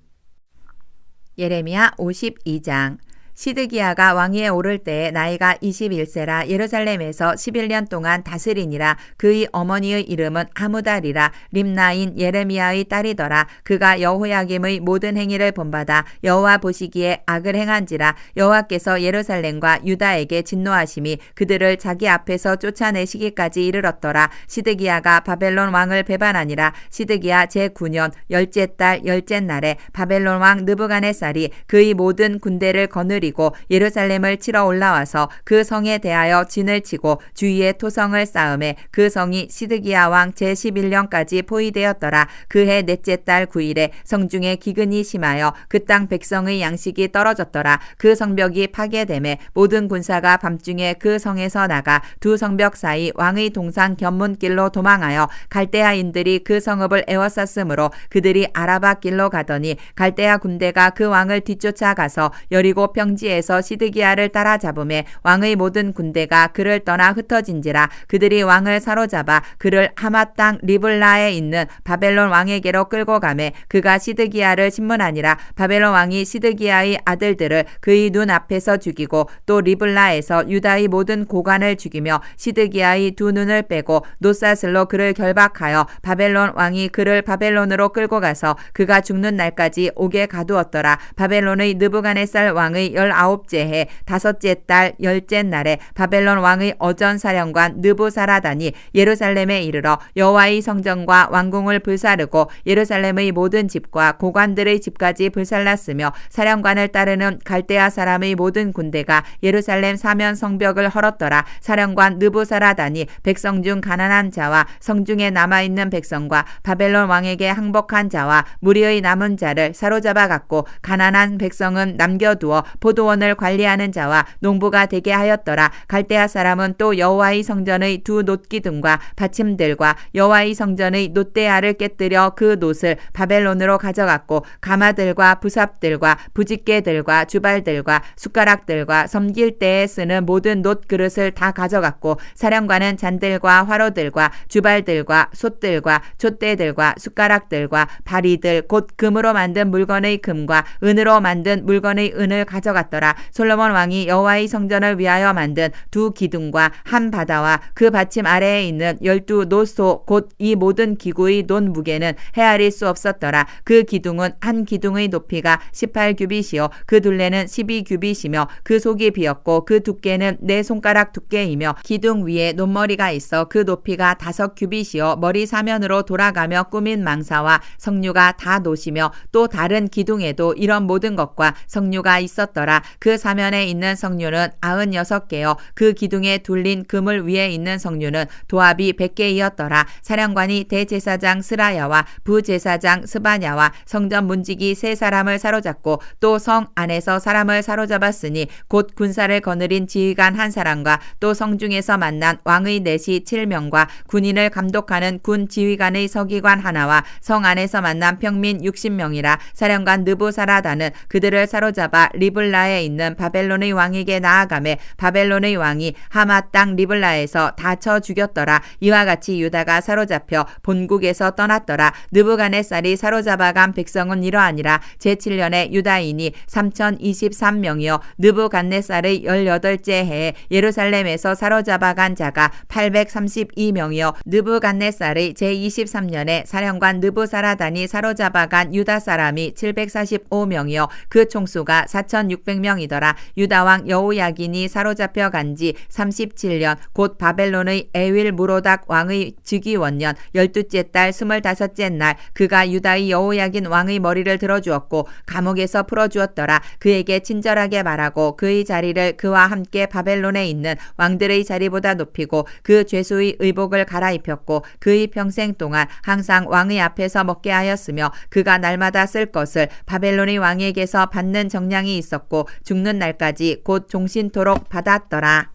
예레미야 52장. 시드기야가 왕위에 오를 때에 나이가 21세라 예루살렘에서 11년 동안 다스리니라. 그의 어머니의 이름은 하무달이라 림나인 예레미야의 딸이더라. 그가 여호야김의 모든 행위를 본받아 여호와 보시기에 악을 행한지라. 여호와께서 예루살렘과 유다에게 진노하심이 그들을 자기 앞에서 쫓아내시기까지 이르렀더라. 시드기야가 바벨론 왕을 배반하니라. 시드기야 제9년 열째 달 열째 날에 바벨론 왕 느부갓네살이 그의 모든 군대를 거느리고 예루살렘을 치러 올라와서 그 성에 대하여 진을 치고 주위에 토성을 쌓음에 그 성이 시드기야 왕 제11년까지 포위되었더라. 그해 넷째 달 9일에 성중에 기근이 심하여 그 땅 백성의 양식이 떨어졌더라. 그 성벽이 파괴됨에 모든 군사가 밤중에 그 성에서 나가 두 성벽 사이 왕의 동상 견문길로 도망하여 갈대아인들이 그 성읍을 에워쌌으므로 그들이 아라바 길로 가더니 갈대아 군대가 그 왕을 뒤쫓아가서 여리고 평지에서 시드기야를 따라잡음에 왕의 모든 군대가 그를 떠나 흩어진지라. 그들이 왕을 사로잡아 그를 하마 땅 리블라에 있는 바벨론 왕에게로 끌고 가매 그가 시드기야를 신문하니라. 바벨론 왕이 시드기야의 아들들을 그의 눈 앞에서 죽이고 또 리블라에서 유다의 모든 고관을 죽이며 시드기야의 두 눈을 빼고 놋사슬로 그를 결박하여 바벨론 왕이 그를 바벨론으로 끌고 가서 그가 죽는 날까지 옥에 가두었더라. 바벨론의 느부갓네살 왕의 19째 해 다섯째 달 열째 날에 바벨론 왕의 어전사령관 느부사라단이 예루살렘에 이르러 여호와의 성전과 왕궁을 불사르고 예루살렘의 모든 집과 고관들의 집까지 불살랐으며 사령관을 따르는 갈대아 사람의 모든 군대가 예루살렘 사면 성벽을 헐었더라. 사령관 느부사라단이 백성 중 가난한 자와 성중에 남아있는 백성과 바벨론 왕에게 항복한 자와 무리의 남은 자를 사로잡아 갔고 가난한 백성은 남겨두어 포도원을 관리하는 자와 농부가 되게 하였더라. 갈대아 사람은 또 여호와의 성전의 두 놋기둥과 받침들과 여호와의 성전의 놋대야를 깨뜨려 그 놋을 바벨론으로 가져갔고 가마들과 부삽들과 부집개들과 주발들과 숟가락들과 섬길 때에 쓰는 모든 놋 그릇을 다 가져갔고 사령관은 잔들과 화로들과 주발들과 솥들과 촛대들과 숟가락들과 바리들 곧 금으로 만든 물건의 금과 은으로 만든 물건의 은을 가져갔더라. 솔로몬 왕이 여호와의 성전을 위하여 만든 두 기둥과 한 바다와 그 받침 아래에 있는 12 놋소 곧 이 모든 기구의 놋 무게는 헤아릴 수 없었더라. 그 기둥은 한 기둥의 높이가 18규빗이요 그 둘레는 12규빗이며 그 속이 비었고 그 두께는 네 손가락 두께이며 기둥 위에 놋머리가 있어 그 높이가 5규빗이요 머리 사면으로 돌아가며 꾸민 망사와 석류가 다 놋이며 또 다른 기둥에도 이런 모든 것과 석류가 있었더라. 그 사면에 있는 석류는 96개요 그 기둥에 둘린 그물 위에 있는 석류는 도합이 100개이었더라. 사령관이 대제사장 스라야와 부제사장 스바냐와 성전 문지기 3사람을 사로잡고 또 성 안에서 사람을 사로잡았으니 곧 군사를 거느린 지휘관 1사람과 또 성중에서 만난 왕의 내시 7명과 군인을 감독하는 군 지휘관의 서기관 하나와 성 안에서 만난 평민 60명이라. 사령관 느부사라단은 그들을 사로잡아 리블라 리블라에 있는 바벨론의 왕에게 나아가매 바벨론의 왕이 하마 땅 리블라에서 다 쳐 죽였더라. 이와 같이 유다가 사로잡혀 본국에서 떠났더라. 느부갓네살이 사로잡아간 백성은 이러하니라. 제7년에 유다인이 3023명이요 느부갓네살의 18째 해에 예루살렘에서 사로잡아간 자가 832명이요 느부갓네살의 제23년에 사령관 느부사라단이 사로잡아간 유다 사람이 745명이요 그 총수가 4600명이더라. 유다왕 여호야긴이 사로잡혀 간지 37년 곧 바벨론의 에윌 무로닥 왕의 즉위원년 12째 달 25째 날 그가 유다의 여호야긴 왕의 머리를 들어주었고 감옥에서 풀어주었더라. 그에게 친절하게 말하고 그의 자리를 그와 함께 바벨론에 있는 왕들의 자리보다 높이고 그 죄수의 의복을 갈아입혔고 그의 평생 동안 항상 왕의 앞에서 먹게 하였으며 그가 날마다 쓸 것을 바벨론의 왕에게서 받는 정량이 있었고 죽는 날까지 곧 종신토록 받았더라.